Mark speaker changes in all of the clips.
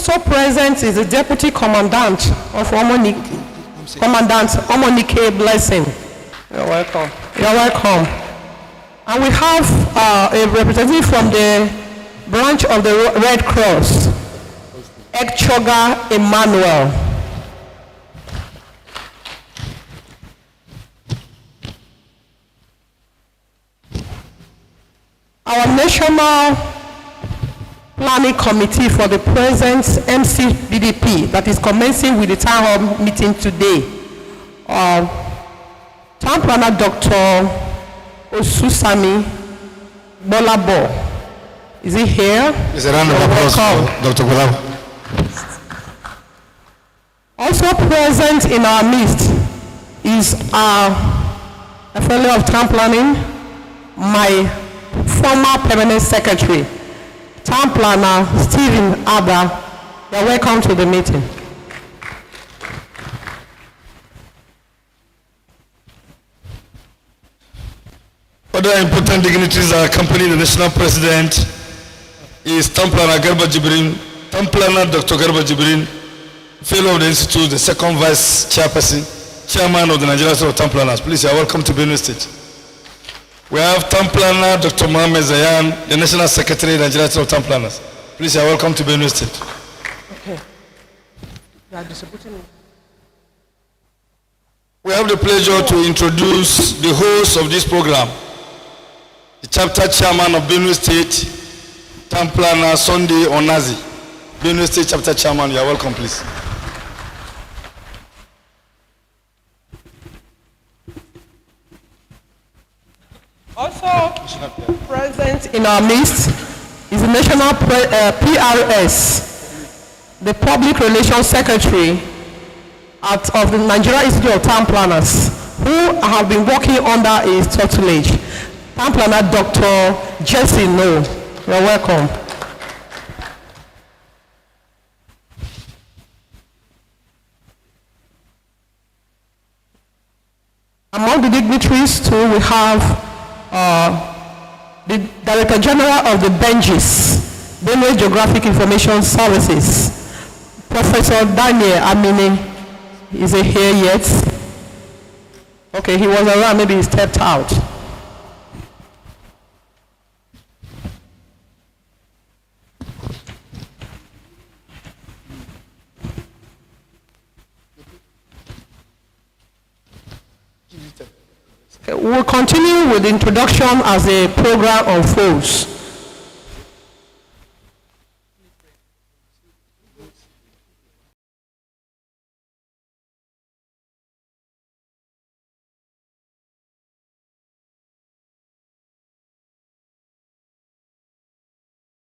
Speaker 1: Also present is the Deputy Commandant of Commandant Omonike Blessing. You're welcome. You're welcome. And we have a representative from the branch of the Red Cross, Ekchoga Emmanuel. Our National Planning Committee for the present MCBDP that is commencing with the town hall meeting today. Town Planner Dr. Osusami Bolabo. Is he here?
Speaker 2: Is a round of applause for Dr. Bolabo.
Speaker 1: Also present in our midst is a fellow of town planning, my former permanent secretary, Town Planner Stephen Abba. You're welcome to the meeting.
Speaker 2: Other important dignitaries are accompanying the national president is Town Planner Garba Jibrin, Town Planner Dr. Garba Jibrin, fellow of the institute, the second vice chairperson, chairman of the Nigerian Institute of Town Planners. Please, you are welcome to Benue State. We have Town Planner Dr. Mohamed Zayan, the National Secretary of the Nigerian Institute of Town Planners. Please, you are welcome to Benue State.
Speaker 1: Okay. You are distributing.
Speaker 2: We have the pleasure to introduce the host of this program, the chapter chairman of Benue State, Town Planner Sunday Onazi. Benue State chapter chairman, you are welcome, please.
Speaker 1: Also present in our midst is the National PRS, the Public Relations Secretary of the Nigerian Institute of Town Planners, who have been working under his tutelage. Town Planner Dr. Jesse No. You're welcome. Among the dignitaries too, we have the Director General of the Benjis, Benue Geographic Information Services, Professor Daniel Amini. Is he here yet? Okay, he was around, maybe he stepped out. We'll continue with the introduction as the program unfolds.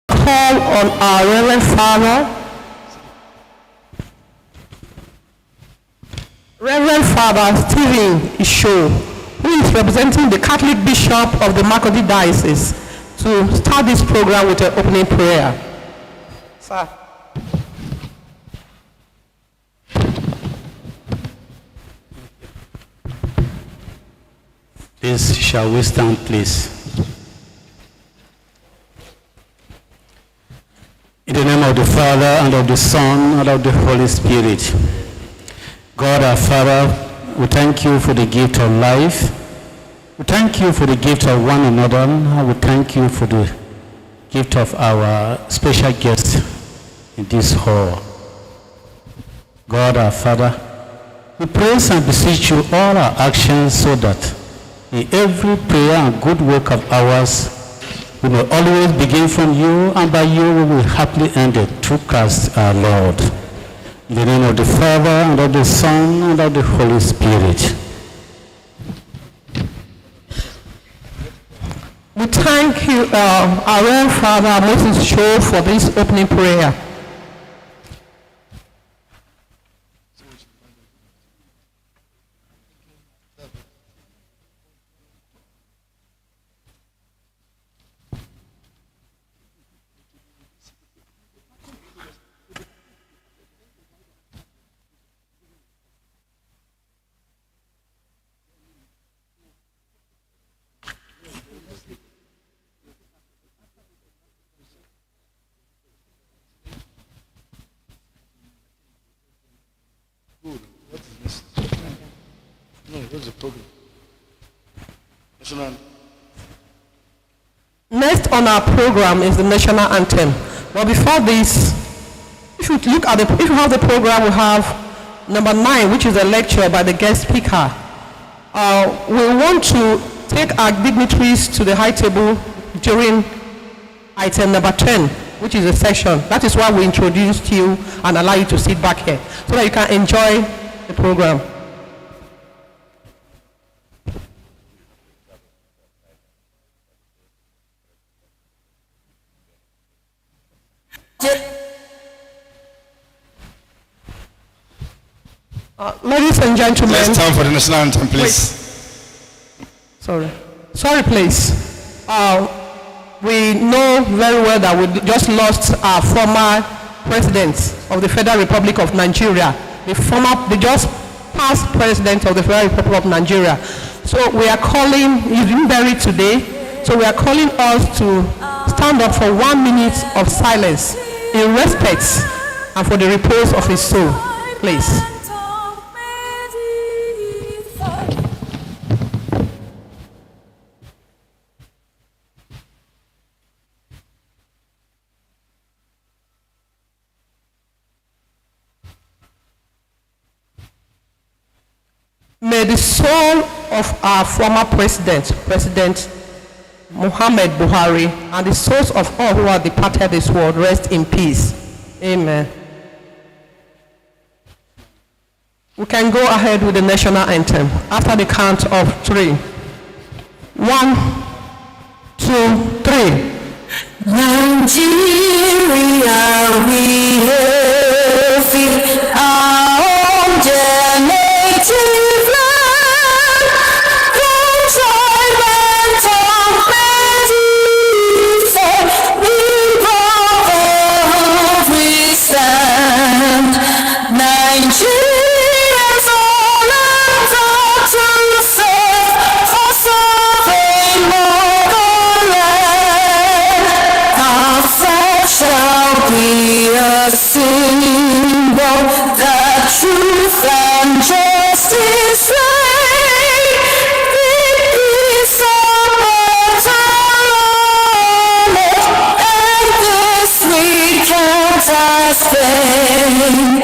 Speaker 1: Call on our Reverend Father, Stephen Isho, who is representing the Catholic Bishop of the Makurdi Diocese, to start this program with an opening prayer. Sir.
Speaker 3: Please, shall we stand, please? In the name of the Father, and of the Son, and of the Holy Spirit. God our Father, we thank you for the gift of life. We thank you for the gift of one another. And we thank you for the gift of our special guest in this hall. God our Father, we praise and beseech you all our actions so that in every prayer and good work of ours, we may always begin from you, and by you we will happily end it through Christ our Lord. In the name of the Father, and of the Son, and of the Holy Spirit.
Speaker 1: We thank you, our Reverend Father Moses Cho, for this opening prayer.
Speaker 2: What's the program? National anthem.
Speaker 1: Next on our program is the national anthem. But before this, if you have the program, we have number 9, which is a lecture by the guest speaker. We want to take our dignitaries to the high table during item number 10, which is a session. That is why we introduced you and allow you to sit back here so that you can enjoy the program. Ladies and gentlemen.
Speaker 2: It's time for the national anthem, please.
Speaker 1: Sorry, please. We know very well that we just lost our former president of the Federal Republic of Nigeria, the just past president of the Federal Republic of Nigeria. So we are calling, he's been buried today, so we are calling us to stand up for 1 minute of silence in respect and for the repose of his soul. Please. May the soul of our former President Muhammad Buhari, and the souls of all who have departed this world rest in peace. Amen. We can go ahead with the national anthem after the count of 3. 1, 2, 3.
Speaker 4: Nigeria, we love it, our own native land, enjoyment of medicine, we both we stand. Nigerians all under to serve for serving motherland. Our flag shall be a symbol that truth and justice reign. Peace amongst our own, and this we count as fame.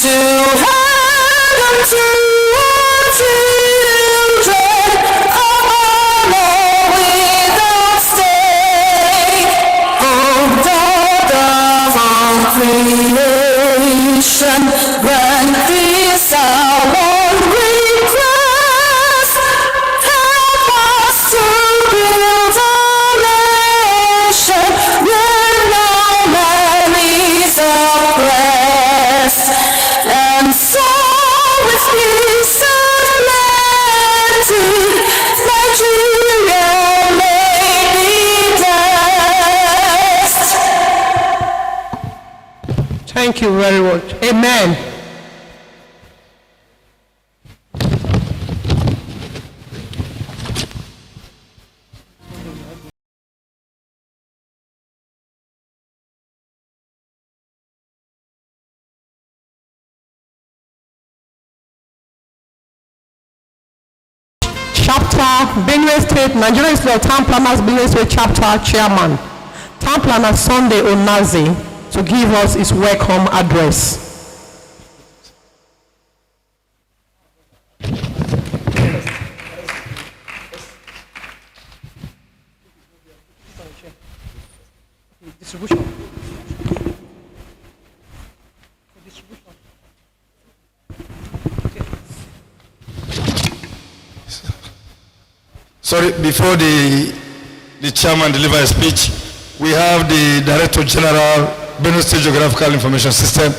Speaker 4: To hand unto our children a honor without stain. Oh God of all creation, grant this our one request. Help us to build a nation where no man is oppressed. And so with peace and plenty, Nigeria may be blessed.
Speaker 1: Thank you very much. Amen. Chapter, Benue State, Nigerian Institute of Town Planners, Benue State Chapter Chairman, Town Planner Sunday Onazi, to give us his welcome address.
Speaker 2: Sorry, before the chairman deliver a speech, we have the Director General, Benue State Geographical Information System.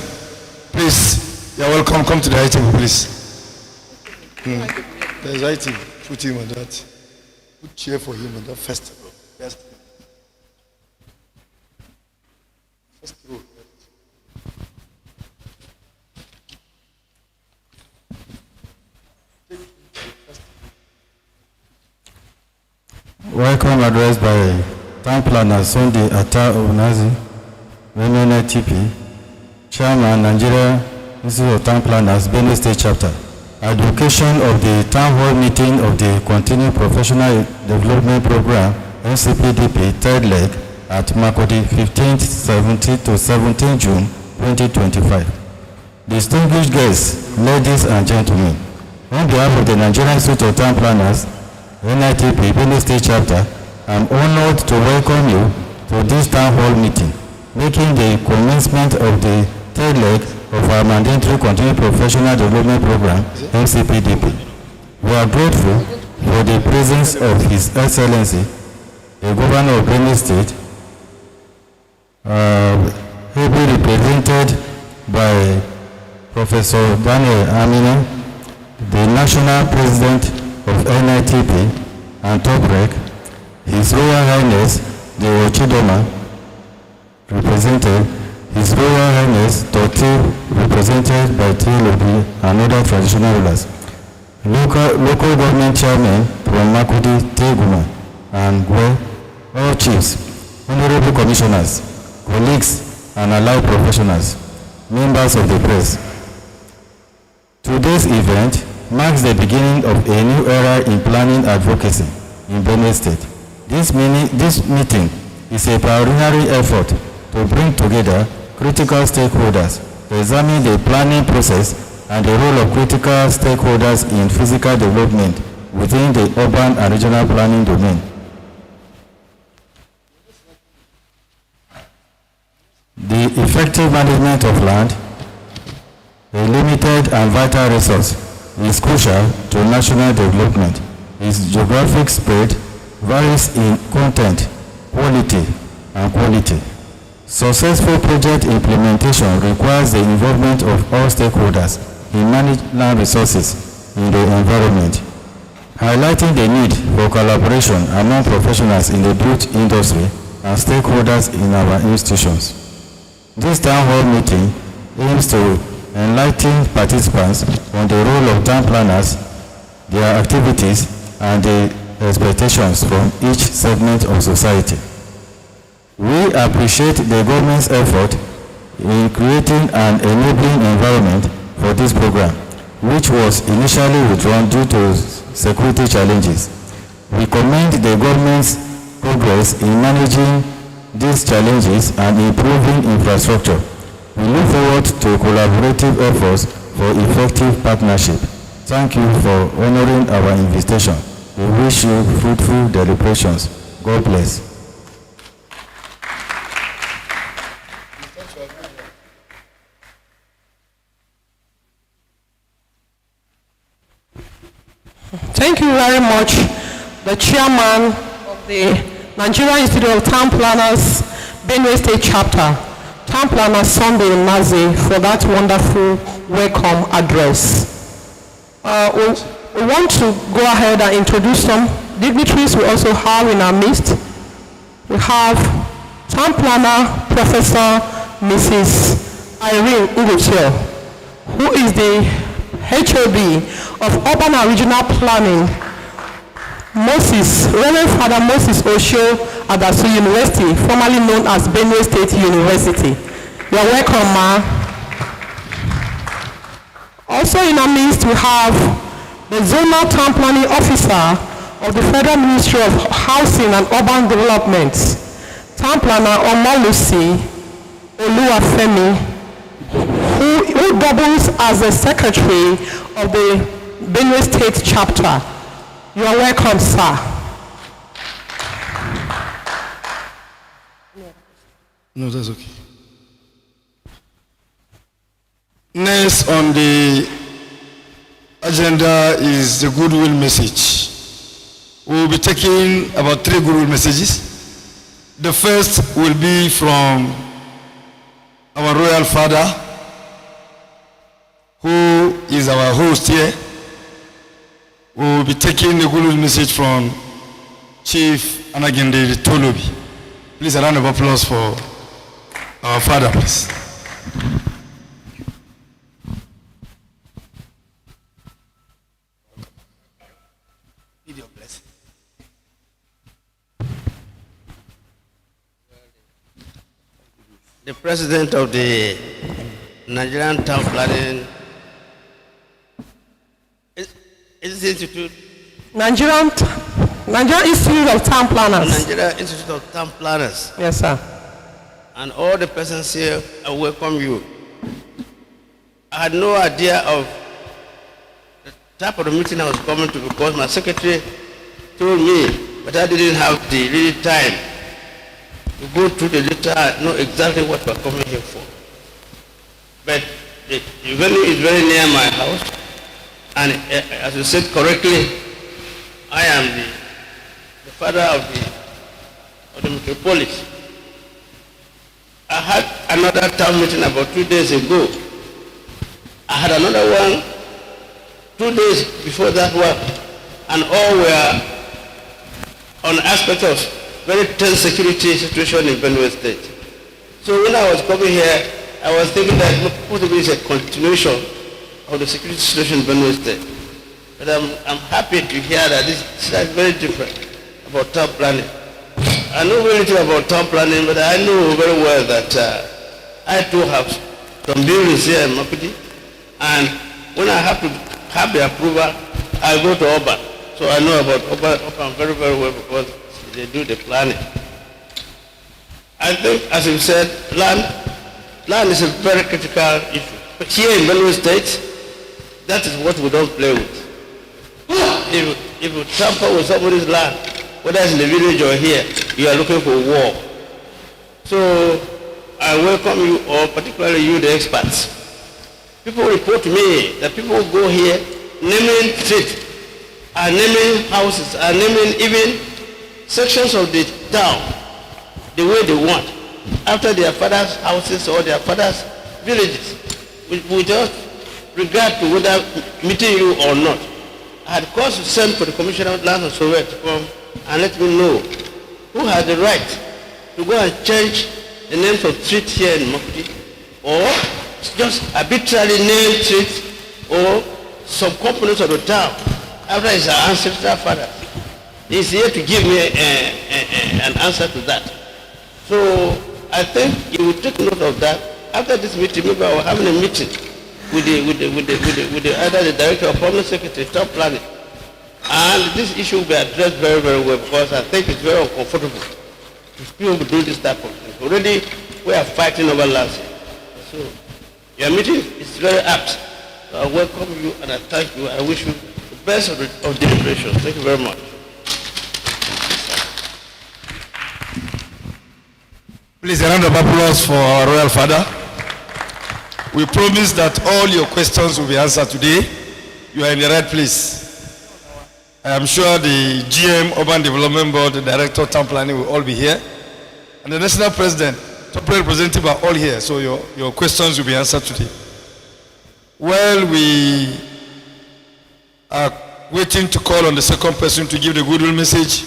Speaker 2: Please, you're welcome. Come to the high table, please. There's high table. Put him on that. Put chair for him on that first row. First row.
Speaker 3: Welcome address by Town Planner Sunday Onazi, TP, Chairman, Nigeria Institute of Town Planners, Benue State Chapter. Advocation of the Town Hall Meeting of the Continuing Professional Development Program, NCPDP, third leg, at Makurdi, 15th, 17th to 17th June 2025. Distinguished guests, ladies and gentlemen, on behalf of the Nigerian Institute of Town Planners, NITP, Benue State Chapter, I'm honored to welcome you to this Town Hall meeting, making the commencement of the third leg of our mandatory continuing professional development program, MCPDP. We are grateful for the presence of His Excellency, the Governor of Benue State, ably represented by Professor Daniel Amina, the National President of NITP and TOPREC, His Royal Highness, the Ochidoma, represented, His Royal Highness, Toti, represented by TLOB and other traditional rulers, local government chairman from Makurdi, Teguma, and Gwe, all chiefs, honorable commissioners, colleagues, and allied professionals, members of the press. Today's event marks the beginning of a new era in planning advocacy in Benue State. This meeting is a pioneering effort to bring together critical stakeholders to examine the planning process and the role of critical stakeholders in physical development within the urban and regional planning domain. The effective management of land, a limited and vital resource, is crucial to national development. Its geographic spread varies in content, quality, and quality. Successful project implementation requires the involvement of all stakeholders in managing land resources in the environment, highlighting the need for collaboration among professionals in the built industry and stakeholders in our institutions. This town hall meeting aims to enlighten participants on the role of town planners, their activities, and the expectations from each segment of society. We appreciate the government's effort in creating an enabling environment for this program, which was initially withdrawn due to security challenges. We commend the government's progress in managing these challenges and improving infrastructure. We look forward to collaborative efforts for effective partnership. Thank you for honoring our invitation. We wish you fruitful deliberations. God bless.
Speaker 1: Thank you very much, the chairman of the Nigerian Institute of Town Planners, Benue State Chapter, Town Planner Sunday Mazi, for that wonderful welcome address. We want to go ahead and introduce some dignitaries we also have in our midst. We have Town Planner Professor Mrs. Irene Ugochio, who is the HOD of Urban and Regional Planning, Reverend Father Moses Osho Adasu University, formerly known as Benue State University. You are welcome, ma. Also in our midst, we have the Zonal Town Planning Officer of the Federal Ministry of Housing and Urban Development, Town Planner Omalusi Oluwafemi, who doubles as the Secretary of the Benue State Chapter. You are welcome, sir.
Speaker 2: No, that's okay. Next on the agenda is the Goodwill message. We will be taking about 3 Goodwill messages. The first will be from our Royal Father, who is our host here. We will be taking the Goodwill message from Chief Anagende Tolobi. Please, a round of applause for our father, please.
Speaker 5: The President of the Nigerian Town Planning Is this institute?
Speaker 1: Nigerian Institute of Town Planners.
Speaker 5: Nigerian Institute of Town Planners.
Speaker 1: Yes, sir.
Speaker 5: And all the persons here, I welcome you. I had no idea of the type of meeting I was coming to because my secretary told me, but I didn't have the real time to go through the letter and know exactly what we're coming here for. But the venue is very near my house, and as you said correctly, I am the father of the metropolis. I had another town meeting about 2 days ago. I had another one 2 days before that one, and all were on aspect of very tense security situation in Benue State. So when I was coming here, I was thinking that possibly it's a continuation of the security situation in Benue State. But I'm happy to hear that this is very different about town planning. I know very little about town planning, but I know very well that I too have some buildings here in Makurdi, and when I have to have the approval, I go to Oba. So I know about Oba very, very well because they do the planning. I think, as you said, land is a very critical issue. But here in Benue State, that is what we don't play with. If you tamper with somebody's land, whether it's in the village or here, you are looking for war. So I welcome you all, particularly you, the experts. People report to me that people go here naming streets, and naming houses, and naming even sections of the town the way they want, after their father's houses or their father's villages, without regard to whether meeting you or not. I had cause to send for the Commissioner of Land and Survey to come and let me know who has the right to go and change the names of streets here in Makurdi, or just arbitrarily name streets or some components of the town after his ancestral father. He's here to give me an answer to that. So I think you will take note of that. After this meeting, maybe I will have a meeting with either the Director of Permanent Secretary, Town Planning, and this issue will be addressed very, very well because I think it's very uncomfortable to people do this type of thing. Already we are fighting over last year. So your meeting is very apt. So I welcome you and I thank you. I wish you the best of deliberations. Thank you very much.
Speaker 2: Please, a round of applause for our Royal Father. We promise that all your questions will be answered today. You are in the right place. I am sure the GM, Urban Development Board, the Director of Town Planning will all be here. And the National President, Top Representative are all here, so your questions will be answered today. While we are waiting to call on the second person to give the goodwill message,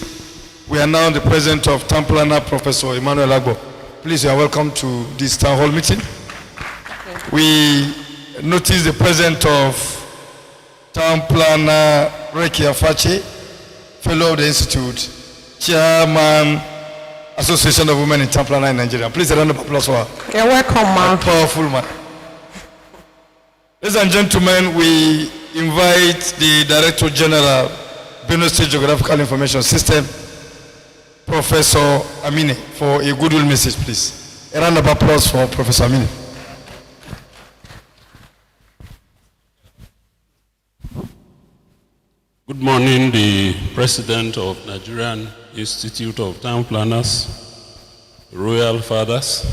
Speaker 2: we are now the President of Town Planner, Professor Emmanuel Agbo. Please, you are welcome to this town hall meeting. We notice the President of Town Planner, Reki Afache, Fellow of the Institute, Chairman, Association of Women in Town Planner in Nigeria. Please, a round of applause for her.
Speaker 1: You're welcome, man.
Speaker 2: Powerful man. Ladies and gentlemen, we invite the Director General, Benue State Geographical Information System, Professor Amine, for a goodwill message, please. A round of applause for Professor Amine.
Speaker 6: Good morning, the President of Nigerian Institute of Town Planners, Royal Fathers,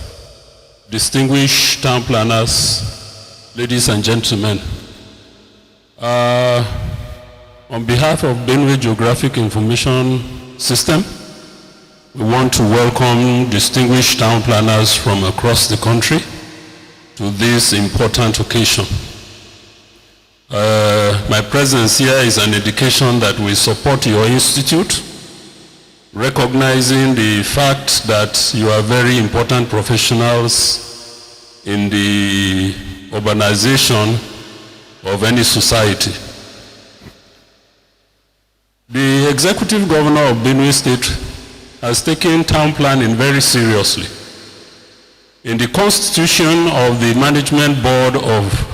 Speaker 6: distinguished town planners, ladies and gentlemen. On behalf of Benue Geographic Information System, we want to welcome distinguished town planners from across the country to this important occasion. My presence here is an indication that we support your institute, recognizing the fact that you are very important professionals in the urbanization of any society. The Executive Governor of Benue State has taken town planning very seriously. In the constitution of the Management Board of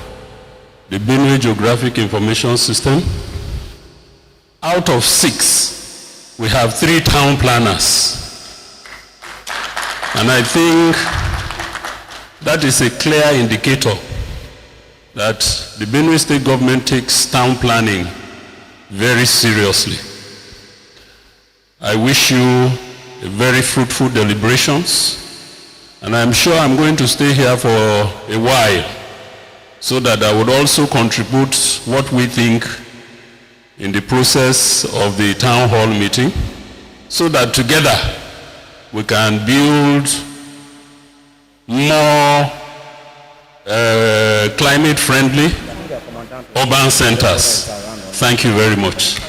Speaker 6: the Benue Geographic Information System, out of 6, we have 3 town planners. And I think that is a clear indicator that the Benue State government takes town planning very seriously. I wish you a very fruitful deliberations, and I'm sure I'm going to stay here for a while so that I would also contribute what we think in the process of the town hall meeting, so that together we can build more climate-friendly urban centers. Thank you very much.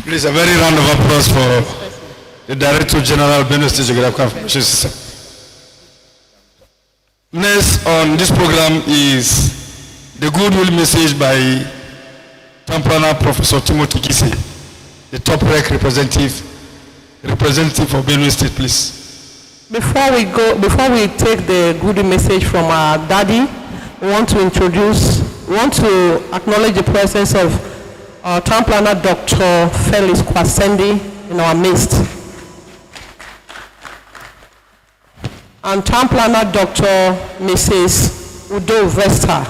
Speaker 2: Please, a very round of applause for the Director General, Benue State Geographical Information System. Next on this program is the Goodwill message by Town Planner Professor Timothy Kise, the top rec representative of Benue State, please.
Speaker 1: Before we take the Goodwill message from our daddy, we want to acknowledge the presence of our Town Planner Dr. Felix Kwasendi in our midst. And Town Planner Dr. Mrs. Udo Vesta.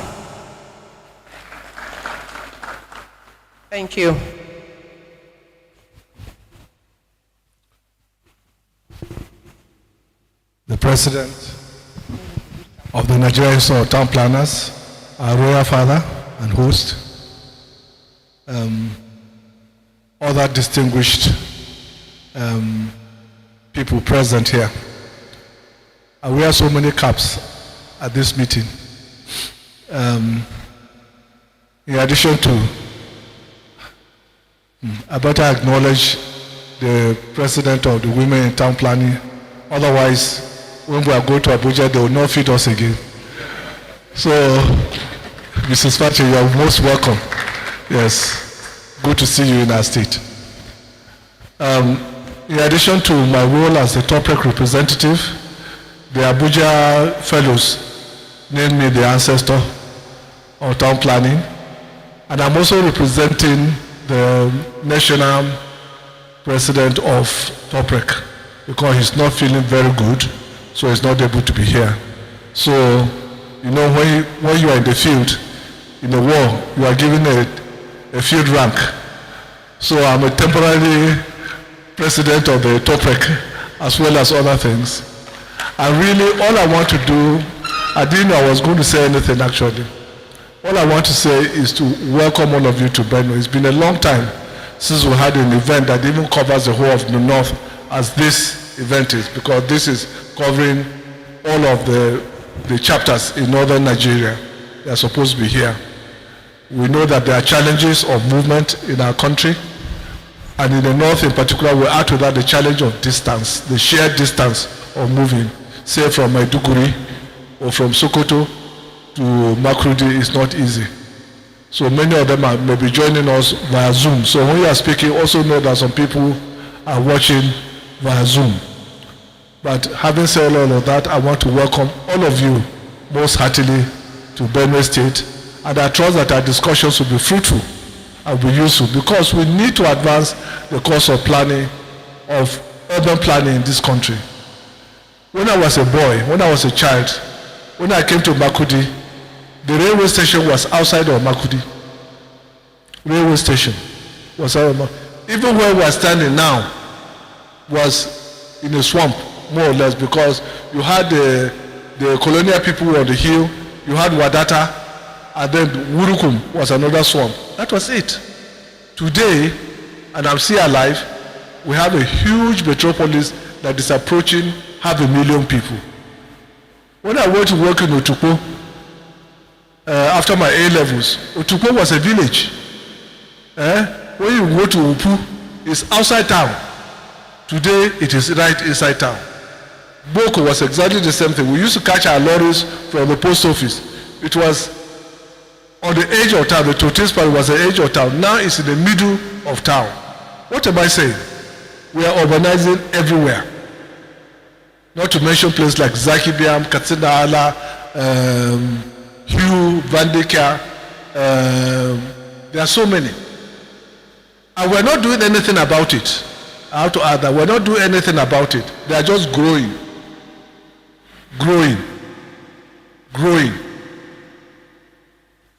Speaker 1: Thank you.
Speaker 7: The President of the Nigerian Institute of Town Planners, our royal father and host, other distinguished people present here. I wear so many caps at this meeting. In addition to, I better acknowledge the President of the Women in Town Planning. Otherwise, when we are going to Abuja, they will not feed us again. So, Mrs. Patrick, you are most welcome. Yes, good to see you in our state. In addition to my role as the top rec representative, the Abuja Fellows named me the ancestor of town planning, and I'm also representing the national president of top rec because he's not feeling very good, so he's not able to be here. So, you know, when you are in the field, in the war, you are given a field rank. So I'm a temporary president of the top rec as well as other things. And really, all I want to do, I didn't know I was going to say anything actually. All I want to say is to welcome all of you to Benue. It's been a long time since we had an event that even covers the whole of the north as this event is, because this is covering all of the chapters in northern Nigeria. They are supposed to be here. We know that there are challenges of movement in our country, and in the north in particular, we add to that the challenge of distance, the shared distance of moving. Say from Maiduguri or from Sokoto to Makurdi is not easy. So many of them may be joining us via Zoom. So when you are speaking, also know that some people are watching via Zoom. But having said all of that, I want to welcome all of you most heartily to Benue State, and I trust that our discussions will be fruitful and will be useful, because we need to advance the course of planning, of urban planning in this country. When I was a boy, when I was a child, when I came to Makurdi, the railway station was outside of Makurdi. Railway station was outside of Makurdi. Even where we are standing now was in a swamp, more or less, because you had the colonial people on the hill, you had Wadata, and then Wurukum was another swamp. That was it. Today, and I'm still alive, we have a huge metropolis that is approaching 500,000 people. When I went to work in Otukpo, after my A-levels, Otukpo was a village. When you go to Upu, it's outside town. Today, it is right inside town. Boko was exactly the same thing. We used to catch our lorries from the post office. It was on the edge of town. The Totis part was the edge of town. Now it's in the middle of town. What am I saying? We are urbanizing everywhere. Not to mention places like Zakibiam, Katsina Ala, Hugh, Vandeka. There are so many. And we're not doing anything about it. I have to add that we're not doing anything about it. They are just growing. Growing. Growing.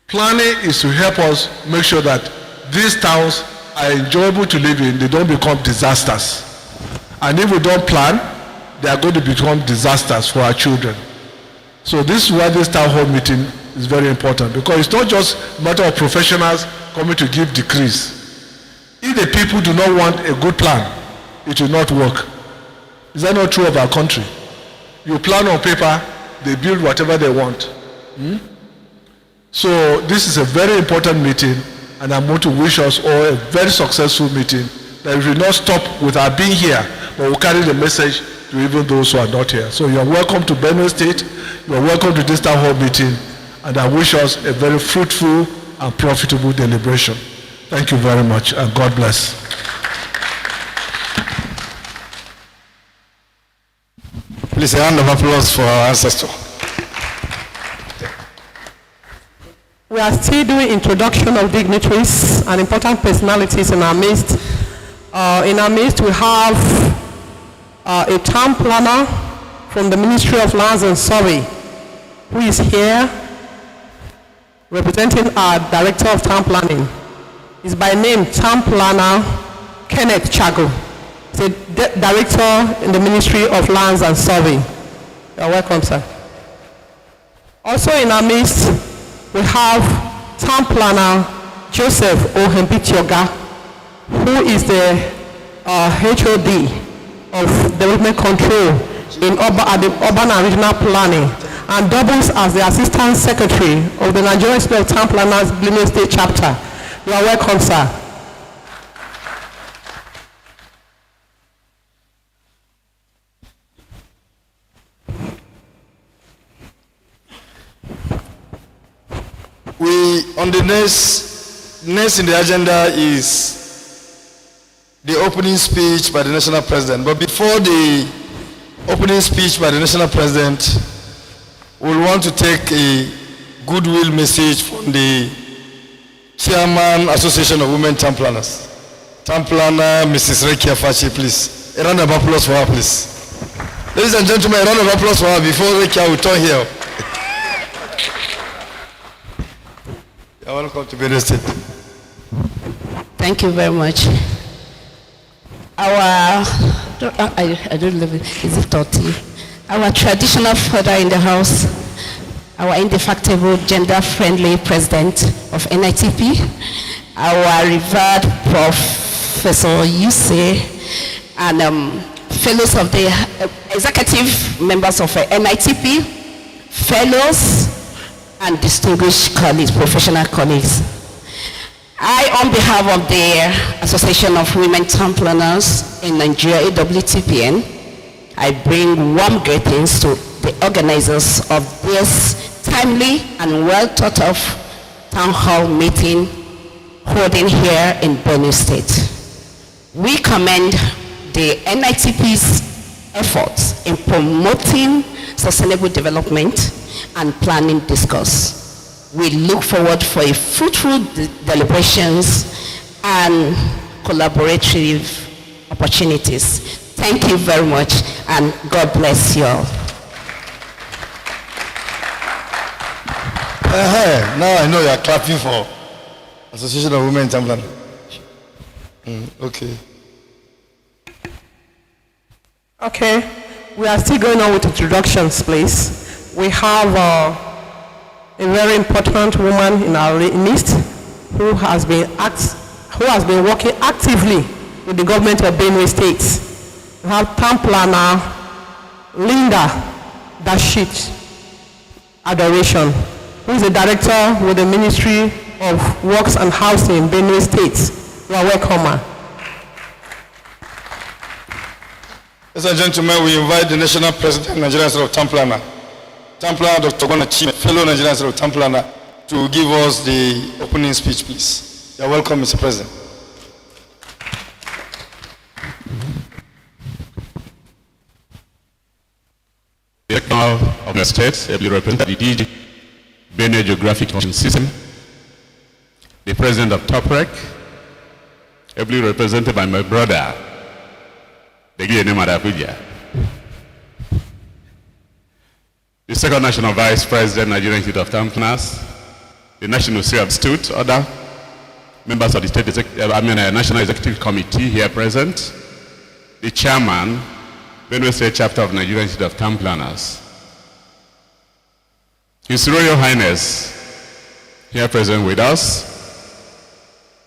Speaker 7: Planning is to help us make sure that these towns are enjoyable to live in. They don't become disasters. And if we don't plan, they are going to become disasters for our children. So this is why this town hall meeting is very important, because it's not just a matter of professionals coming to give decrees. If the people do not want a good plan, it will not work. Is that not true of our country? You plan on paper, they build whatever they want. So this is a very important meeting, and I want to wish us all a very successful meeting, that we will not stop with our being here, but we'll carry the message to even those who are not here. So you're welcome to Benue State, you're welcome to this town hall meeting, and I wish us a very fruitful and profitable deliberation. Thank you very much, and God bless.
Speaker 2: Please, a round of applause for our ancestor.
Speaker 1: We are still doing introduction of dignitaries and important personalities in our midst. In our midst, we have a town planner from the Ministry of Lands and Survey, who is here representing our Director of Town Planning. He's by name Town Planner Kenneth Chago. He's a Director in the Ministry of Lands and Survey. You're welcome, sir. Also in our midst, we have Town Planner Joseph Ohembitioga, who is the HOD of Development Control at the Urban and Regional Planning, and doubles as the Assistant Secretary of the Nigerian Institute of Town Planners Benue State Chapter. You are welcome, sir.
Speaker 2: On the next in the agenda is the opening speech by the National President. But before the opening speech by the National President, we want to take a goodwill message from the Chairman Association of Women Town Planners. Town Planner Mrs. Rekia Fachi, please. A round of applause for her, please. Ladies and gentlemen, a round of applause for her before Rekia will turn here. You're welcome to Benue State.
Speaker 8: Thank you very much. I don't know, is it 30? Our traditional father in the house, our indefatigable gender-friendly president of NITP, our revered Professor Yuse, and fellows of the executive members of NITP, fellows, and distinguished colleagues, professional colleagues. I, on behalf of the Association of Women Town Planners in Nigeria, AWTPN, I bring warm greetings to the organizers of this timely and well thought of town hall meeting holding here in Benue State. We commend the NITP's efforts in promoting sustainable development and planning discourse. We look forward for a fruitful deliberations and collaborative opportunities. Thank you very much, and God bless you all.
Speaker 2: Now I know you are clapping for Association of Women in Town Planning. Okay.
Speaker 1: Okay, we are still going on with introductions, please. We have a very important woman in our midst who has been working actively with the government of Benue State. We have Town Planner Linda Dashit Adoration, who is the Director with the Ministry of Works and Housing, Benue State. You are welcome, ma'am.
Speaker 2: Ladies and gentlemen, we invite the National President, Nigerian Institute of Town Planner, Dr. Gonachi, fellow Nigerian Institute of Town Planner, to give us the opening speech, please. You are welcome, Mr. President.
Speaker 9: The Director of the State, ably represented the DG, Benue Geographic System, the President of TOPREC, ably represented by my brother, the second National Vice President, Nigerian Institute of Town Planners, the National Institute, other members of the National Executive Committee here present, the Chairman, Benue State Chapter of Nigerian Institute of Town Planners, His Royal Highness, here present with us,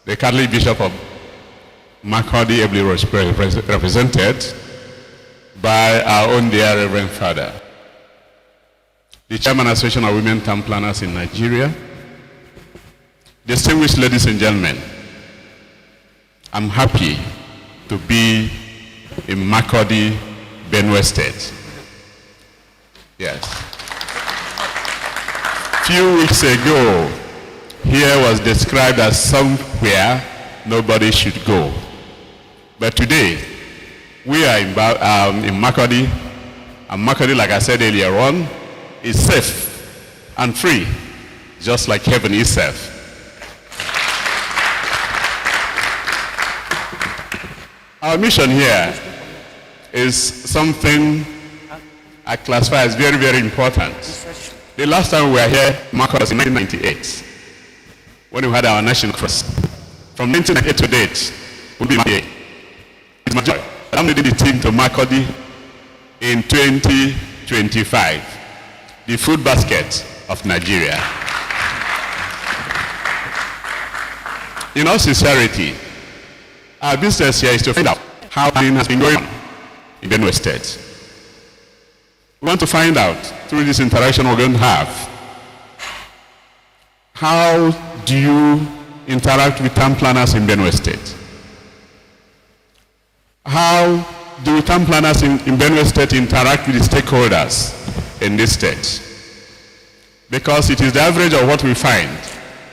Speaker 9: the Catholic Bishop of Makurdi, ably represented by our own dear Reverend Father, the Chairman Association of Women Town Planners in Nigeria, distinguished ladies and gentlemen, I'm happy to be in Makurdi, Benue State. Yes. Few weeks ago, here was described as somewhere nobody should go. But today, we are in Makurdi, and Makurdi, like I said earlier on, is safe and free, just like heaven itself. Our mission here is something I classify as very, very important. The last time we were here, Makurdi, was in 1998, when we had our national cross. From 1998 to date, we'll be here. It's my joy. I'm leading the team to Makurdi in 2025, the food basket of Nigeria. In all sincerity, our business here is to find out how things has been going on in Benue State. We want to find out, through this interaction we're going to have, how do you interact with town planners in Benue State? How do town planners in Benue State interact with the stakeholders in this state? Because it is the average of what we find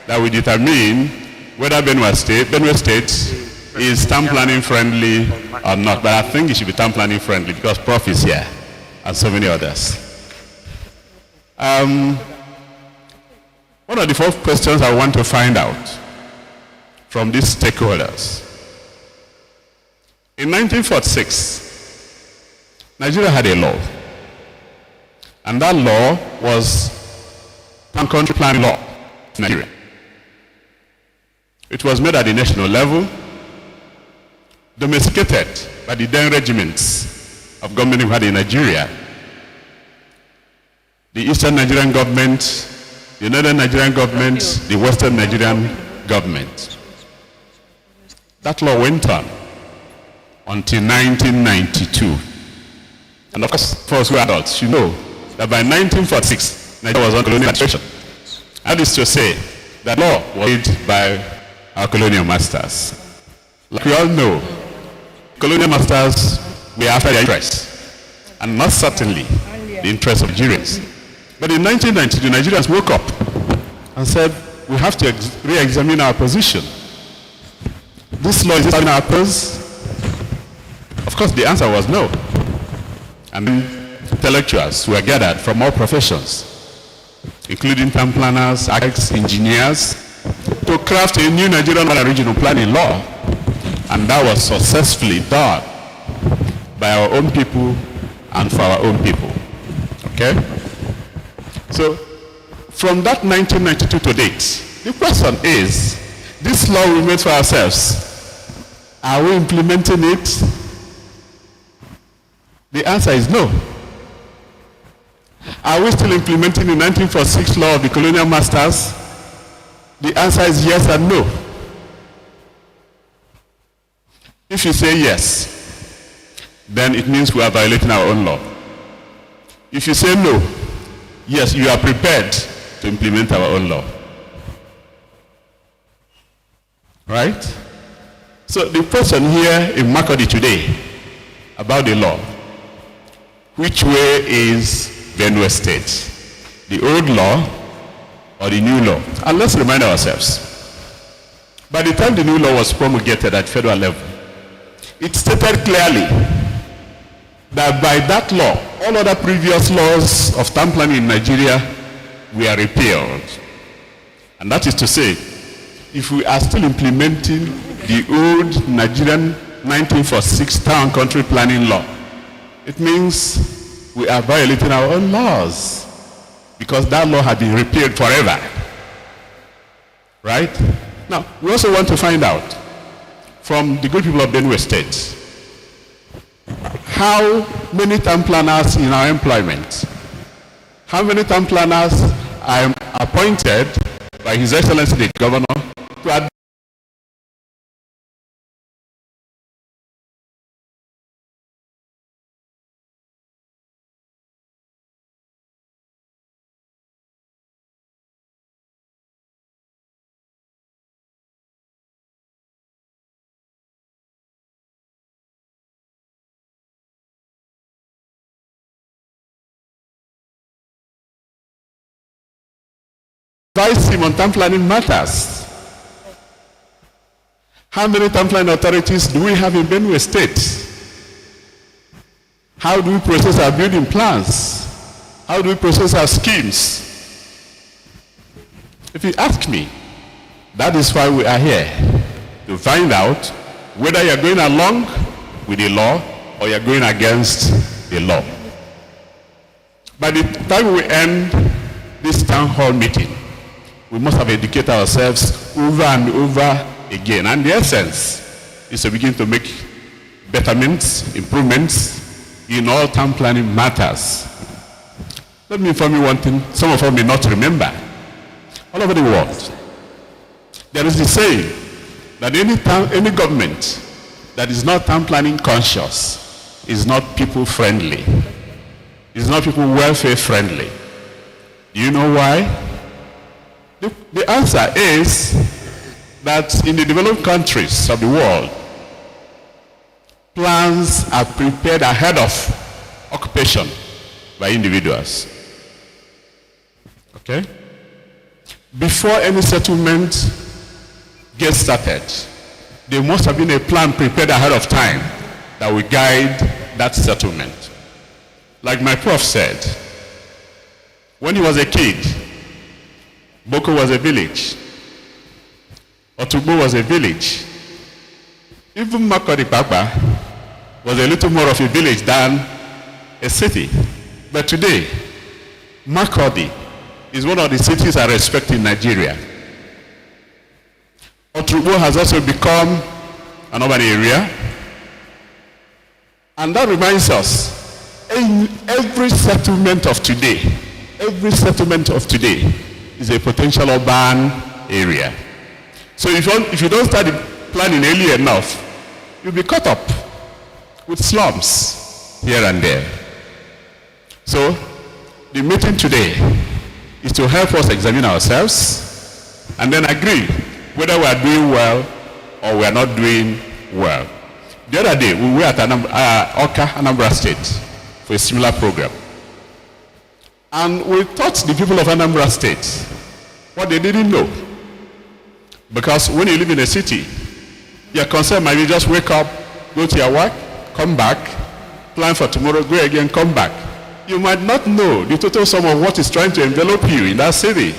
Speaker 9: that will determine whether Benue State is town planning friendly or not. But I think it should be town planning friendly because Prof is here and so many others. One of the first questions I want to find out from these stakeholders. In 1946, Nigeria had a law. And that law was town country planning law in Nigeria. It was made at the national level, domesticated by the then regiments of government we had in Nigeria. The Eastern Nigerian government, the Northern Nigerian government, the Western Nigerian government. That law went on until 1992. And of course, for us who are adults, you know that by 1946, Nigeria was on colonial administration. That is to say, that law was made by our colonial masters. Like we all know, colonial masters were after their interests, and not certainly the interests of Nigerians. But in 1992, Nigerians woke up and said, we have to re-examine our position. This law is in our purpose? Of course, the answer was no. And intellectuals were gathered from all professions, including town planners, architects, engineers, to craft a new Nigerian regional planning law. And that was successfully done by our own people and for our own people. Okay? So, from that 1992 to date, the question is, this law we made for ourselves, are we implementing it? The answer is no. Are we still implementing the 1946 law of the colonial masters? The answer is yes and no. If you say yes, then it means we are violating our own law. If you say no, yes, you are prepared to implement our own law. Right? So the question here in Makurdi today about the law, which way is Benue State? The old law or the new law? And let's remind ourselves, by the time the new law was promulgated at federal level, it stated clearly that by that law, all other previous laws of town planning in Nigeria were repealed. And that is to say, if we are still implementing the old Nigerian 1946 town country planning law, it means we are violating our own laws because that law had been repealed forever. Right? Now, we also want to find out from the good people of Benue State how many town planners in our employment, how many town planners are appointed by His Excellency the Governor to advise him on town planning matters. How many town planning authorities do we have in Benue State? How do we process our building plans? How do we process our schemes? If you ask me, that is why we are here, to find out whether you are going along with the law or you are going against the law. By the time we end this town hall meeting, we must have educated ourselves over and over again. And the essence is to begin to make betterments, improvements in all town planning matters. Let me inform you one thing some of us may not remember. All over the world, there is the saying that any government that is not town planning conscious is not people friendly, is not people welfare friendly. Do you know why? The answer is that in the developed countries of the world, plans are prepared ahead of occupation by individuals. Okay? Before any settlement gets started, there must have been a plan prepared ahead of time that will guide that settlement. Like my prof said, when he was a kid, Boko was a village. Otugbo was a village. Even Makurdi Papa was a little more of a village than a city. But today, Makurdi is one of the cities I respect in Nigeria. Otugbo has also become an urban area. And that reminds us, every settlement of today is a potential urban area. So if you don't start planning early enough, you'll be caught up with slums here and there. So the meeting today is to help us examine ourselves and then agree whether we are doing well or we are not doing well. The other day, we were at Oka, Anambra State, for a similar program. And we taught the people of Anambra State what they didn't know. Because when you live in a city, your concern might be just wake up, go to your work, come back, plan for tomorrow, go again, come back. You might not know the total sum of what is trying to envelop you in that city.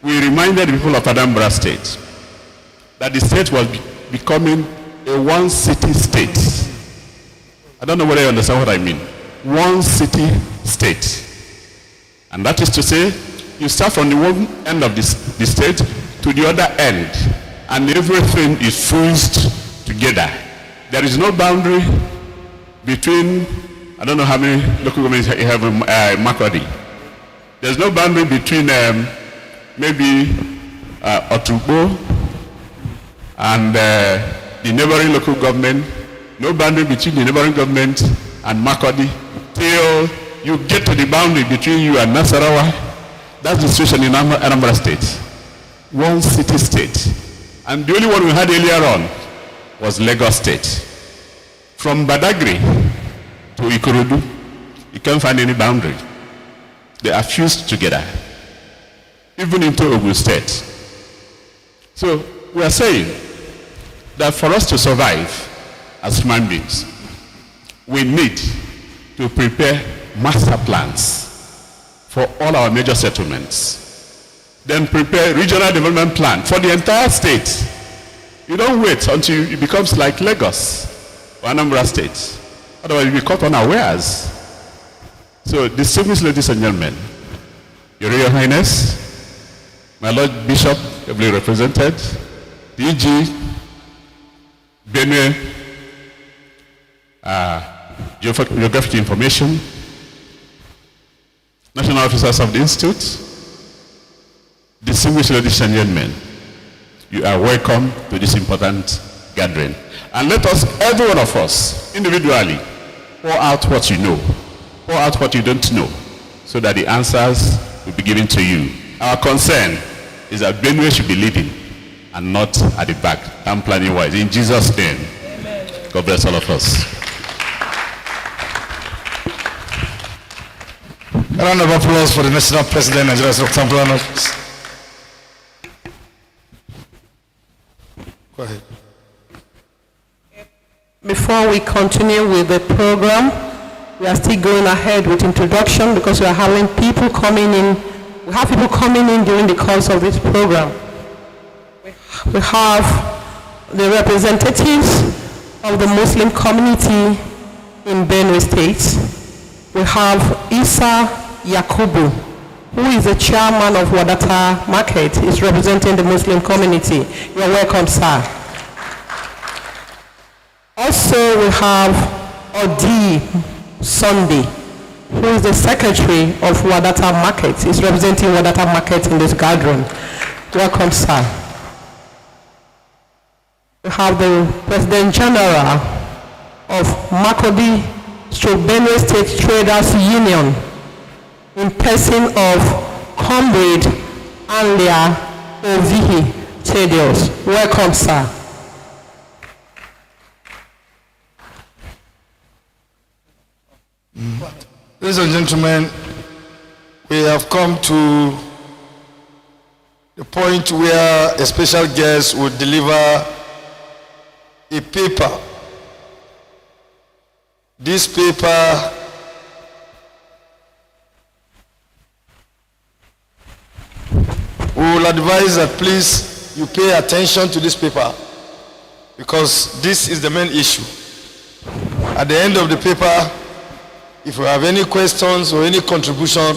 Speaker 9: We reminded the people of Anambra State that the state was becoming a one-city state. I don't know whether you understand what I mean. One-city state. And that is to say, you start from the one end of the state to the other end, and everything is fused together. There is no boundary between, I don't know how many local governments you have in Makurdi. There's no boundary between maybe Otugbo and the neighboring local government, no boundary between the neighboring government and Makurdi, till you get to the boundary between you and Nasarawa. That's the situation in Anambra State. One city state. And the only one we had earlier on was Lagos State. From Badagry to Ikorodu, you can't find any boundary. They are fused together, even into Ogun State. So we are saying that for us to survive as human beings, we need to prepare master plans for all our major settlements. Then prepare regional development plan for the entire state. You don't wait until it becomes like Lagos or Anambra State. Otherwise, you'll be caught unawares. So, distinguished ladies and gentlemen, Your Royal Highness, my Lord Bishop, ably represented, DG, Benue, Geographic Information, National Officers of the Institute, distinguished ladies and gentlemen, you are welcome to this important gathering. And let us, every one of us, individually, pour out what you know, pour out what you don't know, so that the answers will be given to you. Our concern is that Benue should be leading and not at the back, and planning wise. In Jesus' name, amen. God bless all of us.
Speaker 2: A round of applause for the National President, Nigerian Institute of Town Planners. Go ahead.
Speaker 1: Before we continue with the program, we are still going ahead with introduction because we are having people coming in. We have people coming in during the course of this program. We have the representatives of the Muslim community in Benue State. We have Isa Yakubu, who is the chairman of Wadata Market. He's representing the Muslim community. You're welcome, sir. Also, we have Odi Sunday, who is the secretary of Wadata Market. He's representing Wadata Market in this gathering. Welcome, sir. We have the President General of Makurdi Benue State Traders Union in person of Comrade Anlia Ovihi Tedios. Welcome, sir.
Speaker 2: Ladies and gentlemen, we have come to the point where a special guest will deliver a paper. This paper we will advise that please you pay attention to this paper because this is the main issue. At the end of the paper, if you have any questions or any contribution,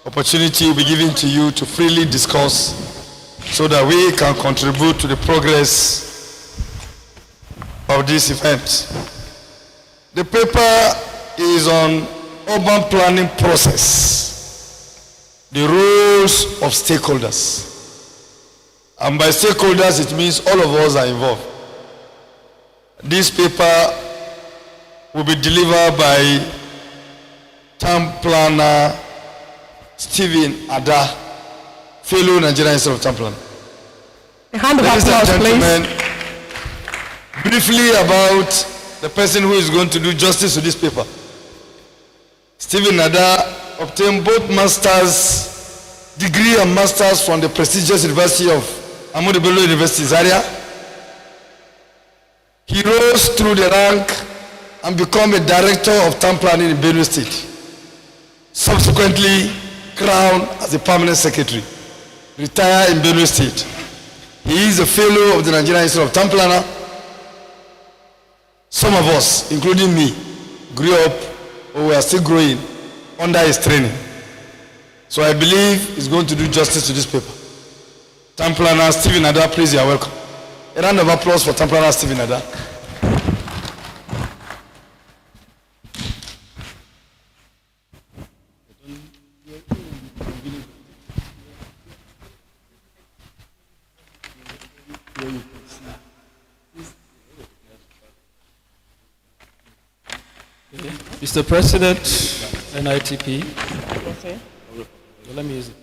Speaker 2: opportunity will be given to you to freely discuss so that we can contribute to the progress of this event. The paper is on urban planning process, the roles of stakeholders. And by stakeholders, it means all of us are involved. This paper will be delivered by town planner Stephen Ada, fellow Nigerian Institute of Town Planning.
Speaker 1: A hand of applause, please.
Speaker 2: Briefly about the person who is going to do justice to this paper. Stephen Ada obtained both master's degree and master's from the prestigious University of Ahmadu Bello University, Zaria. He rose through the rank and became a director of town planning in Benue State. Subsequently, crowned as a permanent secretary. Retired in Benue State. He is a fellow of the Nigerian Institute of Town Planner. Some of us, including me, grew up, or we are still growing, under his training. So I believe he's going to do justice to this paper. Town Planner Stephen Ada, please, you are welcome. A round of applause for Town Planner Stephen Ada.
Speaker 10: Mr. President, NITP. Okay. Let me use it.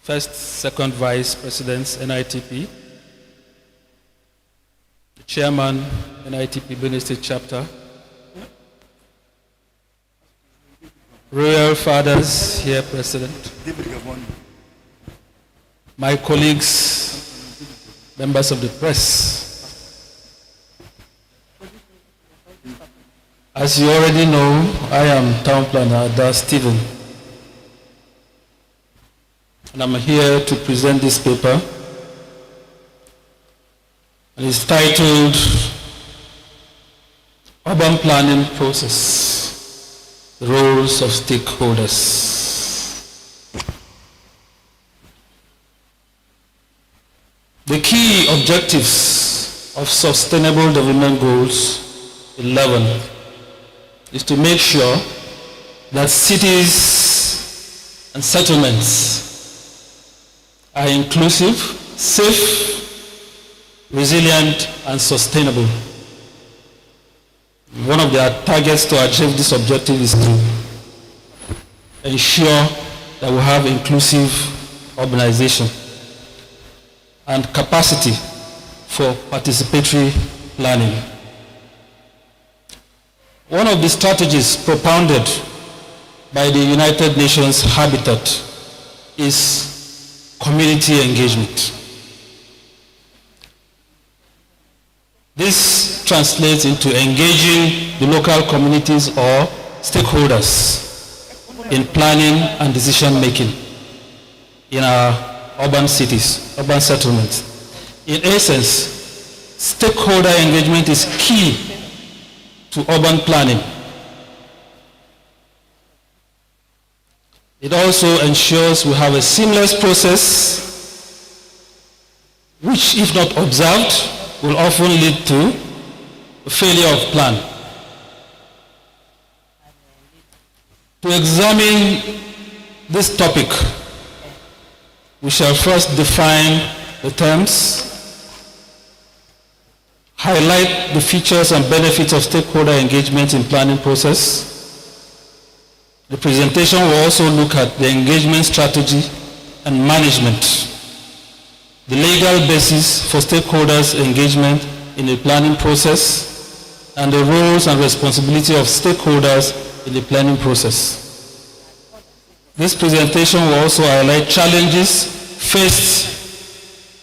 Speaker 10: First, second vice presidents, NITP. The chairman, NITP Benue State chapter. Royal fathers here present. My colleagues, members of the press, As you already know, I am Town Planner Ada Stephen, and I'm here to present this paper. And it's titled Urban Planning Process, the Roles of Stakeholders. The key objectives of Sustainable Development Goals 11 is to make sure that cities and settlements are inclusive, safe, resilient, and sustainable. One of their targets to achieve this objective is to ensure that we have inclusive urbanization and capacity for participatory planning. One of the strategies propounded by the United Nations Habitat is community engagement. This translates into engaging the local communities or stakeholders in planning and decision making in our urban cities, urban settlements. In essence, stakeholder engagement is key to urban planning. It also ensures we have a seamless process which, if not observed, will often lead to a failure of plan. To examine this topic, we shall first define the terms, highlight the features and benefits of stakeholder engagement in planning process. The presentation will also look at the engagement strategy and management, the legal basis for stakeholders' engagement in the planning process, and the roles and responsibility of stakeholders in the planning process. This presentation will also highlight challenges faced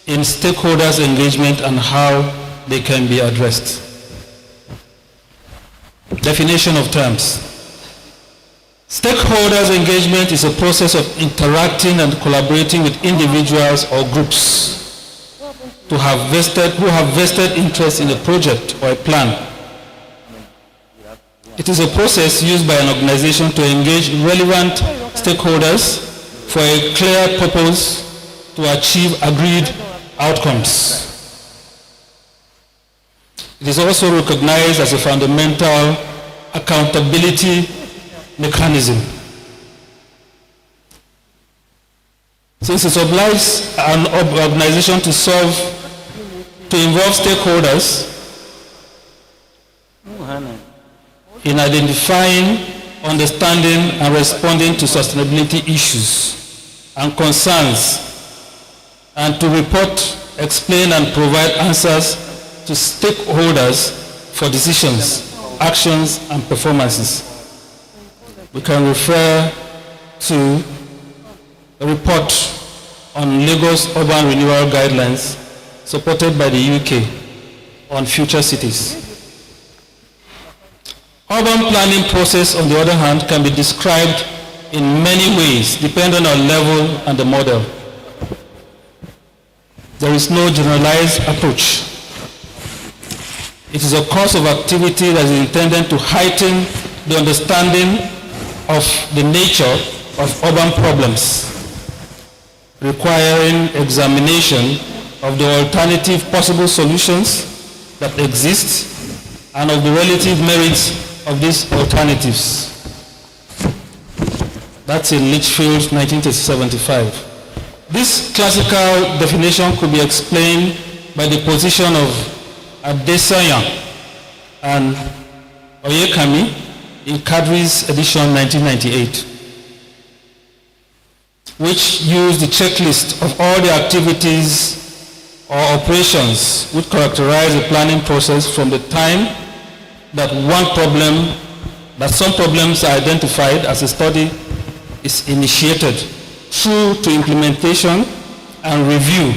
Speaker 10: in stakeholders' engagement and how they can be addressed. Definition of terms. Stakeholders' engagement is a process of interacting and collaborating with individuals or groups who have vested interest in a project or a plan. It is a process used by an organization to engage relevant stakeholders for a clear purpose to achieve agreed outcomes. It is also recognized as a fundamental accountability mechanism. Since it obliges an organization to involve stakeholders in identifying, understanding, and responding to sustainability issues and concerns, and to report, explain, and provide answers to stakeholders for decisions, actions, and performances. We can refer to a report on Lagos Urban Renewal Guidelines supported by the UK on future cities. Urban planning process, on the other hand, can be described in many ways depending on level and the model. There is no generalized approach. It is a course of activity that is intended to heighten the understanding of the nature of urban problems, requiring examination of the alternative possible solutions that exist and of the relative merits of these alternatives. That's in Litchfield, 1975. This classical definition could be explained by the position of Adesanya and Oyekami in Kadri's edition 1998, which used the checklist of all the activities or operations which characterize the planning process from the time that some problems are identified as a study is initiated through to implementation and review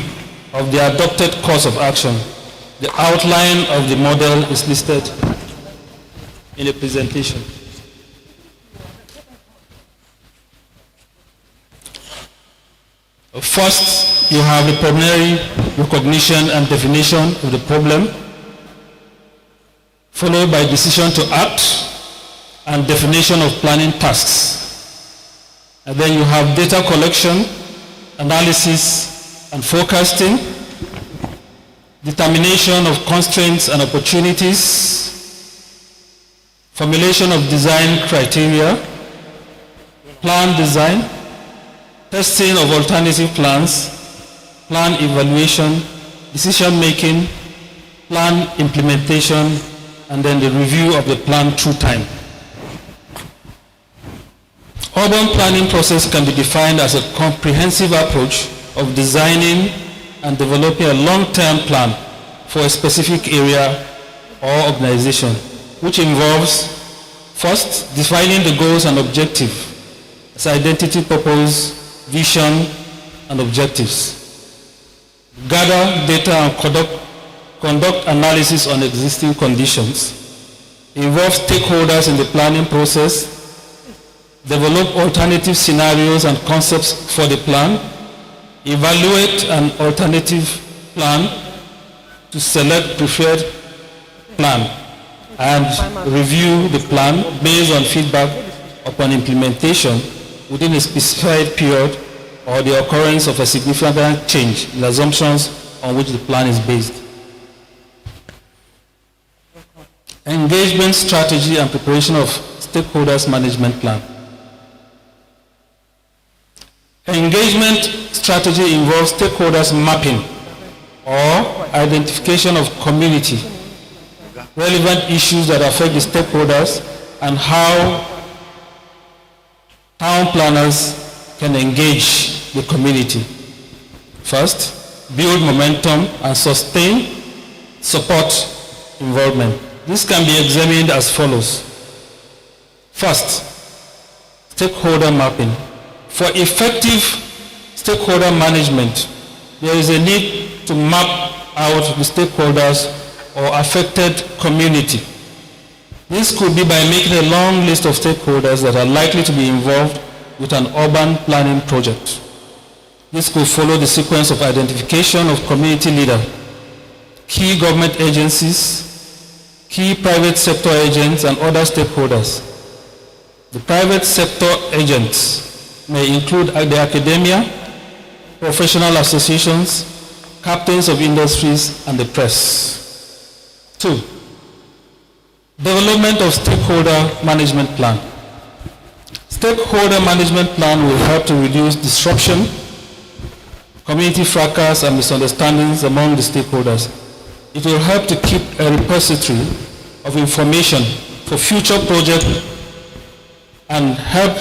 Speaker 10: of the adopted course of action. The outline of the model is listed in a presentation. First, you have the preliminary recognition and definition of the problem, followed by decision to act and definition of planning tasks. And then you have data collection, analysis and forecasting, determination of constraints and opportunities, formulation of design criteria, plan design, testing of alternative plans, plan evaluation, decision making, plan implementation, and then the review of the plan through time. Urban planning process can be defined as a comprehensive approach of designing and developing a long-term plan for a specific area or organization, which involves, first, defining the goals and objectives, as identity, purpose, vision, and objectives. Gather data and conduct analysis on existing conditions. Involve stakeholders in the planning process. Develop alternative scenarios and concepts for the plan. Evaluate an alternative plan to select preferred plan. And review the plan based on feedback upon implementation within a specified period or the occurrence of a significant change in assumptions on which the plan is based. Engagement strategy and preparation of stakeholders management plan. Engagement strategy involves stakeholders mapping or identification of community, relevant issues that affect the stakeholders, and how town planners can engage the community. First, build momentum and sustain support involvement. This can be examined as follows. First, stakeholder mapping. For effective stakeholder management, there is a need to map out the stakeholders or affected community. This could be by making a long list of stakeholders that are likely to be involved with an urban planning project. This could follow the sequence of identification of community leaders, key government agencies, key private sector agents, and other stakeholders. The private sector agents may include the academia, professional associations, captains of industries, and the press. 2. Development of stakeholder management plan. Stakeholder management plan will help to reduce disruption, community fracas, and misunderstandings among the stakeholders. It will help to keep a repository of information for future projects and help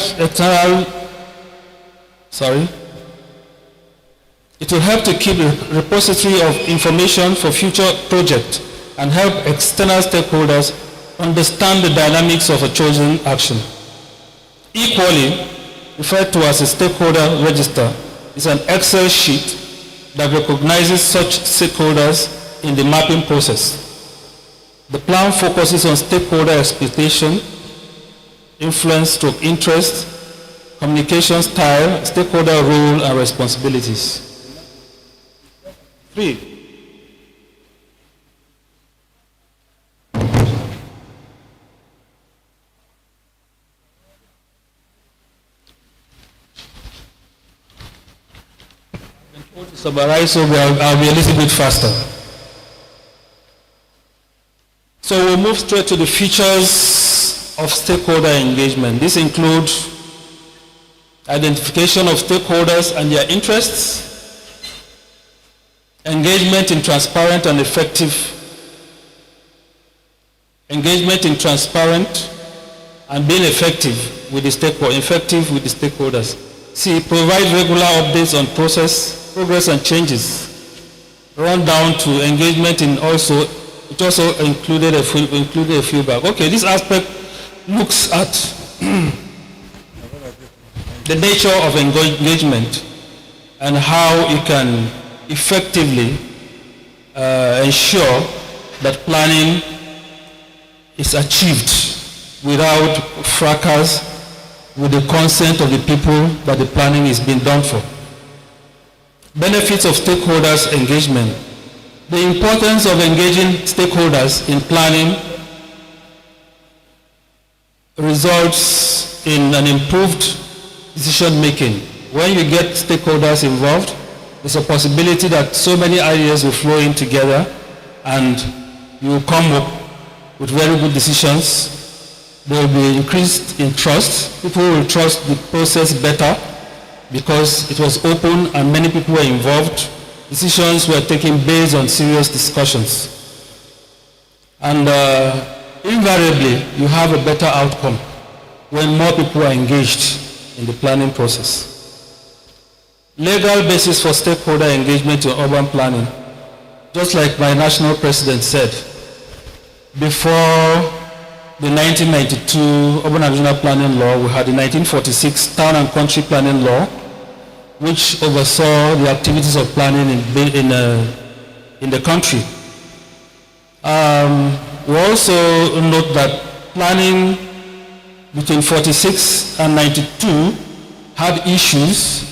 Speaker 10: It will help to keep a repository of information for future projects and help external stakeholders understand the dynamics of a chosen action. Equally, referred to as a stakeholder register, is an Excel sheet that recognizes such stakeholders in the mapping process. The plan focuses on stakeholder expectation, influence to interest, communication style, stakeholder role and responsibilities. 3. To summarize, so I'll be a little bit faster. So we'll move straight to the features of stakeholder engagement. This includes identification of stakeholders and their interests, engagement in transparent and effective, engagement in transparent and being effective with the stakeholders. C, provide regular updates on progress and changes. Run down to engagement in it also included a feedback. Okay, this aspect looks at the nature of engagement and how it can effectively ensure that planning is achieved without fracas, with the consent of the people that the planning is being done for. Benefits of stakeholders engagement. The importance of engaging stakeholders in planning results in an improved decision making. When you get stakeholders involved, there's a possibility that so many ideas will flow in together and you will come up with very good decisions. There will be increased in trust. People will trust the process better because it was open and many people were involved. Decisions were taken based on serious discussions. And invariably, you have a better outcome when more people are engaged in the planning process. Legal basis for stakeholder engagement in urban planning. Just like my national president said, before the 1992 Urban and Regional Planning Law, we had the 1946 Town and Country Planning Law, which oversaw the activities of planning in the country. We also note that planning between 46 and 92 had issues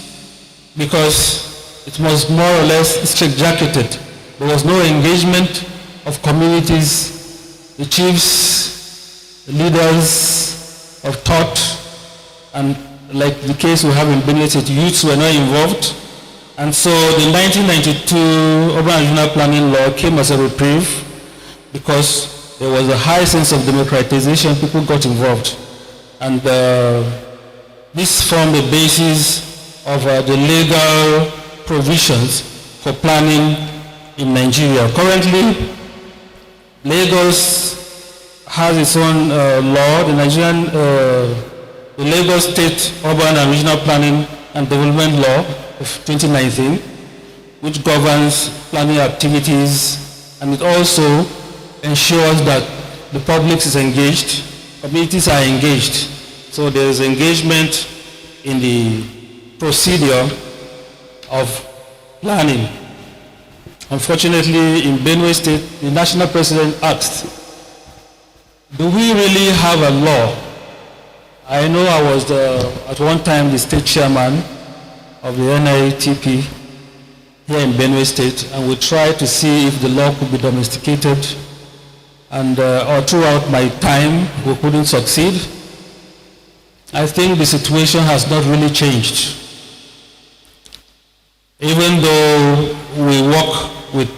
Speaker 10: because it was more or less straitjacketed. There was no engagement of communities, the chiefs, leaders of thought, and like the case we have in Benue State, youths were not involved. And so the 1992 Urban and Regional Planning Law came as a reprieve because there was a high sense of democratization, people got involved. And this formed the basis of the legal provisions for planning in Nigeria. Currently, Lagos has its own law, the Nigerian the Lagos State Urban and Regional Planning and Development Law of 2019, which governs planning activities, and it also ensures that the public is engaged, communities are engaged. So there is engagement in the procedure of planning. Unfortunately, in Benue State, the national president asked, do we really have a law? I know I was at one time the state chairman of the NITP here in Benue State, and we tried to see if the law could be domesticated, and throughout my time we couldn't succeed. I think the situation has not really changed. Even though we work with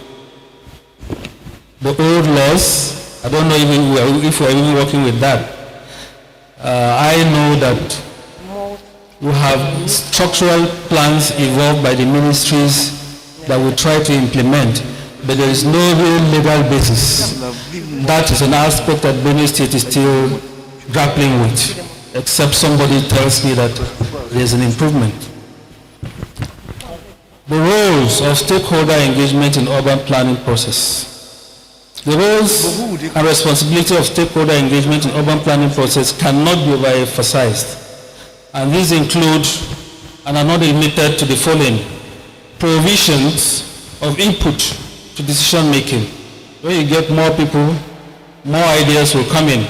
Speaker 10: the old laws, I don't know if we're even working with that. I know that we have structural plans evolved by the ministries that we try to implement, but there is no real legal basis. That is an aspect that Benue State is still grappling with, except somebody tells me that there is an improvement. The roles of stakeholder engagement in urban planning process. The roles and responsibility of stakeholder engagement in urban planning process cannot be overemphasized. And these include, and are not limited to, the following: provisions of input to decision making. When you get more people, more ideas will come in.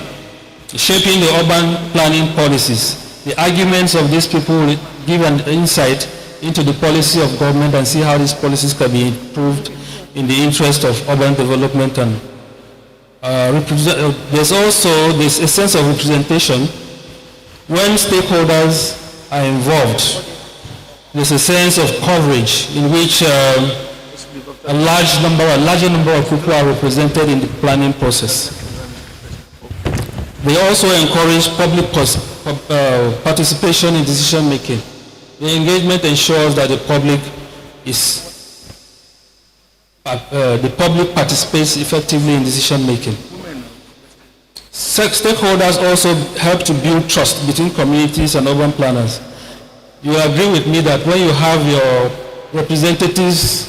Speaker 10: Shaping the urban planning policies. The arguments of these people will give an insight into the policy of government and see how these policies can be improved in the interest of urban development. And there's also a sense of representation. When stakeholders are involved, there's a sense of coverage in which a larger number of people are represented in the planning process. They also encourage public participation in decision making. The engagement ensures that the public participates effectively in decision making. Stakeholders also help to build trust between communities and urban planners. You agree with me that when you have your representatives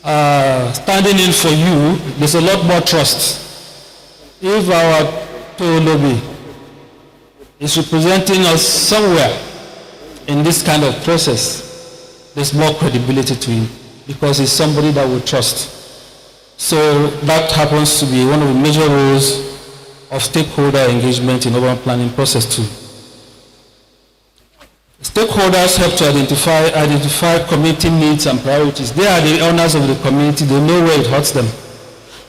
Speaker 10: standing in for you, there's a lot more trust. If our lobby is representing us somewhere in this kind of process, there's more credibility to him because he's somebody that we trust. So that happens to be one of the major roles of stakeholder engagement in urban planning process too. Stakeholders help to identify community needs and priorities. They are the owners of the community. They know where it hurts them.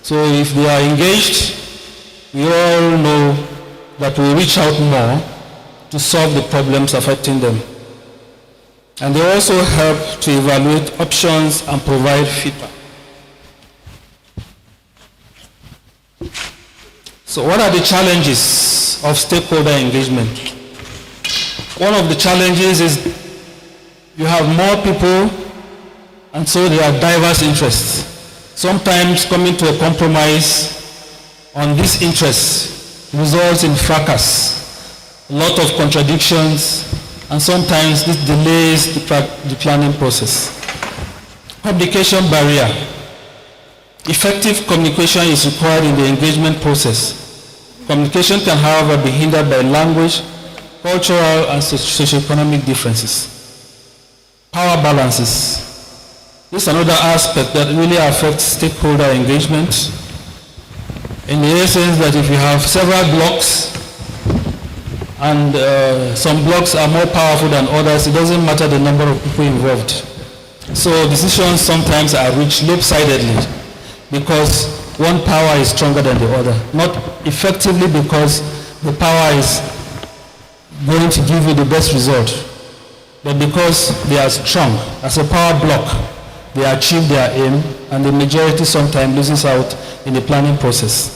Speaker 10: So if they are engaged, we all know that we reach out more to solve the problems affecting them. And they also help to evaluate options and provide feedback. So what are the challenges of stakeholder engagement? One of the challenges is you have more people, and so there are diverse interests. Sometimes coming to a compromise on these interests results in fracas, a lot of contradictions, and sometimes this delays the planning process. Communication barrier. Effective communication is required in the engagement process. Communication can, however, be hindered by language, cultural and socioeconomic differences. Power balances. This is another aspect that really affects stakeholder engagement. In the essence that if you have several blocks and some blocks are more powerful than others, it doesn't matter the number of people involved. So decisions sometimes are reached lopsidedly because one power is stronger than the other. Not effectively because the power is going to give you the best result, but because they are strong. As a power block, they achieve their aim, and the majority sometimes loses out in the planning process.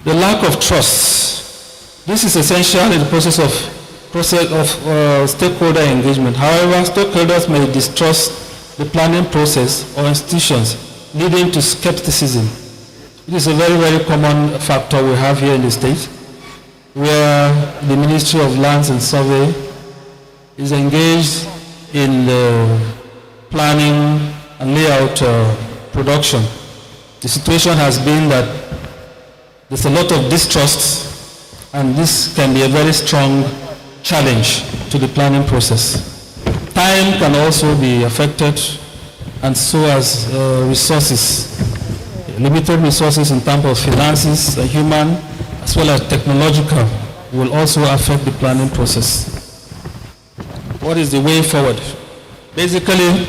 Speaker 10: The lack of trust. This is essential in the process of stakeholder engagement. However, stakeholders may distrust the planning process or institutions, leading to skepticism. It is a very, very common factor we have here in the state, where the Ministry of Lands and Survey is engaged in the planning and layout production. The situation has been that there's a lot of distrust, and this can be a very strong challenge to the planning process. Time can also be affected, and so as resources, limited resources in terms of finances, human, as well as technological, will also affect the planning process. What is the way forward? Basically,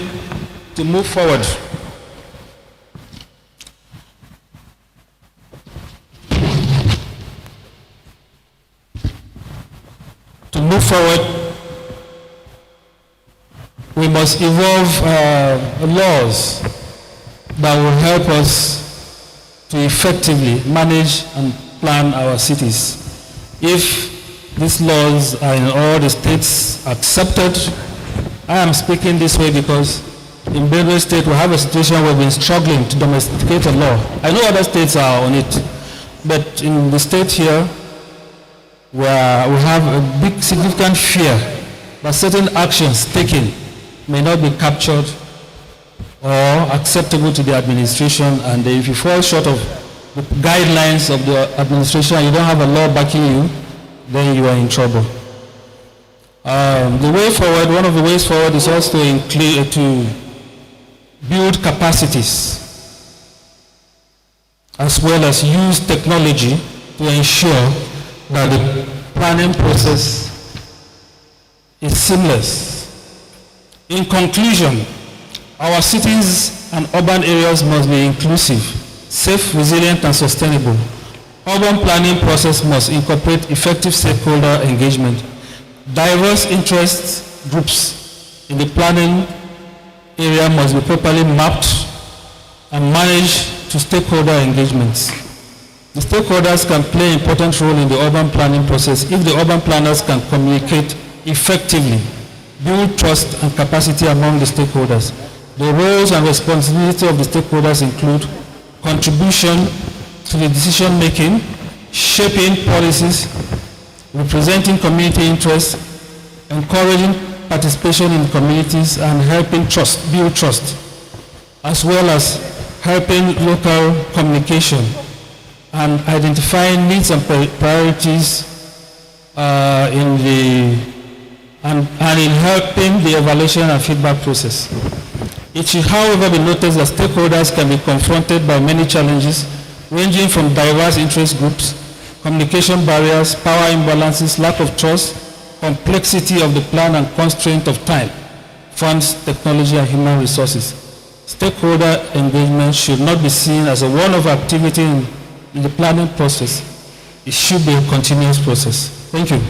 Speaker 10: to move forward, we must evolve laws that will help us to effectively manage and plan our cities. If these laws are in all the states accepted, I am speaking this way because in Benue State we have a situation where we've been struggling to domesticate a law. I know other states are on it, but in the state here, where we have a big significant fear that certain actions taken may not be captured or acceptable to the administration, and if you fall short of the guidelines of the administration and you don't have a law backing you, then you are in trouble. The way forward, one of the ways forward is also to build capacities as well as use technology to ensure that the planning process is seamless. In conclusion, our cities and urban areas must be inclusive, safe, resilient, and sustainable. Urban planning process must incorporate effective stakeholder engagement. Diverse interest groups in the planning area must be properly mapped and managed to stakeholder engagements. The stakeholders can play an important role in the urban planning process if the urban planners can communicate effectively, build trust and capacity among the stakeholders. The roles and responsibilities of the stakeholders include contribution to the decision making, shaping policies, representing community interests, encouraging participation in communities, and helping build trust, as well as helping local communication and identifying needs and priorities in helping the evaluation and feedback process. It should, however, be noticed that stakeholders can be confronted by many challenges ranging from diverse interest groups, communication barriers, power imbalances, lack of trust, complexity of the plan and constraint of time, funds, technology, and human resources. Stakeholder engagement should not be seen as a one-off activity in the planning process. It should be a continuous process. Thank you.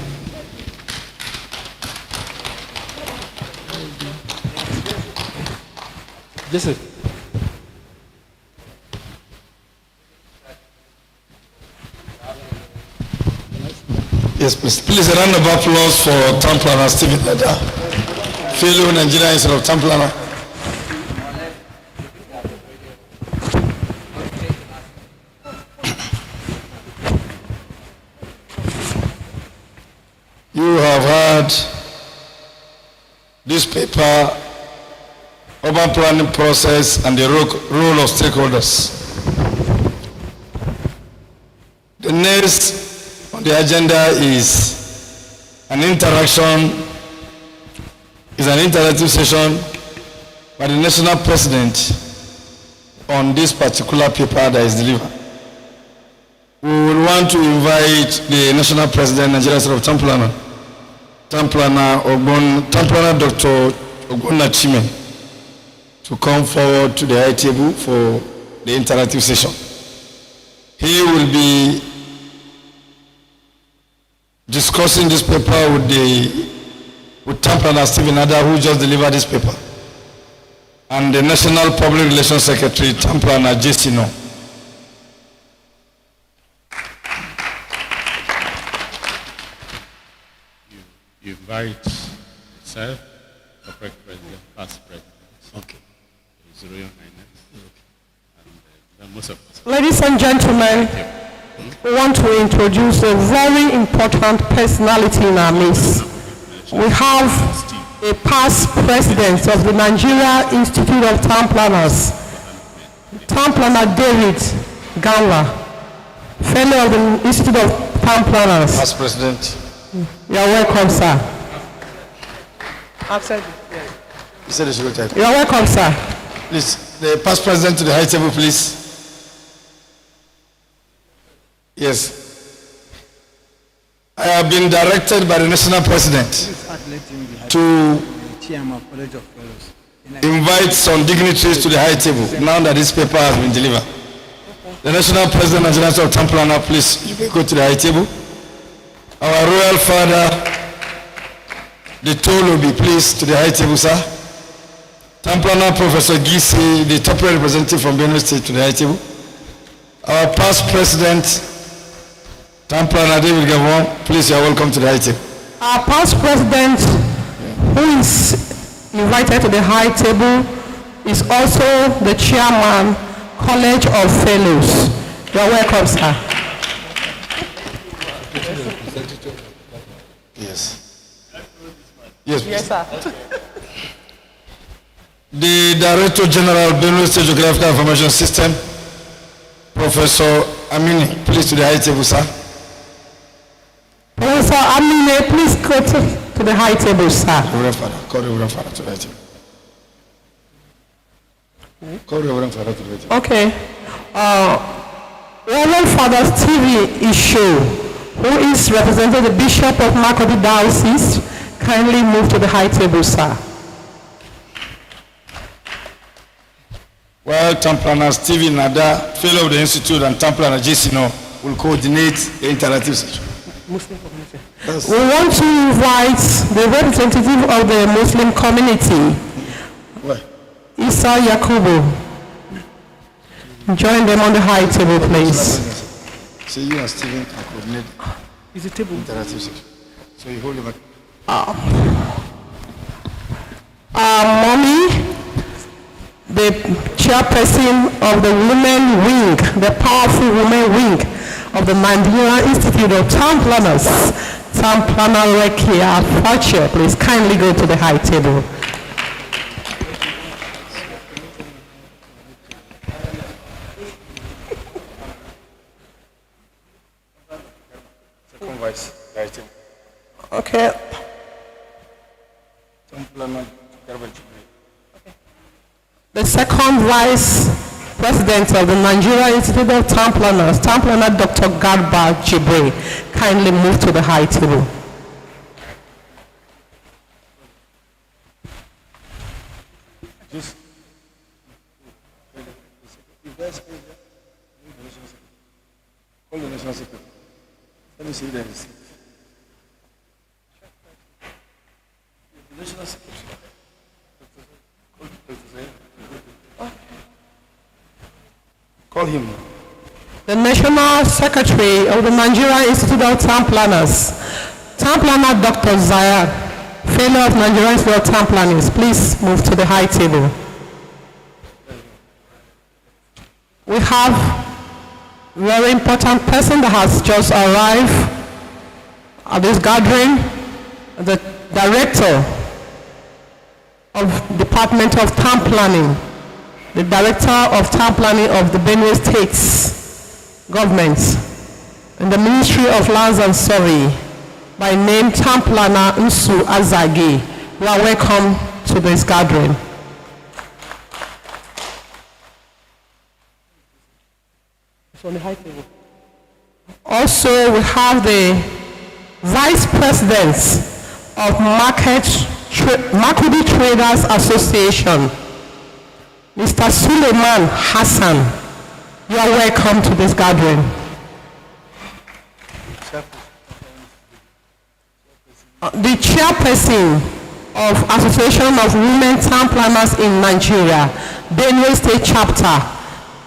Speaker 10: Joseph.
Speaker 2: Yes, please. Please, a round of applause for Town Planner Stephen Leda, fellow Nigerian Institute of Town Planner. You have heard this paper, urban planning process and the role of stakeholders. The next on the agenda is an interactive session by the national president on this particular paper that is delivered. We would want to invite the national president, Nigerian Institute of Town Planner Dr. Ogbonna to come forward to the high table for the interactive session. He will be discussing this paper with Town Planner Stephen Leda, who just delivered this paper, and the National Public Relations Secretary, Town Planner JCNO.
Speaker 9: You invite yourself, corporate president, past president.
Speaker 2: Okay.
Speaker 9: His Royal Highness. And most of us.
Speaker 1: Ladies and gentlemen, we want to introduce a very important personality in our midst. We have a past president of the Nigerian Institute of Town Planners, Town Planner David Ganla, fellow of the Institute of Town Planners.
Speaker 2: Past president.
Speaker 1: You are welcome, sir. I've said it.
Speaker 2: You said it's good.
Speaker 1: You are welcome, sir.
Speaker 2: Please, the past president to the high table, please. Yes. I have been directed by the national president to invite some dignitaries to the high table now that this paper has been delivered. The national president and Nigerian Institute of Town Planner, please, you may go to the high table. Our royal father, the toll will be pleased to the high table, sir. Town Planner Professor Gisi, the top representative from Benue State, to the high table. Our past president, Town Planner David Gavon, please, you are welcome to the high table.
Speaker 1: Our past president, who is invited to the high table, is also the chairman, College of Fellows. You are welcome, sir.
Speaker 2: Yes. Yes,
Speaker 1: yes, sir.
Speaker 2: The Director General, Benue State Geographical Information System, Professor Amini, please to the high table, sir.
Speaker 1: Professor Amine, please go to the high table, sir.
Speaker 2: Reverend Father, call the Reverend Father to the high table. Call the Reverend Father to the high table.
Speaker 1: Okay. Reverend Father Stevie Isho, who is representing the Bishop of Makurdi Diocese, kindly move to the high table, sir.
Speaker 2: Well, Town Planner Stephen Leda, fellow of the Institute, and Town Planner JCNO will coordinate the interactive session.
Speaker 1: We want to invite the representative of the Muslim community,
Speaker 2: Where?
Speaker 1: Isa Yakubu. Join them on the high table, please.
Speaker 2: So you and Stephen can coordinate
Speaker 1: Is the table
Speaker 2: interactive session. So you hold him.
Speaker 1: Mommy, the chairperson of the women wing, the powerful women wing of the Nigerian Institute of Town Planners, Town Planner Rekia Fache, please kindly go to the high table.
Speaker 2: Second vice, high table.
Speaker 1: Okay.
Speaker 2: Town Planner
Speaker 1: The second vice President of the Nigerian Institute of Town Planners, Town Planner Dr. Garba Jibril, kindly move to the high table.
Speaker 2: Call the national secretary. Let me see the receipt. The national secretary. Call him.
Speaker 1: The National Secretary of the Nigerian Institute of Town Planners, Town Planner Dr. Zayad, fellow of Nigerian Institute of Town Planners, please move to the high table. We have a very important person that has just arrived at this gathering, the Director of Department of Town Planning, the Director of Town Planning of the Benue State's government, in the Ministry of Lands and Survey, by name Town Planner Nsu Azagi. You are welcome to this gathering. On the high table. Also, we have the Vice President of Makurdi Traders Association, Mr. Suleiman Hassan. You are welcome to this gathering. The Chairperson of Association of Women Town Planners in Nigeria, Benue State Chapter,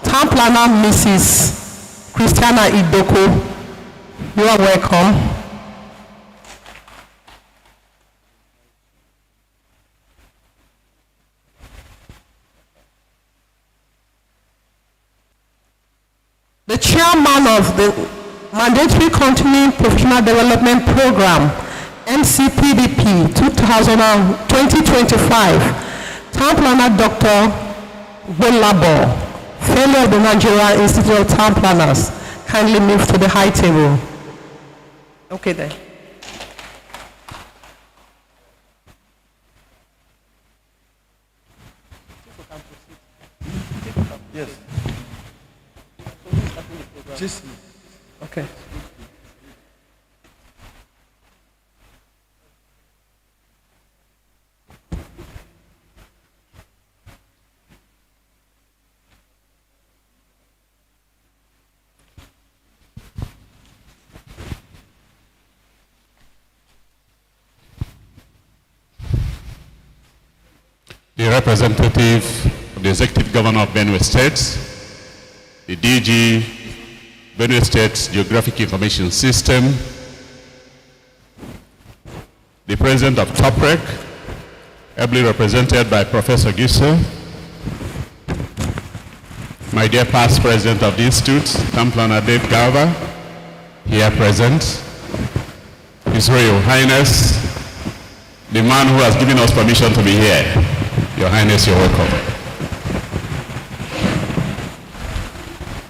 Speaker 1: Town Planner Mrs. Christiana Idoko, you are welcome. The chairman of the Mandatory Continuing Professional Development Program, MCPDP 2025, Town Planner Dr. Goodwill, fellow of the Nigerian Institute of Town Planners, kindly move to the high table. Okay then.
Speaker 2: Yes.
Speaker 1: Okay.
Speaker 9: The representative of the Executive Governor of Benue State, the DG, Benue State Geographic Information System, the President of TOPREC, ably represented by Professor Giso, my dear past President of the Institute, Town Planner Dave Garba, here present, His Royal Highness, the man who has given us permission to be here. Your Highness, you're welcome.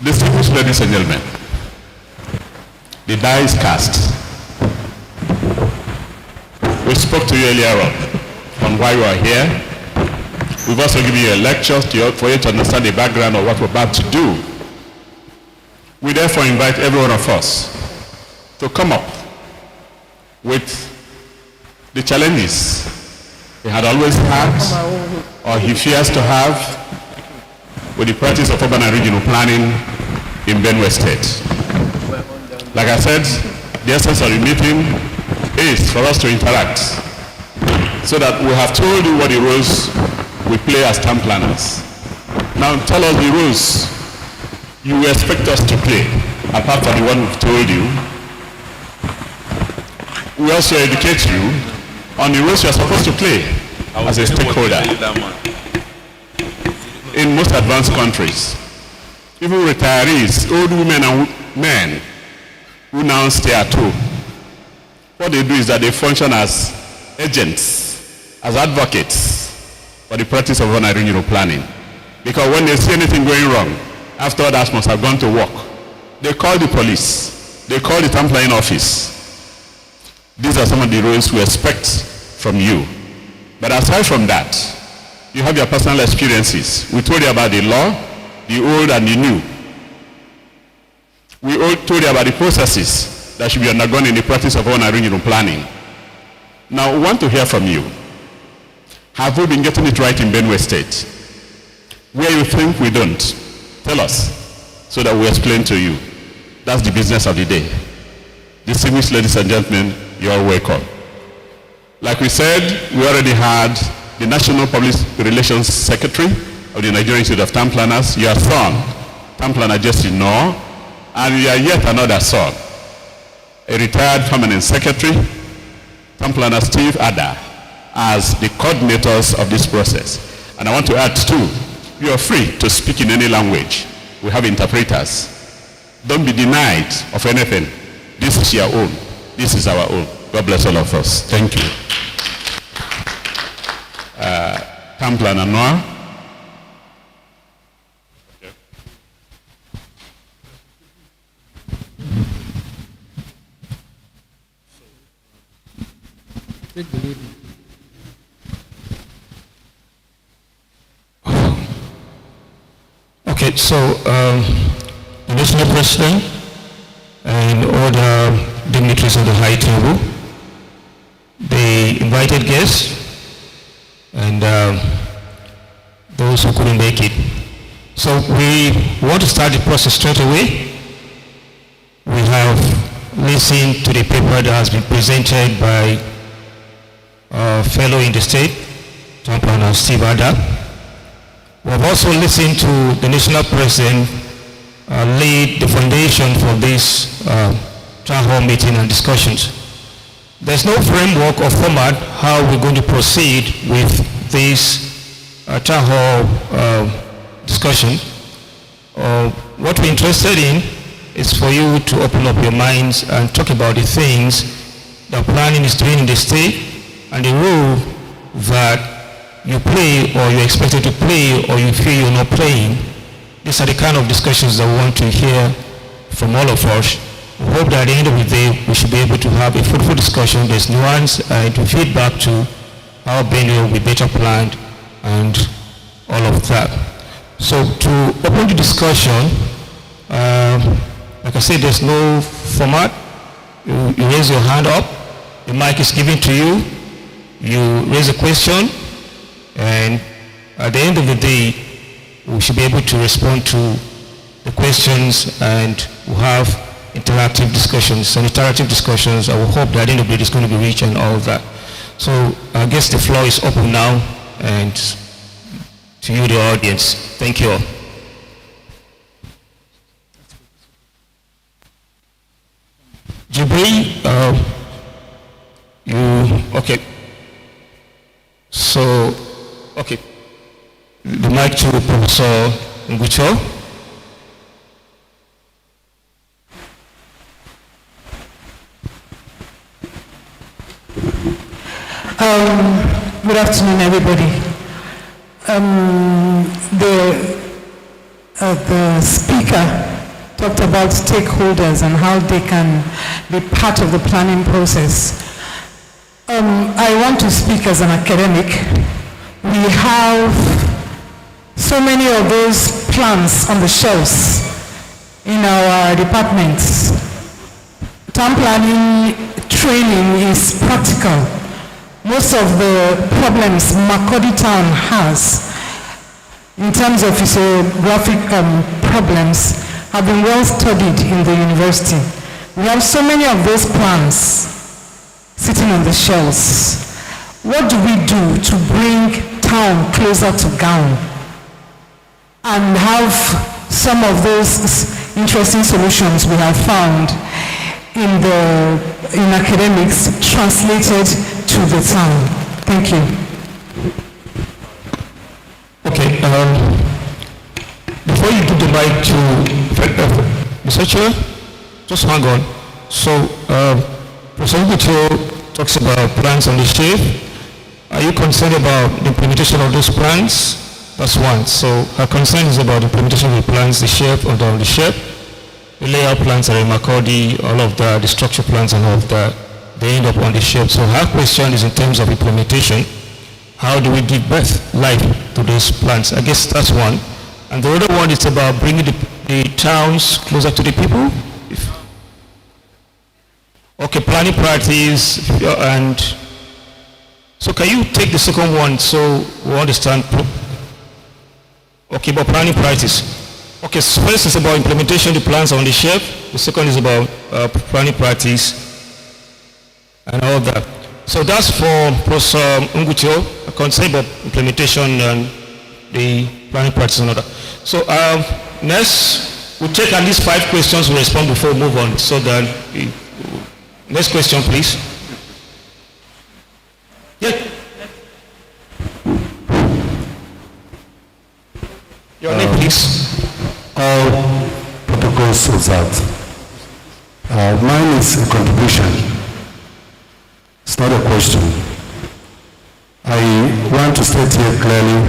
Speaker 9: Distinguished ladies and gentlemen, the die is cast. We spoke to you earlier on why you are here. We've also given you a lecture for you to understand the background of what we're about to do. We therefore invite every one of us to come up with the challenges he had always had, or he fears to have, with the practice of urban and regional planning in Benue State. Like I said, the essence of the meeting is for us to interact, so that we have told you what the roles we play as town planners. Now tell us the roles you expect us to play, apart from the one we've told you. We also educate you on the roles you are supposed to play as a stakeholder. In most advanced countries, even retirees, old women and men who now stay at home, what they do is that they function as agents, as advocates for the practice of urban and regional planning. Because when they see anything going wrong, after others must have gone to work, they call the police, they call the town planning office. These are some of the roles we expect from you. But aside from that, you have your personal experiences. We told you about the law, the old and the new. We all told you about the processes that should be undergone in the practice of urban and regional planning. Now, we want to hear from you. Have we been getting it right in Benue State? Where you think we don't, tell us, so that we explain to you. That's the business of the day. Distinguished ladies and gentlemen, you are welcome. Like we said, we already had the National Public Relations Secretary of the Nigerian Institute of Town Planners, your son, Town Planner Justin Noor, and you are yet another son, a retired permanent secretary, Town Planner Steve Ada, as the coordinators of this process. And I want to add too, you are free to speak in any language. We have interpreters. Don't be denied of anything. This is your own. This is our own. God bless all of us. Thank you. Town Planner Noor.
Speaker 11: Okay, so the national president and all the dignitaries of the high table, the invited guests, and those who couldn't make it. So we want to start the process straight away. We have listened to the paper that has been presented by a fellow in the state, Town Planner Steve Ada. We have also listened to the national president laid the foundation for this town hall meeting and discussions. There's no framework or format how we're going to proceed with this town hall discussion. What we're interested in is for you to open up your minds and talk about the things that planning is doing in the state and the role that you play or you're expected to play or you feel you're not playing. These are the kind of discussions that we want to hear from all of us. We hope that at the end of the day we should be able to have a fruitful discussion. There's nuance and to feedback to how Benue will be better planned and all of that. So to open the discussion, like I said, there's no format. You raise your hand up, the mic is given to you, you raise a question, and at the end of the day, we should be able to respond to the questions and we'll have interactive discussions. And interactive discussions, I will hope that at the end of the day it's going to be rich and all that. So I guess the floor is open now and to you, the audience. Thank you all. Jibril, okay. So, okay. The mic to Professor Ngucho.
Speaker 12: Good afternoon, everybody. The speaker talked about stakeholders and how they can be part of the planning process. I want to speak as an academic. We have so many of those plans on the shelves in our departments. Town planning training is practical. Most of the problems Makurdi town has in terms of physiographic problems have been well studied in the university. We have so many of those plans sitting on the shelves. What do we do to bring town closer to gown and have some of those interesting solutions we have found in academics translated to the town? Thank you.
Speaker 11: Okay, before you give the mic to Mr. Chair, just hang on. So, Professor Ngucho talks about plans on the shelf. Are you concerned about the implementation of those plans? That's one. So, her concern is about the implementation of the plans, the shelf or on the shelf. The layout plans are in Makurdi, all of that, the structure plans and all of that, they end up on the shelf. So her question is in terms of implementation, how do we give birth, life to those plans? I guess that's one. And the other one is about bringing the towns closer to the people. Okay, planning priorities, and so can you take the second one so we understand? Okay, about planning priorities. Okay, so first is about implementation of the plans on the shelf. The second is about planning priorities and all that. So that's for Professor Ngucho, a concept about implementation and the planning priorities and all that. So next, we'll take at least 5 questions to respond before we move on. So that next question, please. Yeah. Your name, please.
Speaker 13: All protocols observed. Mine is a contribution. It's not a question. I want to state here clearly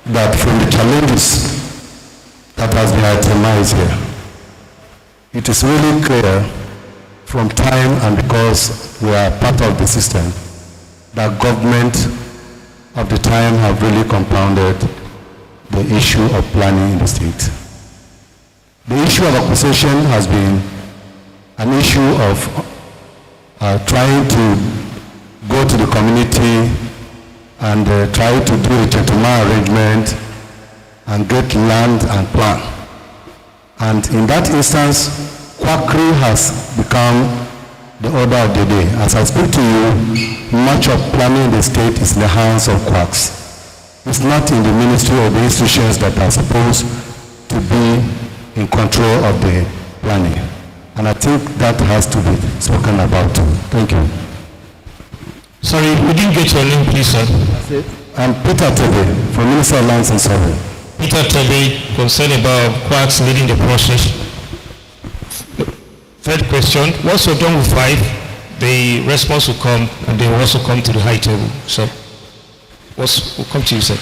Speaker 13: that from the challenges that has been itemized here, it is really clear from time and because we are part of the system that government of the time have really compounded the issue of planning in the state. The issue of acquisition has been an issue of trying to go to the community and try to do a gentleman arrangement and get land and plan. And in that instance, quackery has become the order of the day. As I speak to you, much of planning in the state is in the hands of quacks. It's not in the ministry or the institutions that are supposed to be in control of the planning. And I think that has to be spoken about too. Thank you.
Speaker 11: Sorry, we didn't get your name, please, sir.
Speaker 13: I'm Peter Tebe from Minister of Lands and Survey.
Speaker 11: Peter Tebe, concerned about quacks leading the process. Third question, once we're done with 5, the response will come and they will also come to the high table. So, we'll come to you, sir.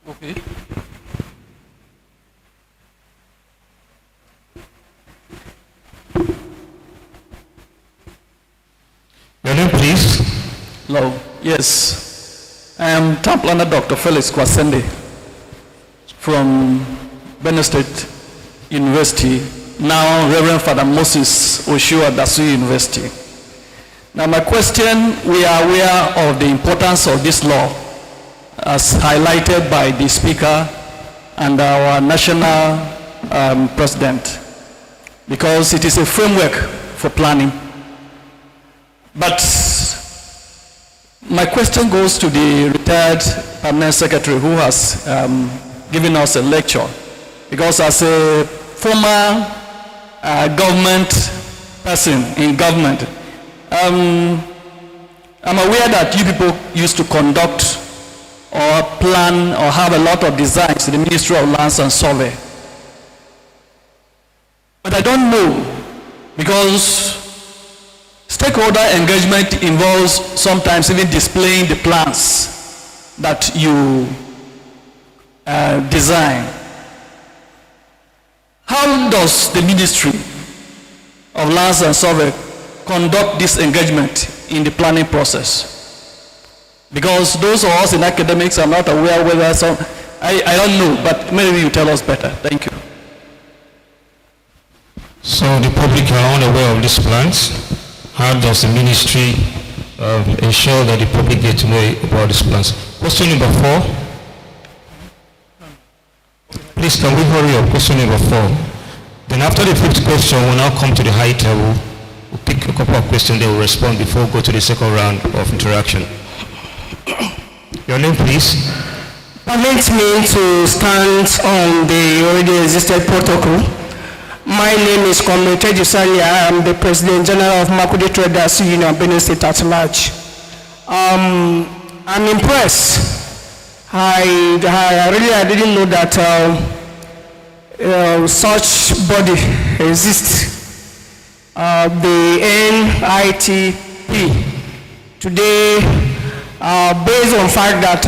Speaker 14: Okay.
Speaker 11: Your name, please.
Speaker 14: Hello. Yes. I am Town Planner Dr. Felix Kwasende from Benue State University, now Reverend Father Moses Oshua Dasu University. Now my question, we are aware of the importance of this law as highlighted by the Speaker and our National President, because it is a framework for planning. But my question goes to the retired Permanent Secretary who has given us a lecture, because as a former government person in government, I'm aware that you people used to conduct or plan or have a lot of designs in the Ministry of Lands and Survey. But I don't know, because stakeholder engagement involves sometimes even displaying the plans that you design. How does the Ministry of Lands and Survey conduct this engagement in the planning process? Because those of us in academics are not aware whether some, I don't know, but maybe you tell us better. Thank you.
Speaker 11: So the public are unaware of these plans. How does the ministry ensure that the public get to know about these plans? Question number 4. Please, can we hurry up? Question number 4. Then after the 5th question, we'll now come to the high table. We'll pick a couple of questions, they will respond before we go to the second round of interaction. Your name, please.
Speaker 15: Permit me to stand on the already existed protocol. My name is Comrade Tejusanya. I am the President General of Makurdi Traders Union, Benue State at large. I'm impressed. I didn't know that such body exists. The NITP. Today, based on fact that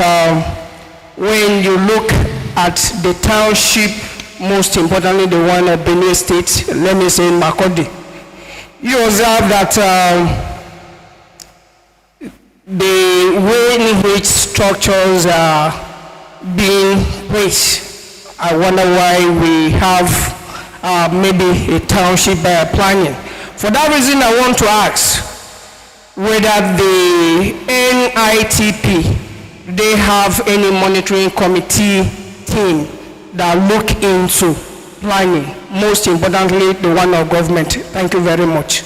Speaker 15: when you look at the township, most importantly the one of Benue State, let me say Makurdi, you observe that the way in which structures are being placed. I wonder why we have maybe a township planning. For that reason, I want to ask whether the NITP, they have any monitoring committee team that look into planning, most importantly, the one of government. Thank you very much.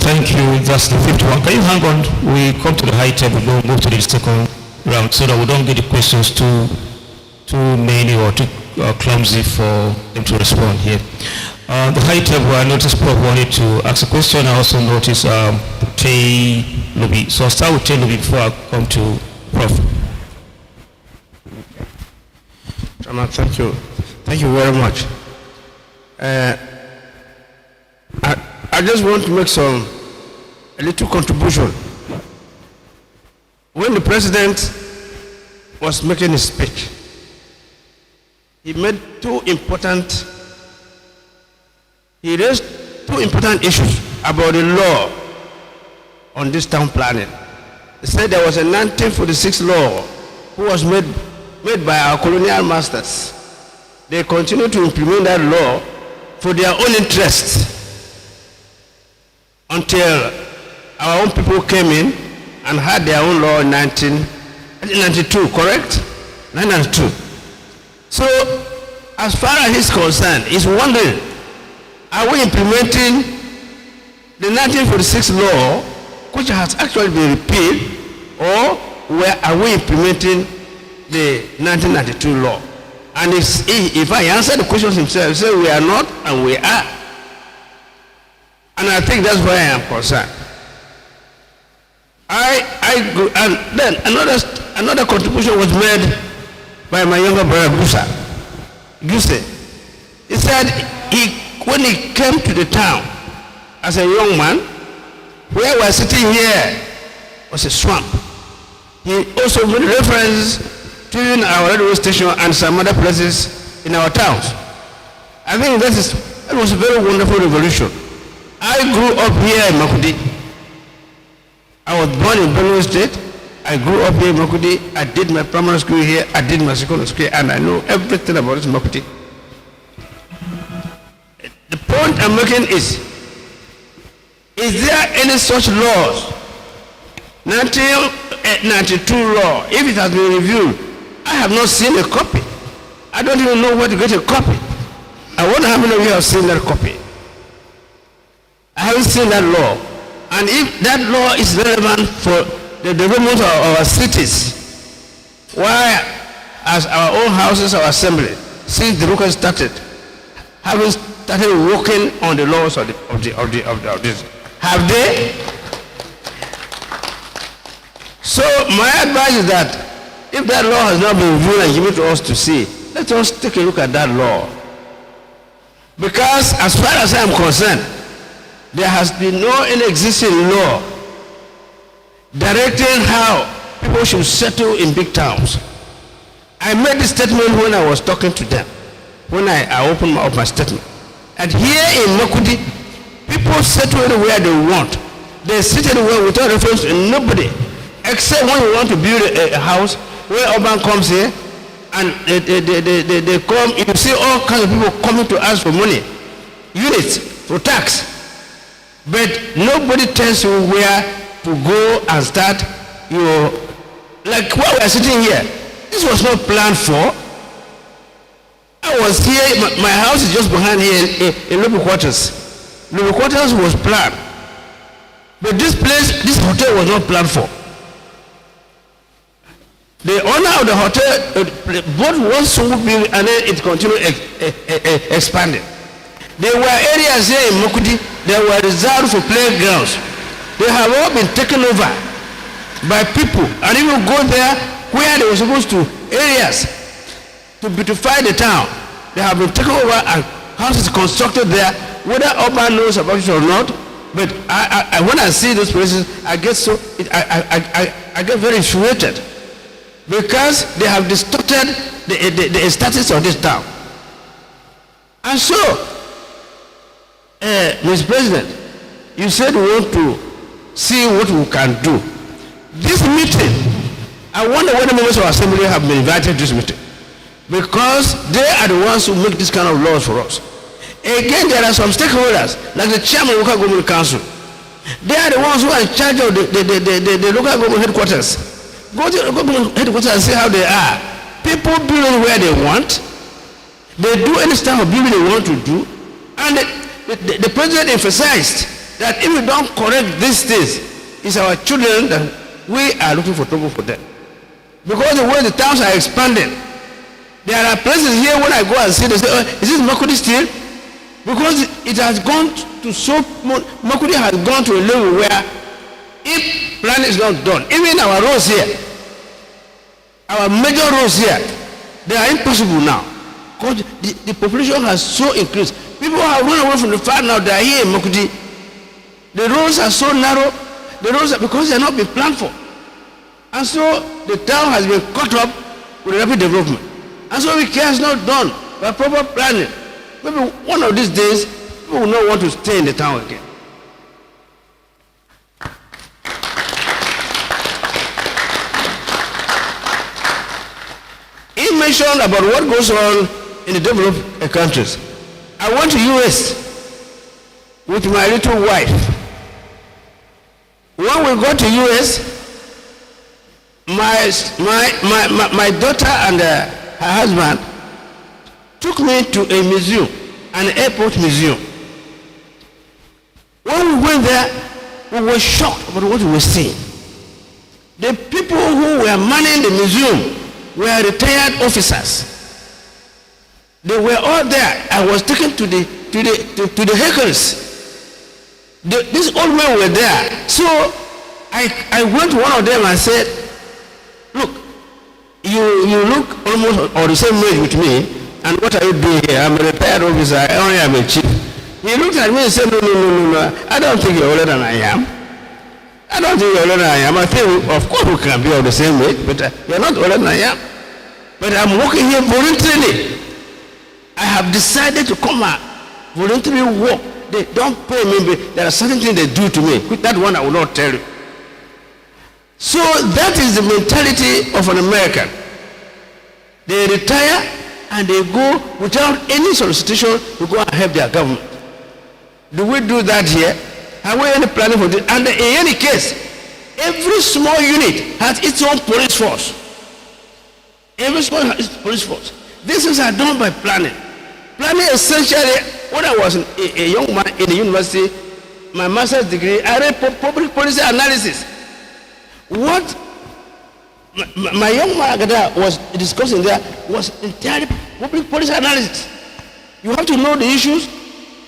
Speaker 11: Thank you. That's the fifth one. Can you hang on? We come to the high table, we'll move to the second round so that we don't get the questions too many or too clumsy for them to respond here. The high table, I noticed Prof wanted to ask a question. I also noticed Tay Lubi. So I'll start with Tay Lubi before I come to Prof.
Speaker 5: Chairman, thank you. Thank you very much. I just want to make a little contribution. When the president was making his speech, he raised two important issues about the law on this town planning. He said there was a 1946 law which was made by our colonial masters. They continue to implement that law for their own interests until our own people came in and had their own law in 1992, correct? 1992. So, as far as he's concerned, he's wondering, are we implementing the 1946 law, which has actually been repealed, or are we implementing the 1992 law? And if I answer the questions himself, he said we are not and we are. And I think that's why I am concerned. And then another contribution was made by my younger brother Guse. He said when he came to the town as a young man, where we're sitting here was a swamp. He also made reference to our radio station and some other places in our towns. I think that was a very wonderful revolution. I grew up here in Makurdi. I was born in Benue State. I grew up here in Makurdi. I did my primary school here. I did my secondary school, and I know everything about this Makurdi. The point I'm making is there any such laws? 1992 law, if it has been reviewed, I have not seen a copy. I don't even know where to get a copy. I wonder how many of you have seen that copy. I haven't seen that law. And if that law is relevant for the development of our cities, why, as our own houses, our assembly, since the local started, haven't started working on the laws of this? Have they? So my advice is that if that law has not been reviewed and given to us to see, let us take a look at that law. Because as far as I am concerned, there has been no existing law directing how people should settle in big towns. I made this statement when I was talking to them, when I opened up my statement. And here in Makurdi, people settle anywhere they want. They sit anywhere without reference to nobody, except when you want to build a house where urban comes here and they come. You see all kinds of people coming to ask for money, units, for tax. But nobody tells you where to go and start your, like while we are sitting here, this was not planned for. I was here, my house is just behind here in Local Quarters. Local Quarters was planned. But this place, this hotel was not planned for. The owner of the hotel bought one single building and then it continued expanding. There were areas here in Makurdi that were reserved for playgrounds. They have all been taken over by people, and even go there where they were supposed to, areas to beautify the town. They have been taken over and houses constructed there, whether urban knows about it or not. But when I see those places, I get I get very infuriated because they have distorted the status of this town. And so, Mr. President, you said we want to see what we can do. This meeting, I wonder whether members of Assembly have been invited to this meeting, because they are the ones who make this kind of laws for us. Again, there are some stakeholders, like the chairman of the local government council. They are the ones who are in charge of the local government headquarters. Go to the local government headquarters and see how they are. People build where they want. They do any style of building they want to do. And the president emphasized that if we don't correct these things, it's our children that we are looking for trouble for them. Because the way the towns are expanding, there are places here when I go and see, they say, is this Makurdi still? Because it has gone to Makurdi has gone to a level where if planning is not done, even our roads here, our major roads here, they are impossible now. Because the population has so increased. People have run away from the farm now, they are here in Makurdi. The roads are so narrow, the roads are because they are not being planned for. And so the town has been caught up with rapid development. And so if care is not done by proper planning, maybe one of these days, people will not want to stay in the town again. He mentioned about what goes on in the developed countries. I went to US with my little wife. When we got to US, my daughter and her husband took me to a museum, an airport museum. When we went there, we were shocked about what we were seeing. The people who were manning the museum were retired officers. They were all there. I was taken to the Hackers. These old men were there. So I went to one of them and said, look, you look almost on the same age with me, and what are you doing here? I'm a retired officer, I only am a chief. He looked at me and said, no, I don't think you're older than I am. I don't think you're older than I am. I think, of course, we can be of the same age, but you're not older than I am. But I'm working here voluntarily. I have decided to come out, voluntarily work. They don't pay me, but there are certain things they do to me. That one I will not tell you. So that is the mentality of an American. They retire and they go without any solicitation to go and help their government. Do we do that here? Have we any planning for this? And in any case, every small unit has its own police force. Every small unit has its police force. These things are done by planning. Planning essentially, when I was a young man in the university, my master's degree, I read public policy analysis. What my young man was discussing there was entirely public policy analysis. You have to know the issues,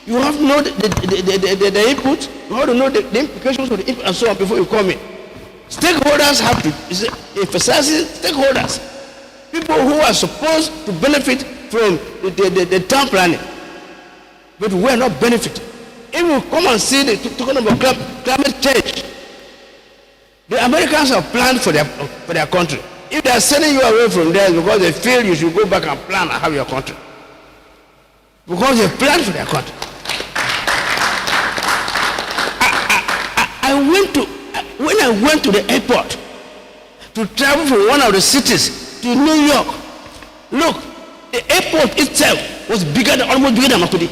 Speaker 5: you have to know the input, you have to know the implications of the input and so on before you come in. Stakeholders have to emphasize stakeholders. People who are supposed to benefit from the town planning, but we are not benefiting. If we come and see talking about climate change, the Americans have planned for their country. If they are sending you away from there because they feel you should go back and plan and have your country. Because they planned for their country. When I went to the airport to travel from one of the cities to New York, look, the airport itself was almost bigger than Makurdi.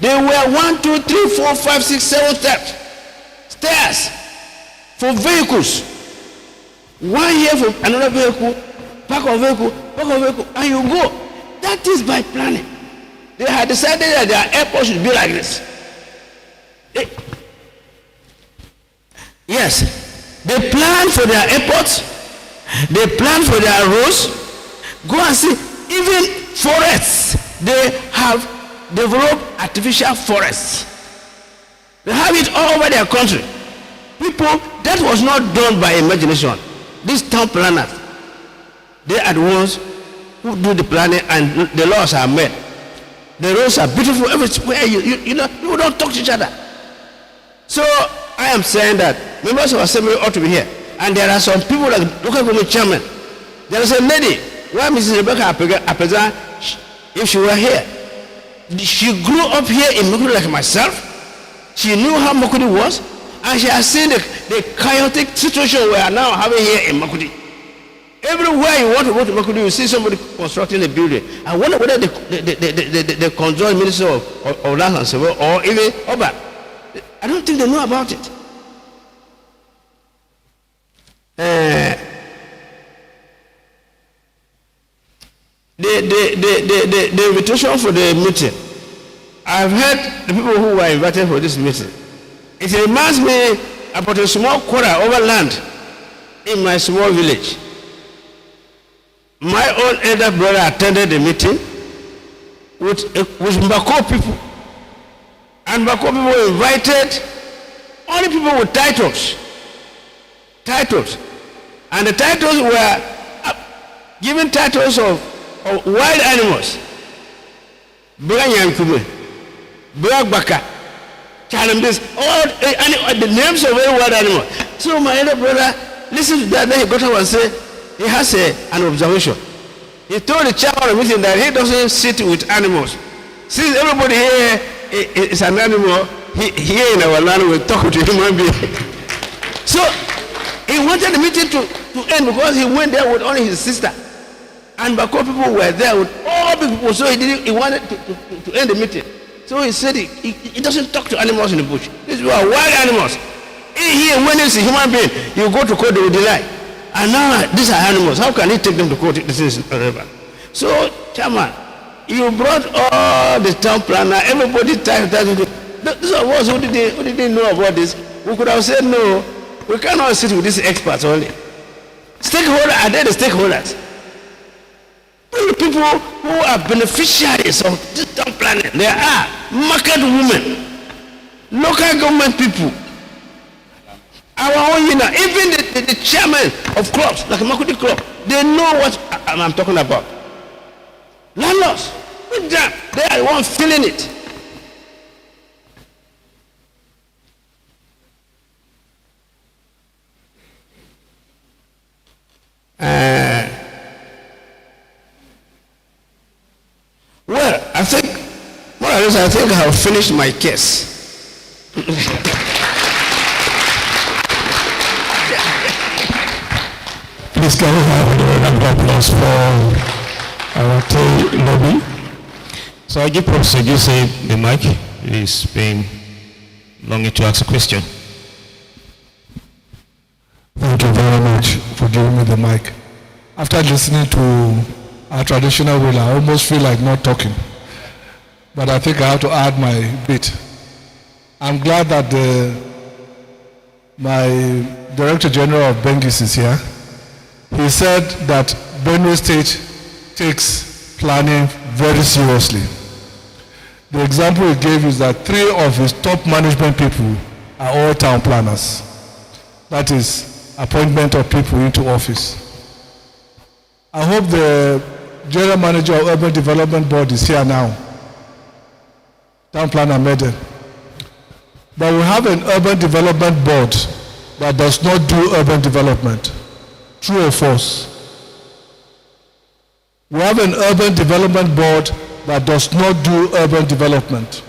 Speaker 5: There were 1, 2, 3, 4, 5, 6, 7 steps, stairs for vehicles. One here for another vehicle, park of vehicle, and you go. That is by planning. They had decided that their airport should be like this. Yes, they plan for their airports, they plan for their roads. Go and see, even forests, they have developed artificial forests. They have it all over their country. People, that was not done by imagination. These town planners, they are the ones who do the planning and the laws are made. The roads are beautiful everywhere. You know, people don't talk to each other. So I am saying that members of assembly ought to be here. And there are some people like local government chairman. There is a lady, where Mrs. Rebecca Apeza, if she were here, she grew up here in Makurdi like myself. She knew how Makurdi was, and she has seen the chaotic situation we are now having here in Makurdi. Everywhere you want to go to Makurdi, you see somebody constructing a building. I wonder whether the conjoined Minister of Land and Civil or even Oba, I don't think they know about it. The invitation for the meeting, I've heard the people who were invited for this meeting. It reminds me about a small quarter over land in my small village. My own elder brother attended the meeting with Mbako people. And Mbako people invited only people with titles. Titles. And the titles were given titles of wild animals. Bra Yankume, Bra Baka, Chalam, all the names of very wild animals. So my elder brother listened to that, then he got up and said, he has an observation. He told the chairman of the meeting that he doesn't sit with animals. Since everybody here is an animal, here in our land will talk to human being. So he wanted the meeting to end because he went there with only his sister. And Bako people were there with all the people. So he wanted to end the meeting. So he said he doesn't talk to animals in the bush. These were wild animals. Here, when it's a human being, you go to court, they will deny. And now these are animals. How can he take them to court? This is irrelevant. So, Chairman, you brought all the town planner, everybody tied. These are us who didn't know about this. We could have said, no, we cannot sit with these experts only. Stakeholders, are they the stakeholders? The people who are beneficiaries of this town planning, they are market women, local government people, our own, even the chairman of clubs, like Makurdi Club, they know what I'm talking about. Landlords, they are the ones feeling it. Well, I think, more or less, I think I have finished my case.
Speaker 11: Please can we have a round of applause for our Tay lobby. So I give Professor Jose the mic. He's been longing to ask a question.
Speaker 7: Thank you very much for giving me the mic. After listening to our traditional rule, I almost feel like not talking. But I think I have to add my bit. I'm glad that my Director General of Bengis is here. He said that Benue State takes planning very seriously. The example he gave is that 3 of his top management people are all town planners. That is appointment of people into office. I hope the General Manager of Urban Development Board is here now. Town Planner Meden. But we have an Urban Development Board that does not do urban development. True or false? We have an Urban Development Board that does not do urban development.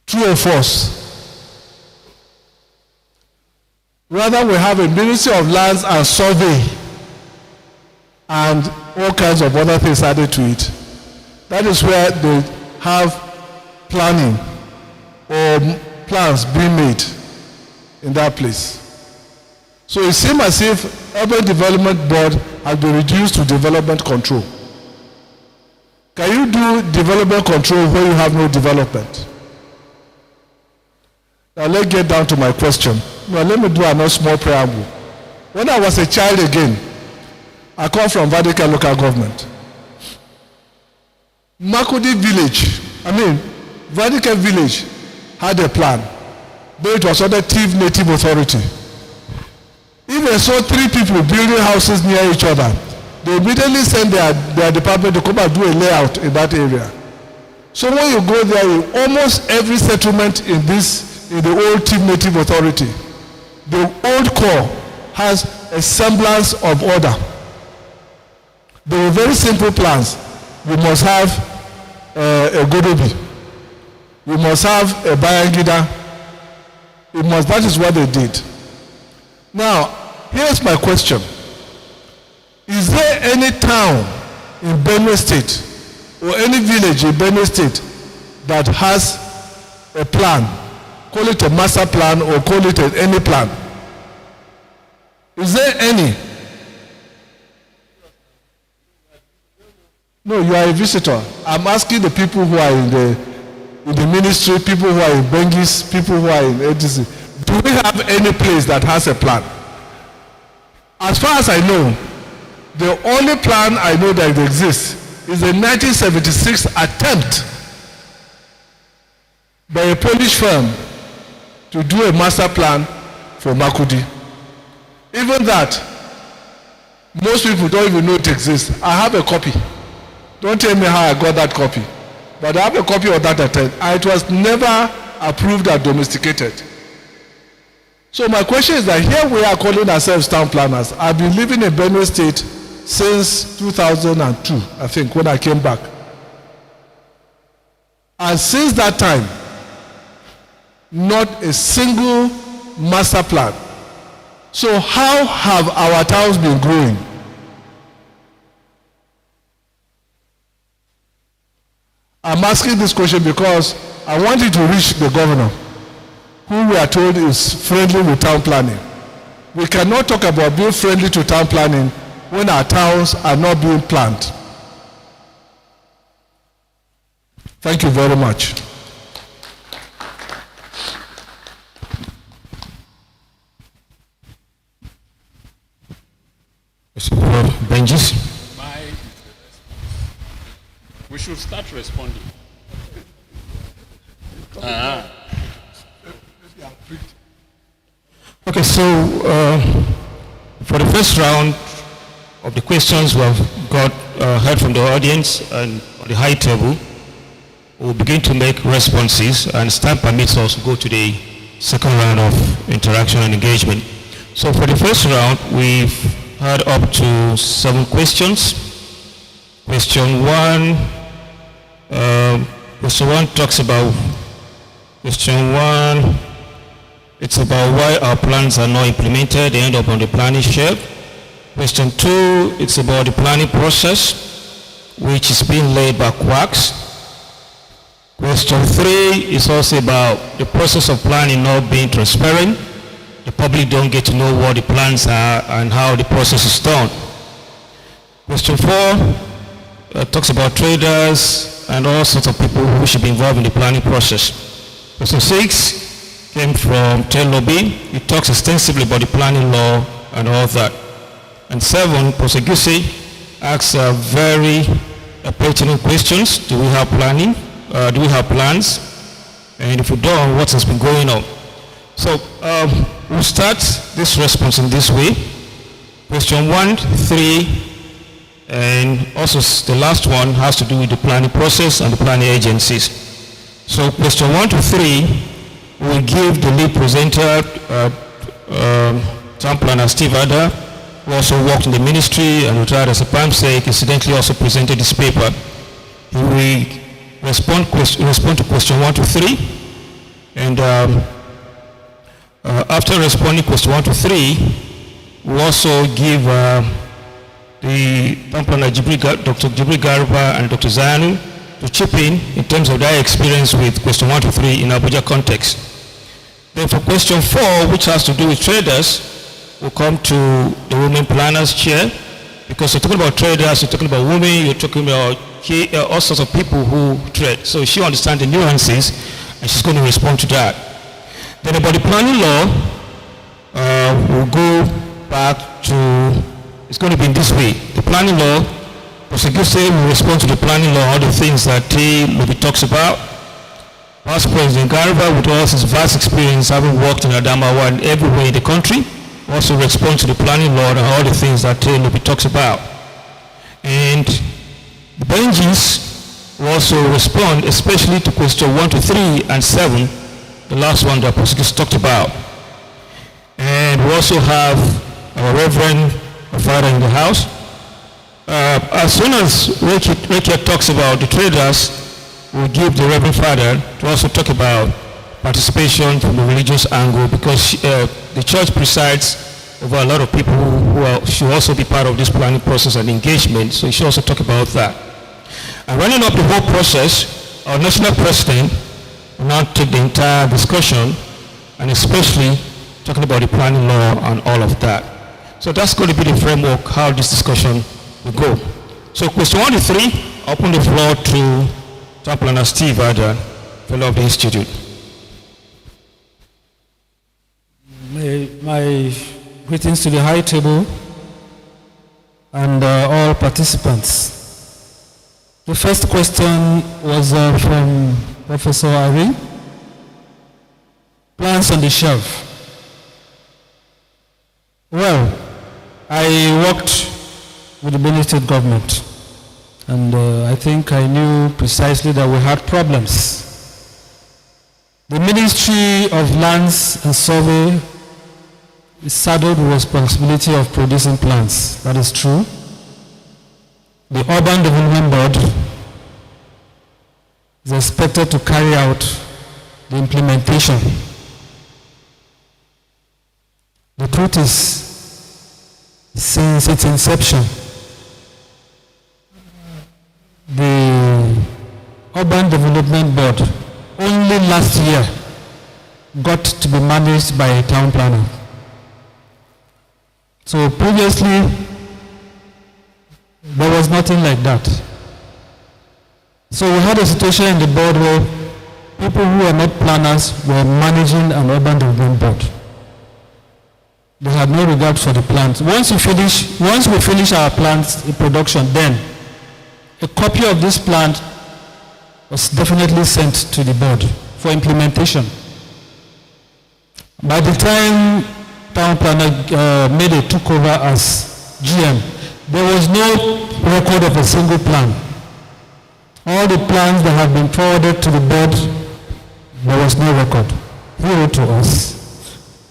Speaker 7: True or false? Rather, we have a Ministry of Lands and Survey and all kinds of other things added to it. That is where they have planning or plans being made in that place. So it seems as if Urban Development Board has been reduced to development control. Can you do development control where you have no development? Now let's get down to my question. Now let me do another small preamble. When I was a child again, I come from Vadica local government. Makurdi village, Vadica village had a plan, but it was under Tiv Native Authority. If they saw 3 people building houses near each other, they immediately send their department to come and do a layout in that area. So when you go there, in almost every settlement in the old Tiv Native Authority, the old core has a semblance of order. They were very simple plans. you must have a Godobi. You must have a Bayangida. That is what they did. Now, here's my question. Is there any town in Benue State or any village in Benue State that has a plan? Call it a master plan or call it any plan. Is there any? No, you are a visitor. I'm asking the people who are in the ministry, people who are in Bengis, people who are in ADC. Do we have any place that has a plan? As far as I know, the only plan I know that exists is a 1976 attempt by a Polish firm to do a master plan for Makurdi. Even that, most people don't even know it exists. I have a copy. Don't tell me how I got that copy. But I have a copy of that attempt. And it was never approved or domesticated. So my question is that here we are calling ourselves town planners. I've been living in Benue State since 2002, I think, when I came back. And since that time, not a single master plan. So how have our towns been growing? I'm asking this question because I want it to reach the governor, who we are told is friendly with town planning. We cannot talk about being friendly to town planning when our towns are not being planned. Thank you very much.
Speaker 11: Benjis.
Speaker 6: We should start responding.
Speaker 11: Okay, so for the first round of the questions we have got heard from the audience and on the high table, we'll begin to make responses, and as time permits us to go to the second round of interaction and engagement. So for the first round, we've had up to 7 questions. Question 1 talks about, question 1, it's about why our plans are not implemented, they end up on the planning shelf. Question 2, it's about the planning process, which is being laid by quacks. Question 3 is also about the process of planning not being transparent. The public don't get to know what the plans are and how the process is done. Question 4 talks about traders and all sorts of people who should be involved in the planning process. Question 6 came from Ted Lobby. It talks extensively about the planning law and all that. And 7, Proseguse asks very pertinent questions. Do we have planning? Do we have plans? And if we don't, what has been going on? So we'll start this response in this way. Question 1, 3, and also the last one has to do with the planning process and the planning agencies. So question 1 to 3 will give the lead presenter, town planner Steve Ada, who also worked in the ministry and retired as a PAMSEC, incidentally also presented this paper. He will respond to question 1 to 3, and after responding question 1 to 3, we also give the town planner Dr. Jibril Garba and Dr. Zanu to chip in terms of their experience with question 1 to 3 in Abuja context. Then for question 4, which has to do with traders, we'll come to the women planners chair, because you're talking about traders, you're talking about women, you're talking about all sorts of people who trade. So she understands the nuances, and she's going to respond to that. Then about the planning law, we'll go back to, it's going to be in this way. The planning law, Proseguse will respond to the planning law, all the things that Maybe talks about. Past President Garba, with all his vast experience having worked in Adamawa and everywhere in the country, also respond to the planning law and all the things that Maybe talks about. And the Benjis will also respond, especially to question 1 to 3 and 7, the last one that Proseguse talked about. And we also have our Reverend Father in the house, As soon as Ricky talks about the traders, we'll give the Reverend Father to also talk about participation from the religious angle, because the church presides over a lot of people who should also be part of this planning process and engagement, so you should also talk about that. And running up the whole process, our national president will now take the entire discussion, and especially talking about the planning law and all of that. So that's going to be the framework how this discussion will go. So question 1 to 3, I open the floor to Town Planner Steve Adam, fellow of the Institute.
Speaker 16: My greetings to the high table and all participants. The first question was from Professor Irene. Plans on the shelf. Well, I worked with the Benue State government, and I think I knew precisely that we had problems. The Ministry of Lands and Survey is saddled with responsibility of producing plans. That is true. The Urban Development Board is expected to carry out the implementation. The truth is, since its inception, the Urban Development Board only last year got to be managed by a town planner. So previously, there was nothing like that. So we had a situation in the board where people who are not planners were managing an urban development board. They had no regard for the plans. Once we finish our plans in production, then a copy of this plan was definitely sent to the board for implementation. By the time town planner took over as GM, there was no record of a single plan. All the plans that have been forwarded to the board, there was no record. He wrote to us.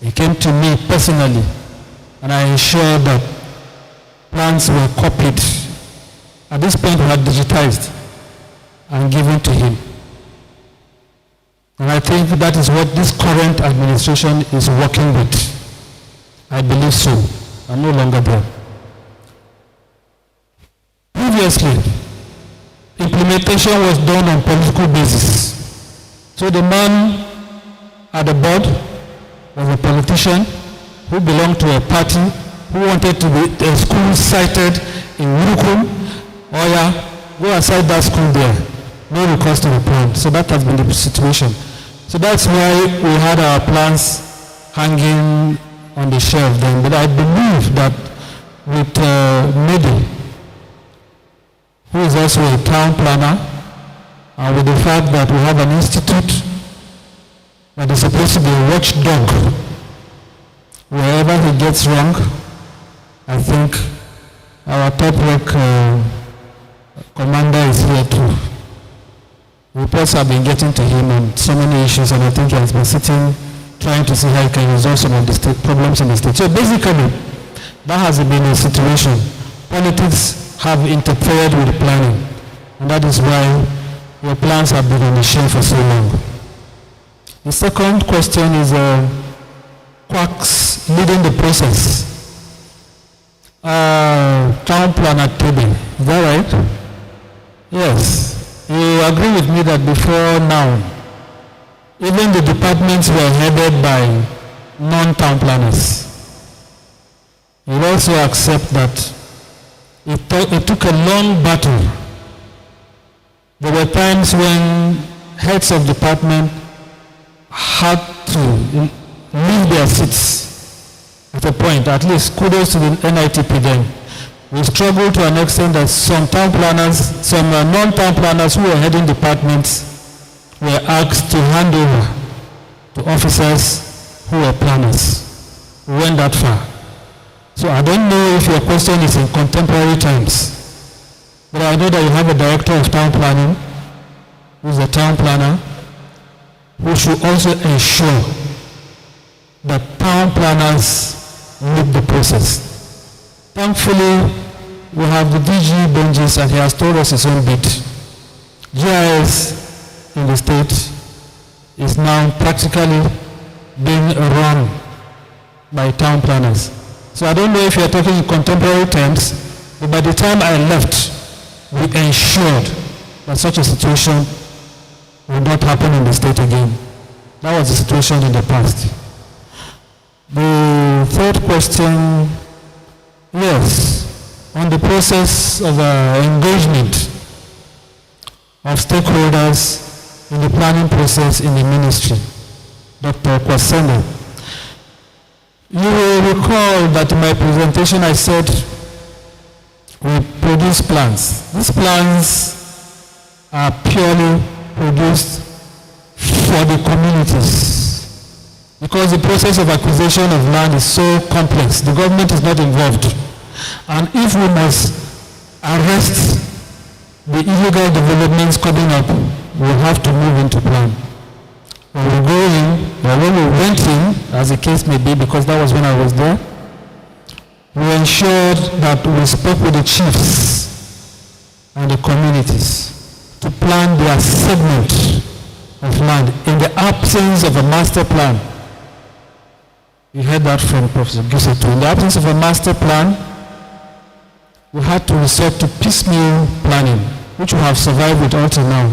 Speaker 16: He came to me personally, and I ensured that plans were copied. At this point, we had digitized and given to him. And I think that is what this current administration is working with. I believe so. I'm no longer there. Previously, implementation was done on political basis. So the man at the board was a politician who belonged to a party who wanted to be a school sited in Urukum. Oh yeah, go aside that school there. No recourse to the plan. So that has been the situation. So that's why we had our plans hanging on the shelf then. But I believe that with Medi, who is also a town planner, and with the fact that we have an institute that is supposed to be a watchdog, wherever he gets wrong, I think our top work commander is here too. Reports have been getting to him on so many issues, and I think he has been sitting trying to see how he can resolve some of the state problems in the state. So basically, that has been a situation. Politics have interfered with the planning, and that is why your plans have been on the shelf for so long. The second question is quacks leading the process. Town planner table, is that right? Yes. You agree with me that before now, even the departments were headed by non-town planners. You also accept that it took a long battle. There were times when heads of department had to leave their seats at a point. At least kudos to the NITP then. We struggled to an extent that some town planners, some non-town planners who were heading departments were asked to hand over to officers who were planners. We went that far. So I don't know if your question is in contemporary times, but I know that you have a director of town planning, who is a town planner, who should also ensure that town planners lead the process. Thankfully, we have the DG Benjis, and he has told us his own bit. GIS in the state is now practically being run by town planners. So I don't know if you're talking in contemporary terms, but by the time I left, we ensured that such a situation would not happen in the state again. That was the situation in the past. The third question, yes, on the process of engagement of stakeholders in the planning process in the ministry. Dr. Kwasende, you will recall that in my presentation I said we produce plans. These plans are purely produced for the communities because the process of acquisition of land is so complex. The government is not involved. And if we must arrest the illegal developments coming up, we have to move into plan. When we go in, or when we went in, as the case may be, because that was when I was there, we ensured that we spoke with the chiefs and the communities to plan their segment of land in the absence of a master plan. You heard that from Professor Gisetu. In the absence of a master plan, we had to resort to piecemeal planning, which we have survived with until now.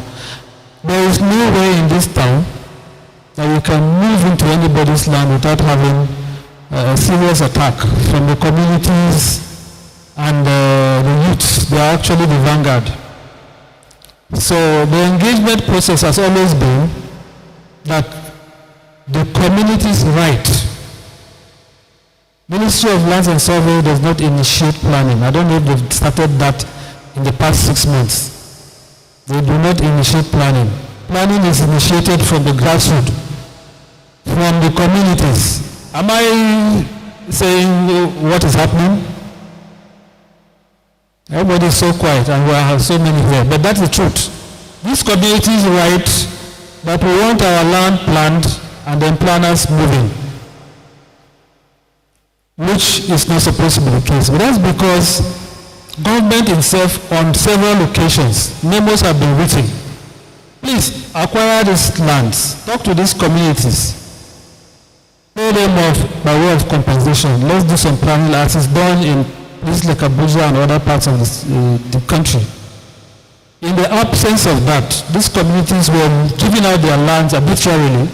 Speaker 16: There is no way in this town that you can move into anybody's land without having a serious attack from the communities and the youths. They are actually the vanguard. So the engagement process has always been that the community's right. Ministry of Lands and Survey does not initiate planning. I don't know if they've started that in the past 6 months. They do not initiate planning. Planning is initiated from the grassroots, from the communities. Am I saying what is happening? Everybody is so quiet and we have so many here, but that's the truth. This community is right that we want our land planned and then planners moving, which is not supposed to be the case. But that's because government itself on several occasions, memos have been written. Please acquire these lands, talk to these communities, pay them off by way of compensation. Let's do some planning as is done in places like Abuja and other parts of the country. In the absence of that, these communities were giving out their lands arbitrarily.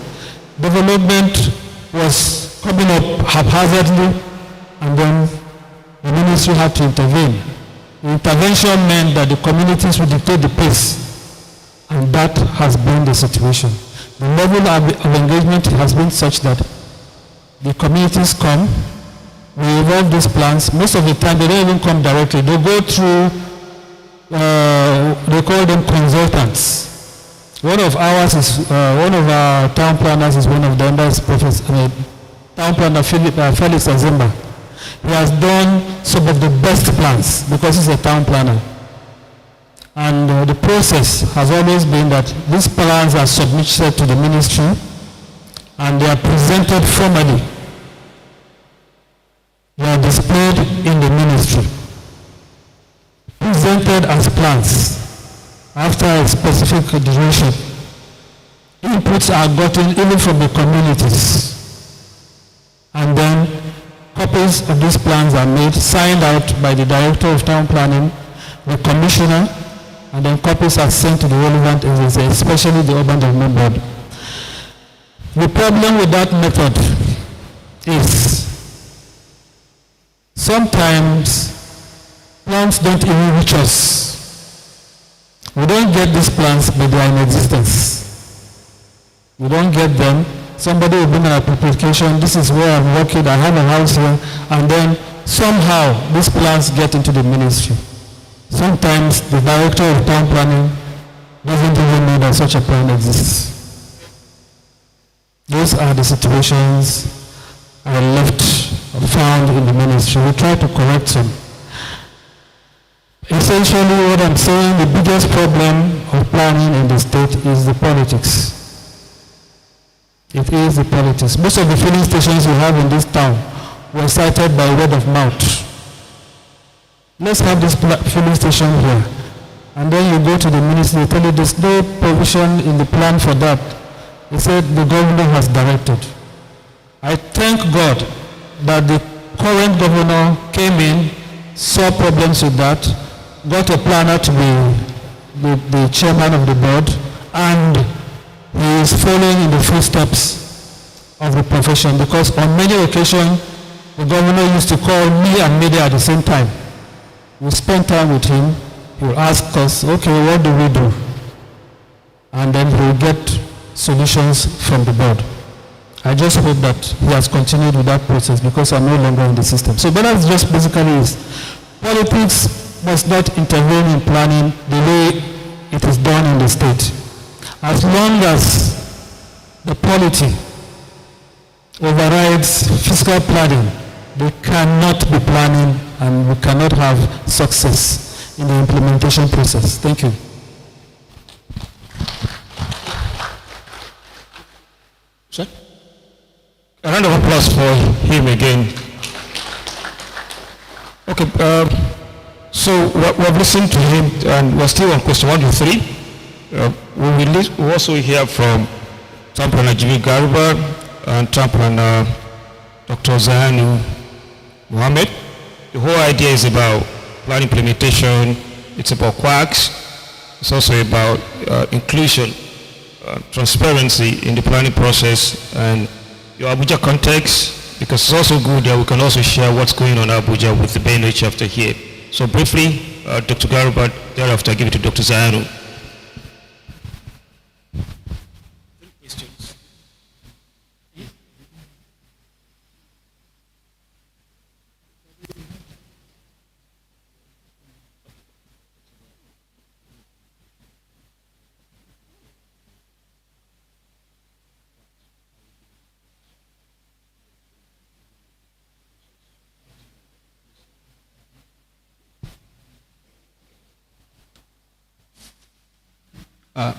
Speaker 16: Development was coming up haphazardly, and then the ministry had to intervene. The intervention meant that the communities would dictate the pace, and that has been the situation. The level of engagement has been such that the communities come, we evolve these plans. Most of the time they don't even come directly. They go through, they call them consultants. One of our town planners is one of them, that's town planner Felix Azimba. He has done some of the best plans because he's a town planner. And the process has always been that these plans are submitted to the ministry and they are presented formally. They are displayed in the ministry, presented as plans after a specific duration. Inputs are gotten even from the communities. And then copies of these plans are made, signed out by the Director of Town Planning, the Commissioner, and then copies are sent to the relevant agencies, especially the Urban Development Board. The problem with that method is sometimes plans don't even reach us. We don't get these plans, but they are in existence. We don't get them. Somebody will bring an application, this is where I'm working, I have a house here, and then somehow these plans get into the ministry. Sometimes the Director of Town Planning doesn't even know that such a plan exists. Those are the situations I found in the ministry. We try to correct some. Essentially what I'm saying, the biggest problem of planning in the state is the politics. It is the politics. Most of the filling stations we have in this town were cited by word of mouth. let's have this filling station here. And then you go to the ministry, they tell you there's no provision in the plan for that. They said the governor has directed. I thank God that the current governor came in, saw problems with that, got a planner to be the chairman of the board, and he is following in the footsteps of the profession, because on many occasions the governor used to call me and media at the same time. We spend time with him. He will ask us, okay, what do we do? And then he will get solutions from the board. I just hope that he has continued with that process, because I'm no longer in the system. So, but that's just basically is, politics must not intervene in planning the way it is done in the state. As long as the polity overrides fiscal planning, they cannot be planning and we cannot have success in the implementation process. Thank you.
Speaker 11: Sir? A round of applause for him again. Okay, so we've listened to him and we're still on question 1 to 3. We will also hear from Chaplain Jimmy Garba and Chaplain Dr. Zayanu Mohammed. The whole idea is about plan implementation, it's about quacks, it's also about inclusion, transparency in the planning process, and your Abuja context, because it's also good that we can also share what's going on in Abuja with the Benue chapter here. So briefly, Dr. Garba, thereafter I give it to Dr. Zayanu.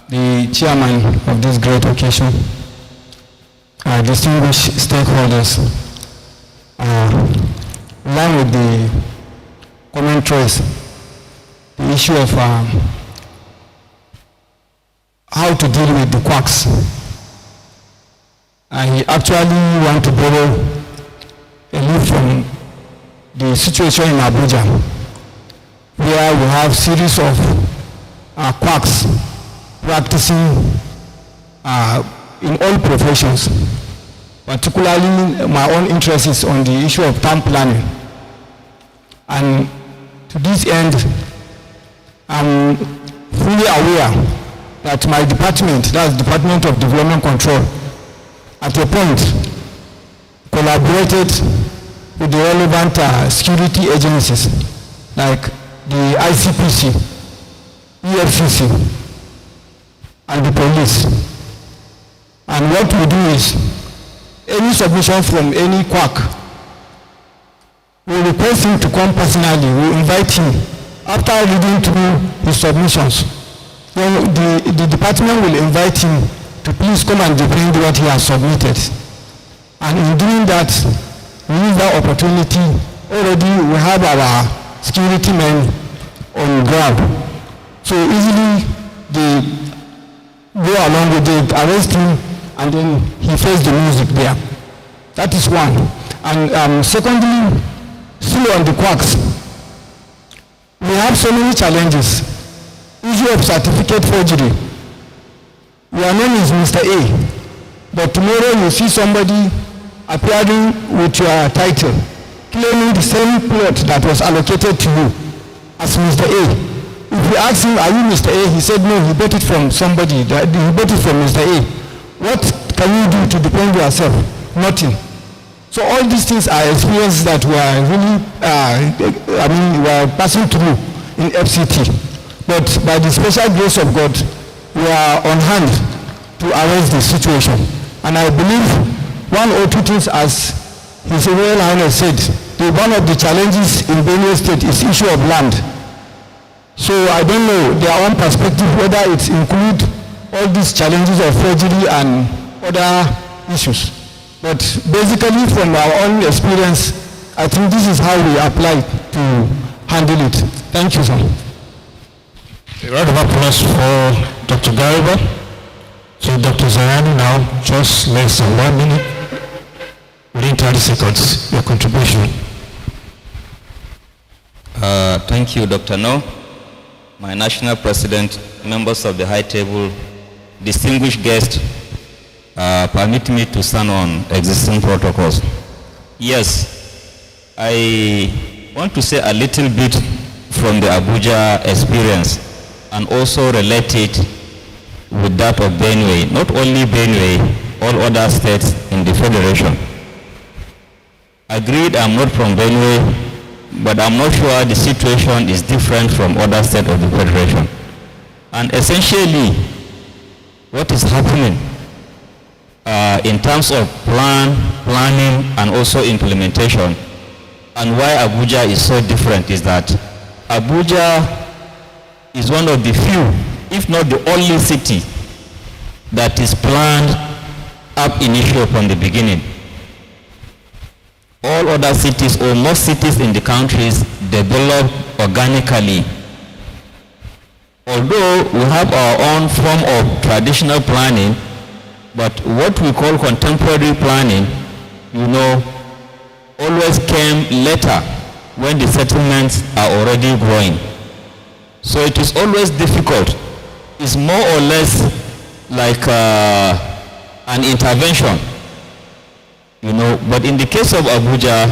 Speaker 17: The chairman of this great occasion, distinguished stakeholders, along with the commentaries, the issue of how to deal with the quacks. I actually want to borrow a leaf from the situation in Abuja, where we have series of quacks practicing in all professions. Particularly, my own interest is on the issue of town planning. And to this end, I'm fully aware that my department, that's Department of Development Control, at a point collaborated with the relevant security agencies like the ICPC, EFCC, and the police. And what we do is, any submission from any quack, we request him to come personally. We invite him. After reading through his submissions, then the department will invite him to please come and defend what he has submitted. And in doing that, we use that opportunity. Already we have our security men on ground. So easily they go along with it, arrest him, and then he faced the music there. That is one. And secondly, still on the quacks, we have so many challenges. Issue of certificate forgery. Your name is Mr. A, but tomorrow you see somebody appearing with your title, claiming the same plot that was allocated to you as Mr. A. If we ask him, are you Mr. A? He said, no, he bought it from somebody. He bought it from Mr. A. What can you do to defend yourself? Nothing. So all these things are experiences that we are really, we are passing through in FCT. But by the special grace of God, we are on hand to arrest the situation. And I believe one or two things, as His Royal Highness said, one of the challenges in Benue State is issue of land. So I don't know their own perspective whether it includes all these challenges of forgery and other issues. But basically from our own experience, I think this is how we apply to handle it. Thank you, sir.
Speaker 11: A round of applause for Dr. Gariba. So Dr. Zayani now, just less than 1 minute, within 30 seconds, your contribution.
Speaker 18: Thank you, Dr. No, my national president, members of the high table, distinguished guests, permit me to stand on existing protocols. Yes, I want to say a little bit from the Abuja experience and also relate it with that of Benue. Not only Benue, all other states in the federation. Agreed, I'm not from Benue, but I'm not sure the situation is different from other states of the federation. And essentially, what is happening in terms of planning and also implementation, and why Abuja is so different is that Abuja is one of the few, if not the only city that is planned ab initio from the beginning. All other cities, or most cities in the countries, develop organically. Although we have our own form of traditional planning, but what we call contemporary planning, always came later when the settlements are already growing. So it is always difficult. It's more or less like an intervention. But in the case of Abuja,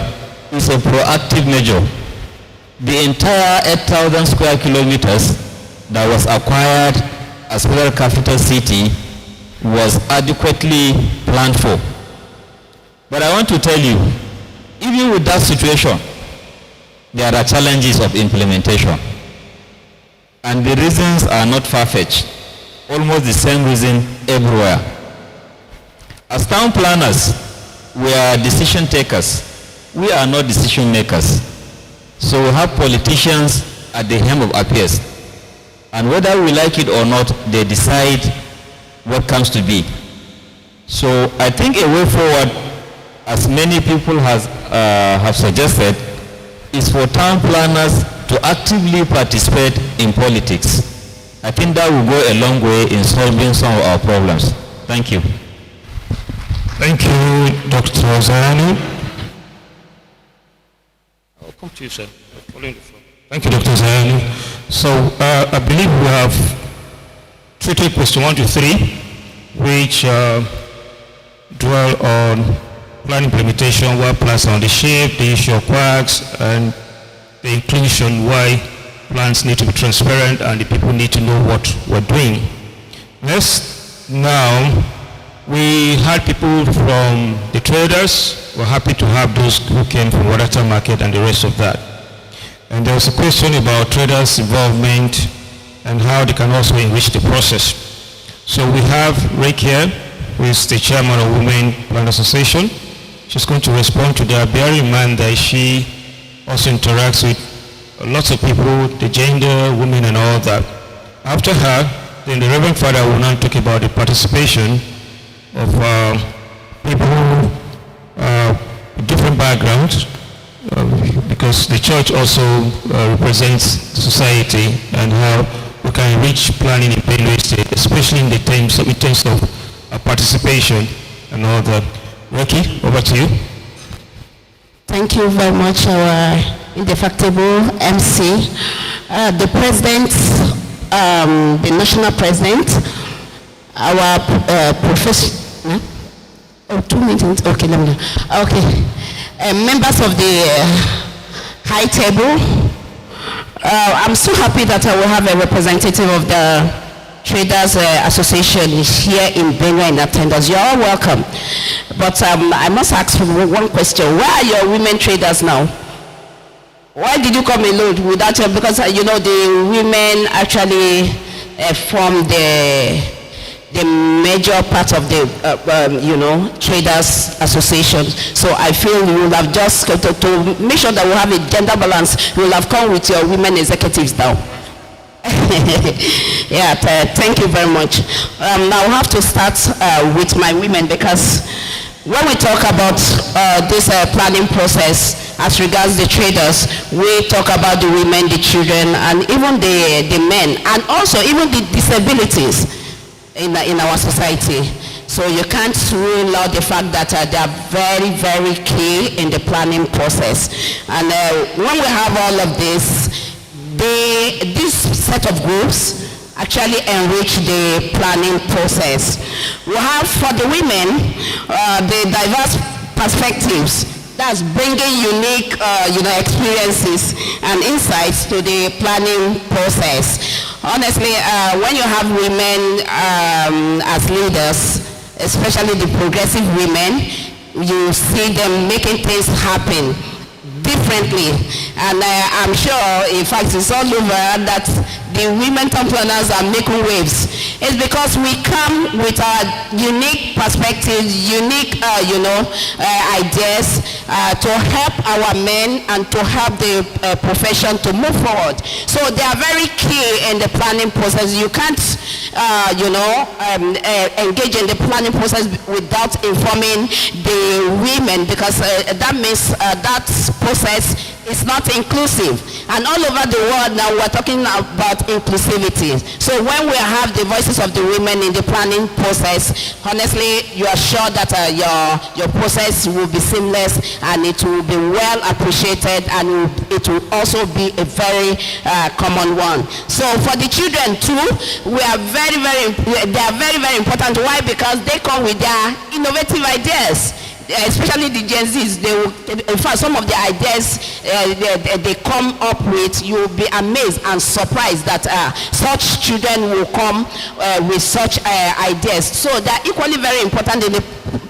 Speaker 18: it's a proactive measure. The entire 8,000 square kilometers that was acquired as federal capital city was adequately planned for. But I want to tell you, even with that situation, there are challenges of implementation. And the reasons are not far-fetched. Almost the same reason everywhere. As town planners, we are decision takers. We are not decision makers. So we have politicians at the helm of affairs. And whether we like it or not, they decide what comes to be. So I think a way forward, as many people have suggested, is for town planners to actively participate in politics. I think that will go a long way in solving some of our problems. Thank you.
Speaker 11: Thank you, Dr. Zayani.
Speaker 9: I'll come to you, sir. Following the floor.
Speaker 11: Thank you, Dr. Zayani. So I believe we have treated question 1 to 3, which dwell on plan implementation, what plans are on the shape, the issue of quacks, and the inclusion, why plans need to be transparent and the people need to know what we're doing. Next, now, we had people from the traders. We're happy to have those who came from Watertown Market and the rest of that. And there was a question about traders' involvement and how they can also enrich the process. So we have Rick here, who is the chairman of Women Plan Association. She's going to respond to that, bearing in mind that she also interacts with lots of people, the gender, women and all that. After her, then the Reverend Father will now talk about the participation of people with different backgrounds, because the church also represents society, and how we can reach planning in Benue State, especially in terms of participation and all that. Ricky, over to you.
Speaker 8: Thank you very much, our indefatigable MC, the president, the national president, our professor. 2 minutes. Okay, let me. Okay, members of the high table. I'm so happy that I will have a representative of the Traders Association here in Benue in attendance. You're all welcome. But I must ask one question. Where are your women traders now? Why did you come alone without your, because the women actually form the major part of the Traders Association. So I feel you will have just to make sure that we have a gender balance, you will have come with your women executives now. Yeah, thank you very much. Now I have to start with my women, because when we talk about this planning process, as regards the traders, we talk about the women, the children, and even the men, and also even the disabilities in our society. So you can't rule out the fact that they are very, very key in the planning process. And when we have all of this, this set of groups actually enrich the planning process. We have for the women the diverse perspectives. That's bringing unique experiences and insights to the planning process. Honestly, when you have women as leaders, especially the progressive women, you see them making things happen differently. And I'm sure, in fact, it's all over that the women town planners are making waves. It's because we come with our unique perspectives, unique, ideas to help our men and to help the profession to move forward. So they are very key in the planning process. You can't, engage in the planning process without informing the women, because that means that process is not inclusive. And all over the world now we're talking about inclusivity. So when we have the voices of the women in the planning process, honestly, you are sure that your process will be seamless and it will be well appreciated, and it will also be a very common one. So for the children too, they are very, very important. Why? Because they come with their innovative ideas. Especially the Gen Zs, in fact, some of the ideas they come up with, you'll be amazed and surprised that such children will come with such ideas. So they're equally very important in the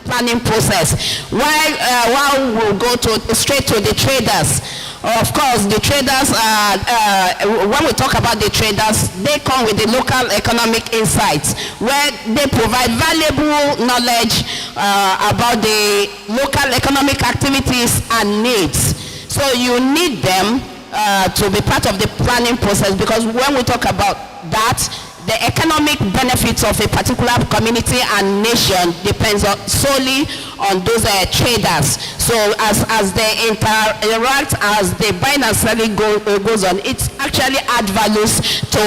Speaker 8: planning process. While we'll go straight to the traders. Of course, the traders, when we talk about the traders, they come with the local economic insights, where they provide valuable knowledge about the local economic activities and needs. So you need them to be part of the planning process, because when we talk about that, the economic benefits of a particular community and nation depends solely on those traders. So as they interact, as the buying and selling goes on, it actually adds values to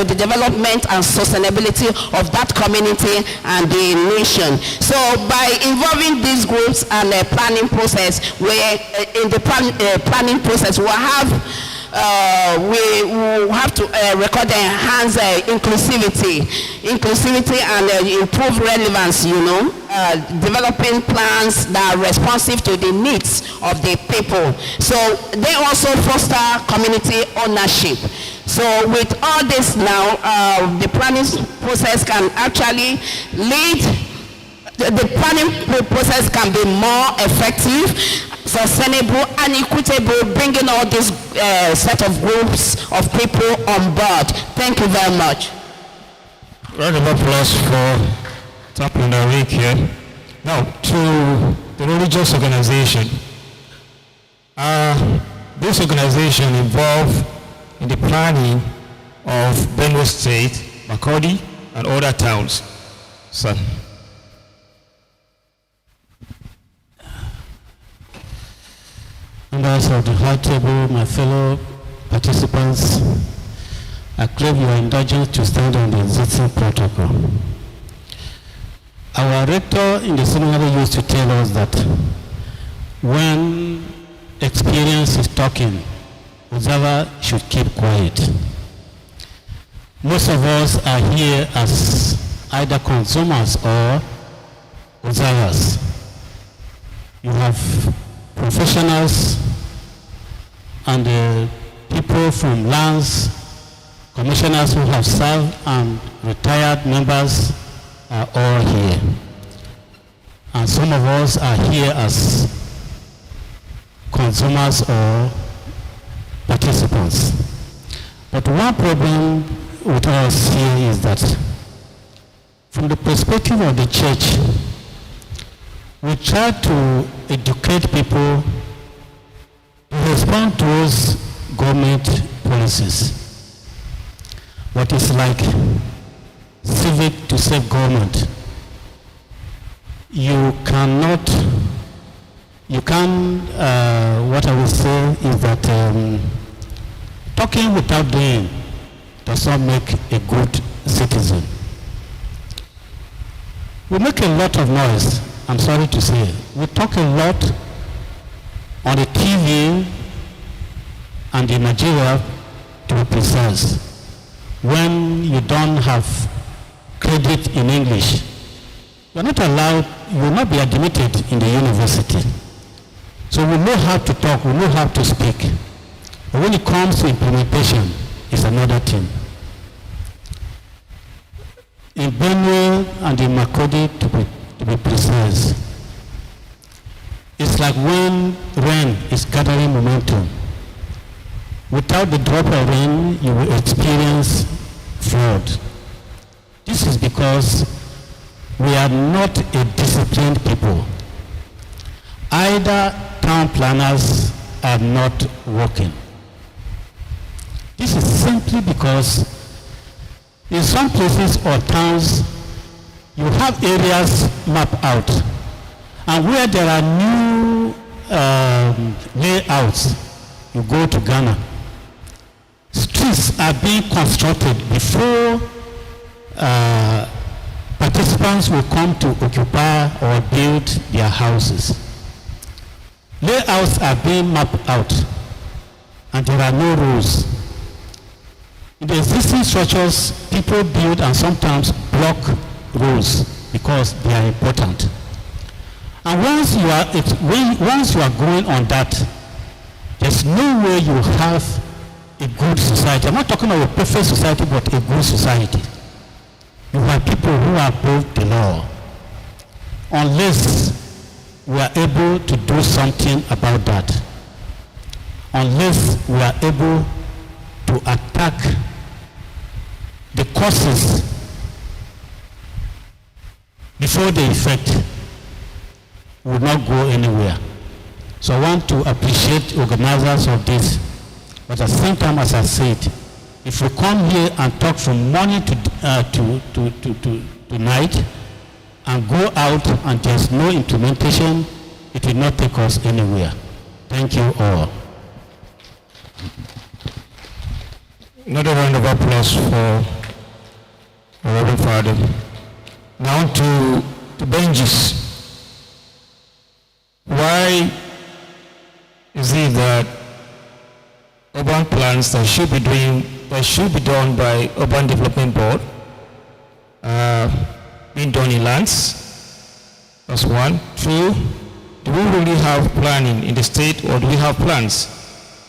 Speaker 8: the development and sustainability of that community and the nation. So by involving these groups and the planning process, where in the planning process we will have to record enhance inclusivity and improve relevance, developing plans that are responsive to the needs of the people. So they also foster community ownership. So with all this now, the planning process can actually lead, the planning process can be more effective, sustainable and equitable, bringing all these set of groups of people on board. Thank you very much.
Speaker 11: Round of applause for Tapping the week here. Now to the religious organization. This organization involved in the planning of Benue State, Makurdi, and other towns. Sir.
Speaker 3: Members of the high table, my fellow participants, I claim your indulgence to stand on the existing protocol. Our rector in the seminary used to tell us that when experience is talking, observer should keep quiet. Most of us are here as either consumers or observers. You have professionals and people from lands, commissioners who have served and retired members are all here. And some of us are here as consumers or participants. But one problem with us here is that from the perspective of the church, we try to educate people to respond to those government policies. What is like civic to self-government. You cannot you can, what I will say is that talking without doing does not make a good citizen. We make a lot of noise, I'm sorry to say. We talk a lot on the TV and in Nigeria, to be precise, when you don't have credit in English. You're not allowed, you will not be admitted in the university. So we know how to talk, we know how to speak. But when it comes to implementation, it's another thing. In Benue and in Makurdi, to be precise, it's like when rain is gathering momentum. Without the drop of rain, you will experience flood. This is because we are not a disciplined people. Either town planners are not working. This is simply because in some places or towns, you have areas mapped out. And where there are new layouts, you go to Ghana. Streets are being constructed before participants will come to occupy or build their houses. Layouts are being mapped out, and there are no rules. In the existing structures, people build and sometimes block rules because they are important. And once you are going on that, there's no way you have a good society. I'm not talking about a perfect society, but a good society. You have people who are above the law. Unless we are able to do something about that, unless we are able to attack the causes before the effect, we will not go anywhere. So I want to appreciate organizers of this, but at the same time, as I said, if we come here and talk from morning to night and go out and there's no implementation, it will not take us anywhere. Thank you all.
Speaker 17: Another round of applause for Reverend Father. Now to Benjis. Why is it that urban plans that should be done by Urban Development Board being done in lands? That's one. Two, do we really have planning in the state, or do we have plans?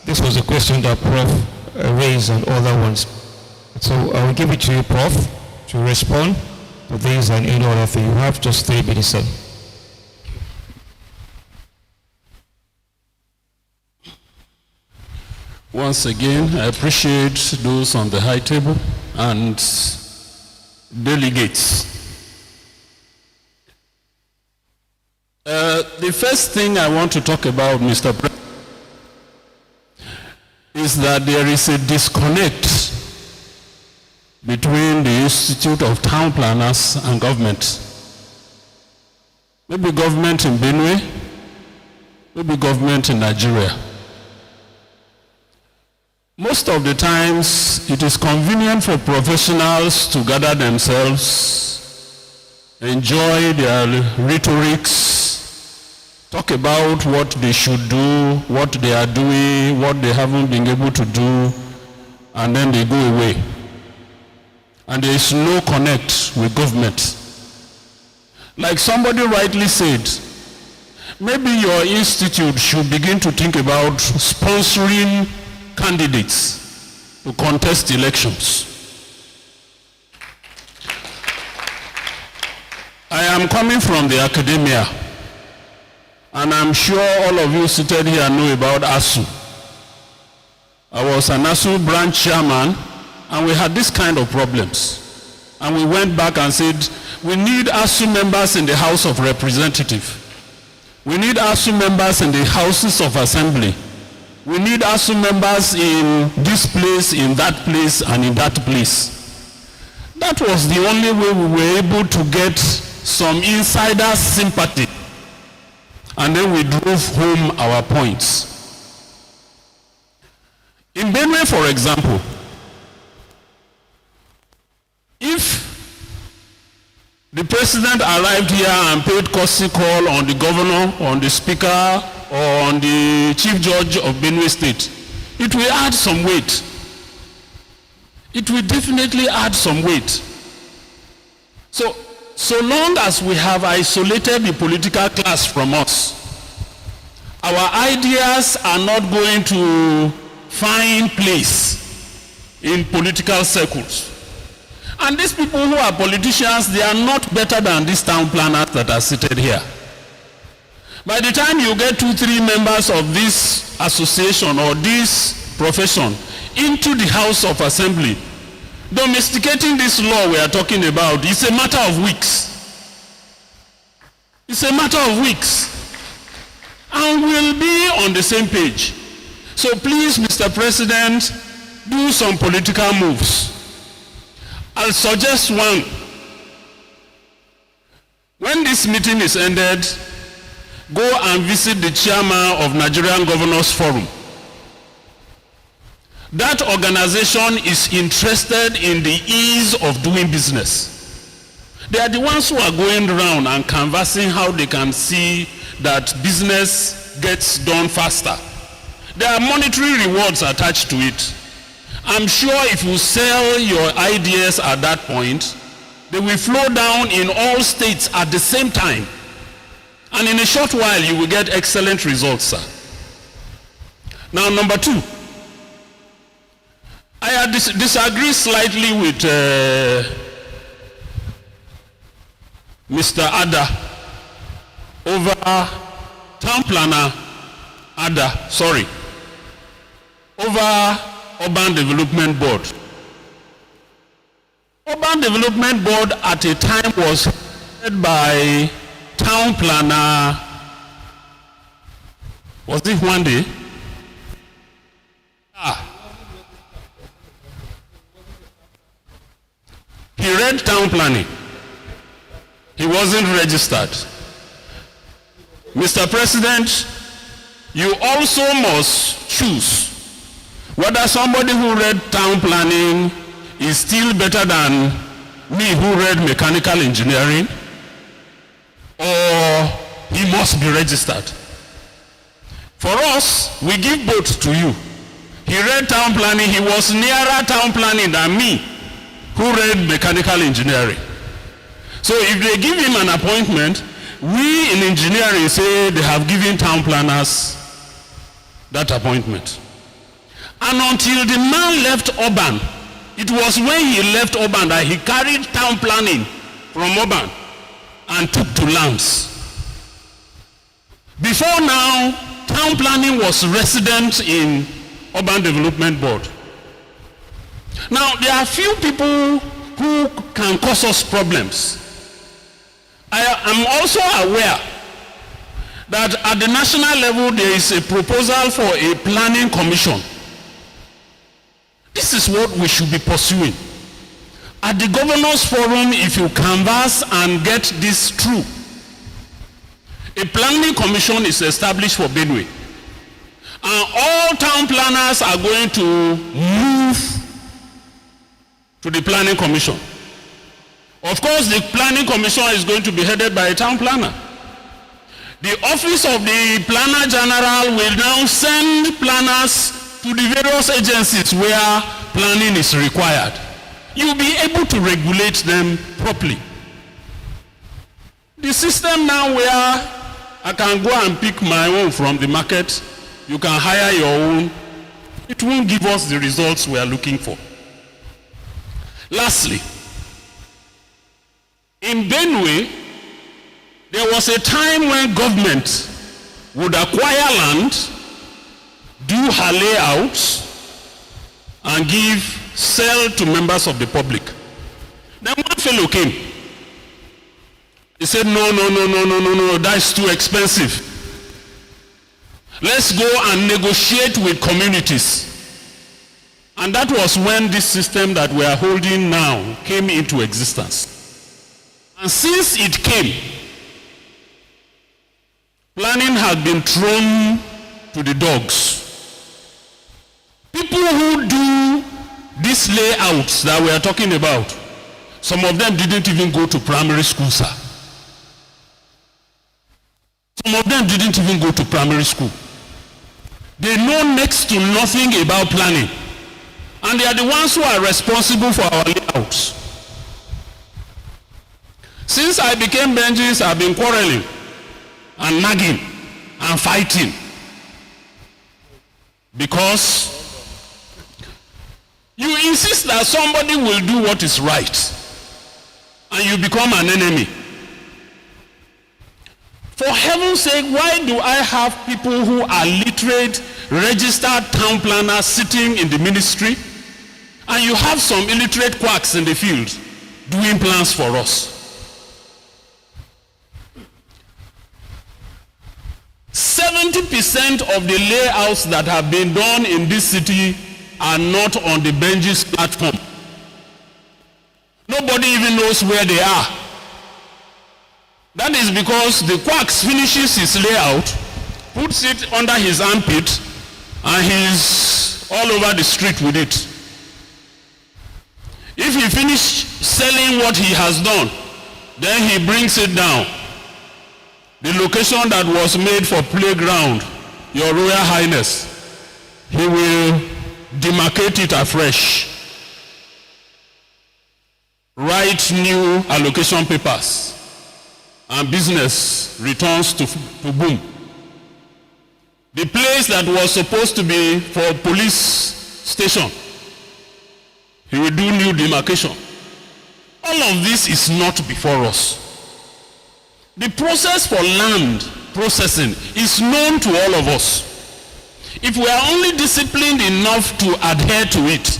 Speaker 17: This was a question that Prof. Raised and other ones. So I will give it to you, Prof, to respond to this and any other thing. You have just 3 minutes, sir.
Speaker 6: Once again, I appreciate those on the high table and delegates. The first thing I want to talk about, Mr. President, is that there is a disconnect between the Institute of Town Planners and government. Maybe government in Benue, maybe government in Nigeria. Most of the times, it is convenient for professionals to gather themselves, enjoy their rhetorics, talk about what they should do, what they are doing, what they haven't been able to do, and then they go away. And there is no connect with government. Like somebody rightly said, maybe your institute should begin to think about sponsoring candidates to contest elections. I am coming from the academia, and I'm sure all of you seated here know about ASU. I was an ASU branch chairman, and we had this kind of problems. And we went back and said, we need ASU members in the House of Representatives. We need ASU members in the Houses of Assembly. We need ASU members in this place, in that place, and in that place. That was the only way we were able to get some insider sympathy. and then we drove home our points. In Benue, for example, if the president arrived here and paid courtesy call on the governor, on the speaker, or on the chief judge of Benue State, it will add some weight. It will definitely add some weight. So long as we have isolated the political class from us, our ideas are not going to find place in political circles. And these people who are politicians, they are not better than these town planners that are seated here. By the time you get 2-3 members of this association or this profession into the House of Assembly, domesticating this law we are talking about is a matter of weeks. It's a matter of weeks. And we'll be on the same page. So please, Mr. President, do some political moves. I'll suggest one. When this meeting is ended, go and visit the chairman of Nigerian Governors Forum. That organization is interested in the ease of doing business. They are the ones who are going around and canvassing how they can see that business gets done faster. There are monetary rewards attached to it. I'm sure if you sell your ideas at that point, they will flow down in all states at the same time. And in a short while, you will get excellent results, sir. Now, number 2. I disagree slightly with Mr. Ada over town planner over Urban Development Board. Urban Development Board at a time was headed by town planner, was it one day? He read town planning. He wasn't registered. Mr. President, you also must choose whether somebody who read town planning is still better than me who read mechanical engineering, or he must be registered. For us, we give both to you. He read town planning. He was nearer town planning than me who read mechanical engineering. So if they give him an appointment, we in engineering say they have given town planners that appointment. And until the man left Urban, it was when he left Urban that he carried town planning from Urban and took to lands. Before now, town planning was resident in Urban Development Board. Now, there are few people who can cause us problems. I am also aware that at the national level there is a proposal for a planning commission. This is what we should be pursuing. At the Governors Forum, if you canvass and get this through, a planning commission is established for Benue. And all town planners are going to move to the planning commission. Of course, the planning commission is going to be headed by a town planner. The office of the planner general will now send planners to the various agencies where planning is required. You'll be able to regulate them properly. The system now where I can go and pick my own from the market, you can hire your own, it won't give us the results we are looking for. Lastly, in Benue, there was a time when government would acquire land, do her layouts, and sell to members of the public. Then one fellow came. He said, no, that's too expensive. Let's go and negotiate with communities. And that was when this system that we are holding now came into existence. And since it came, planning has been thrown to the dogs. People who do these layouts that we are talking about, some of them didn't even go to primary school, sir. Some of them didn't even go to primary school. They know next to nothing about planning. And they are the ones who are responsible for our layouts. Since I became Benjis, I've been quarreling and nagging and fighting. Because you insist that somebody will do what is right, and you become an enemy. For heaven's sake, why do I have people who are literate, registered town planners sitting in the ministry, and you have some illiterate quacks in the field doing plans for us? 70% of the layouts that have been done in this city are not on the Benji's platform. Nobody even knows where they are. That is because the quacks finishes his layout, puts it under his armpit, and he's all over the street with it. If he finishes selling what he has done, then he brings it down. The location that was made for playground, Your Royal Highness, he will demarcate it afresh. Write new allocation papers, and business returns to boom. The place that was supposed to be for police station, he will do new demarcation. All of this is not before us. The process for land processing is known to all of us. If we are only disciplined enough to adhere to it,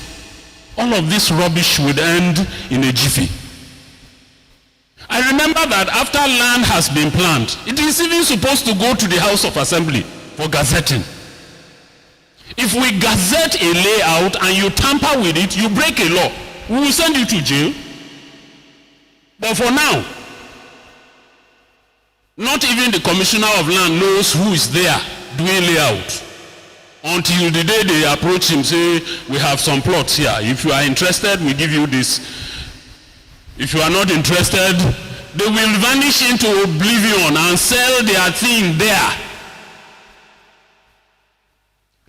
Speaker 6: all of this rubbish would end in a jiffy. I remember that after land has been planned, it is even supposed to go to the House of Assembly for gazetting. If we gazette a layout and you tamper with it, you break a law. We will send you to jail. But for now, not even the Commissioner of Land knows who is there doing layout. Until the day they approach him, say, we have some plots here. If you are interested, we give you this. If you are not interested, they will vanish into oblivion and sell their thing there.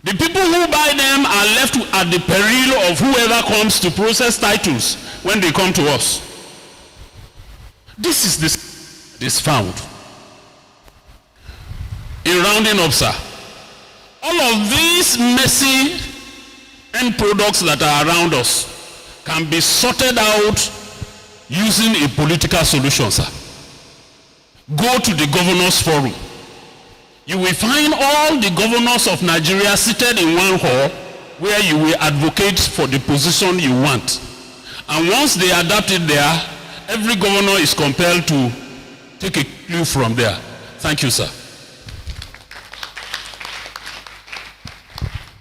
Speaker 6: The people who buy them are left at the peril of whoever comes to process titles when they come to us. This is this found. In rounding up, sir, all of these messy end products that are around us can be sorted out using a political solution, sir. Go to the governors forum. You will find all the governors of Nigeria seated in one hall where you will advocate for the position you want. And once they adapt it there, every governor is compelled to take a clue from there. Thank you, sir.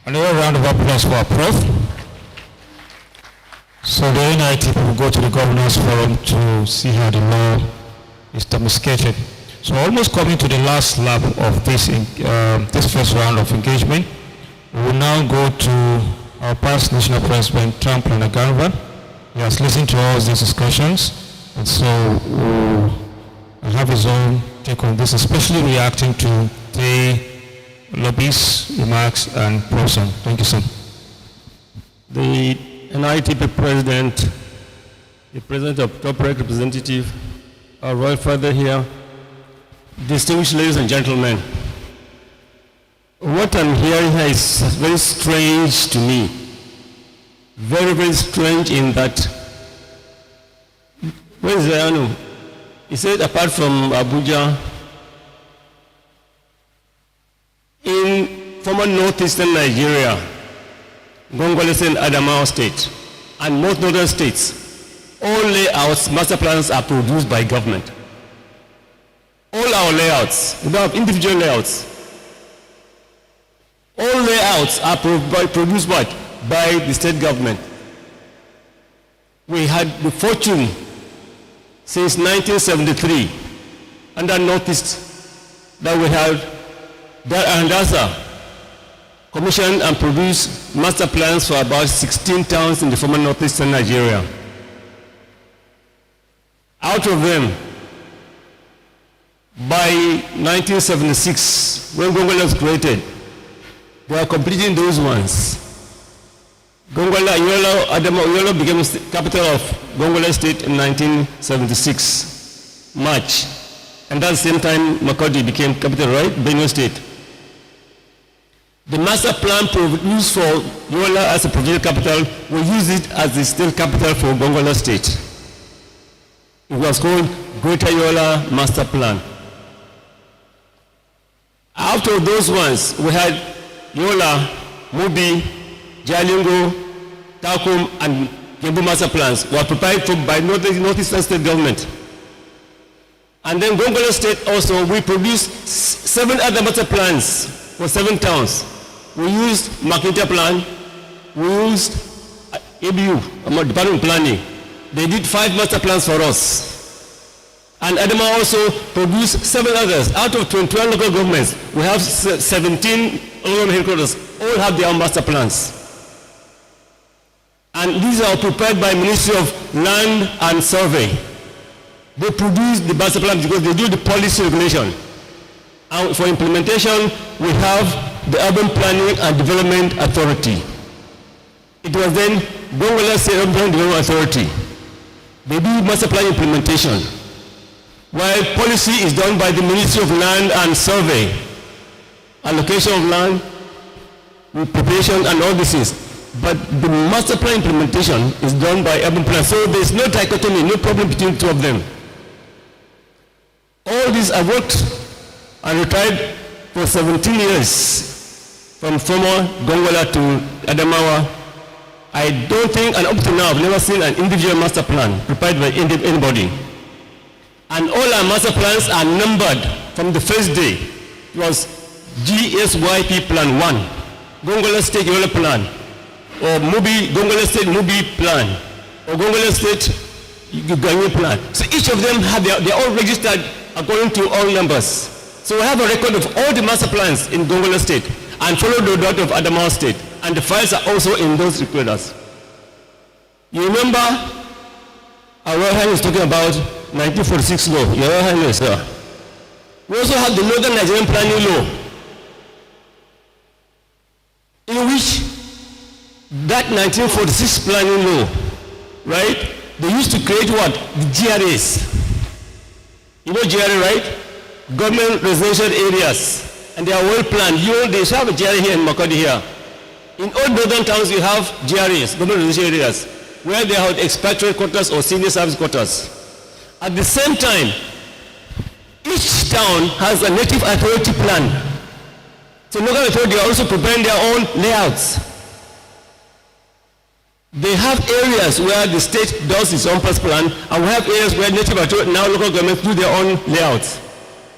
Speaker 11: Another round of applause for our Prof. So the NIT will go to the Governors Forum to see how the law is domesticated. So almost coming to the last lap of this first round of engagement, we will now go to our past National President, Trump Planagarvan. He has listened to all these discussions, and so we'll have his own take on this, especially reacting to the lobbyist remarks and person. Thank you, sir.
Speaker 19: The NITP President, the President of Top Representative, our Royal Father here, distinguished ladies and gentlemen, what I'm hearing here is very strange to me. Very, very strange in that, where is Zayanu? He said apart from Abuja, in former northeastern Nigeria, Gongolese and Adamawa State, and most northern states, all layouts, master plans are produced by government. All our layouts, we don't have individual layouts. All layouts are produced by the state government. We had the fortune since 1973 under Northeast that we had Andasa commissioned and produced master plans for about 16 towns in the former northeastern Nigeria. Out of them, by 1976, when Goodwill was created, they are completing those ones. Goodwill became the capital of Goodwill State in 1976, March. And at the same time, Makurdi became capital, right? Benue State. The master plan produced for Yola as a provincial capital, we use it as the state capital for Goodwill State. It was called Greater Yola Master Plan. After those ones, we had Yola, Mubi, Jalingo, Takum, and Gembu master plans were prepared by Northeastern State government. And then Goodwill State also, we produced 7 other master plans for 7 towns. We used Makinta plan, we used ABU, Department of Planning. They did 5 master plans for us. And Adama also produced 7 others. Out of 21 local governments, we have 17 local headquarters, all have their own master plans. And these are prepared by Ministry of Land and Survey. They produce the master plan because they do the policy regulation. And for implementation, we have the Urban Planning and Development Authority. It was then Goodwill State Urban Planning and Development Authority. They do master plan implementation, while policy is done by the Ministry of Land and Survey, allocation of land, preparation, and all this is. But the master plan implementation is done by urban plan. So there's no dichotomy, no problem between the two of them. All this, I worked and retired for 17 years from former Gongola to Adamawa. I don't think, and up to now, I've never seen an individual master plan prepared by anybody. And all our master plans are numbered from the first day. It was GSYP Plan 1, Gongola State Yola Plan, or Mubi, Gongola State Mubi Plan, or Gongola State Uganye Plan. So each of them have they're all registered according to all numbers. So we have a record of all the master plans in Gongola State and follow the dot of Adamawa State. And the files are also in those recorders. You remember our Royal Highness talking about 1946 law, Your Royal Highness, sir. We also have the Northern Nigerian Planning Law, in which that 1946 planning law, right, they used to create what? The GRAs. You know GRA, right? Government residential areas. And they are well planned. You know, they have a GRA here in Makurdi here. In all northern towns, you have GRAs, government residential areas, where they have expatriate quarters or senior service quarters. At the same time, each town has a native authority plan. So local authority are also preparing their own layouts. They have areas where the state does its own first plan, and we have areas where native authority, now local governments do their own layouts.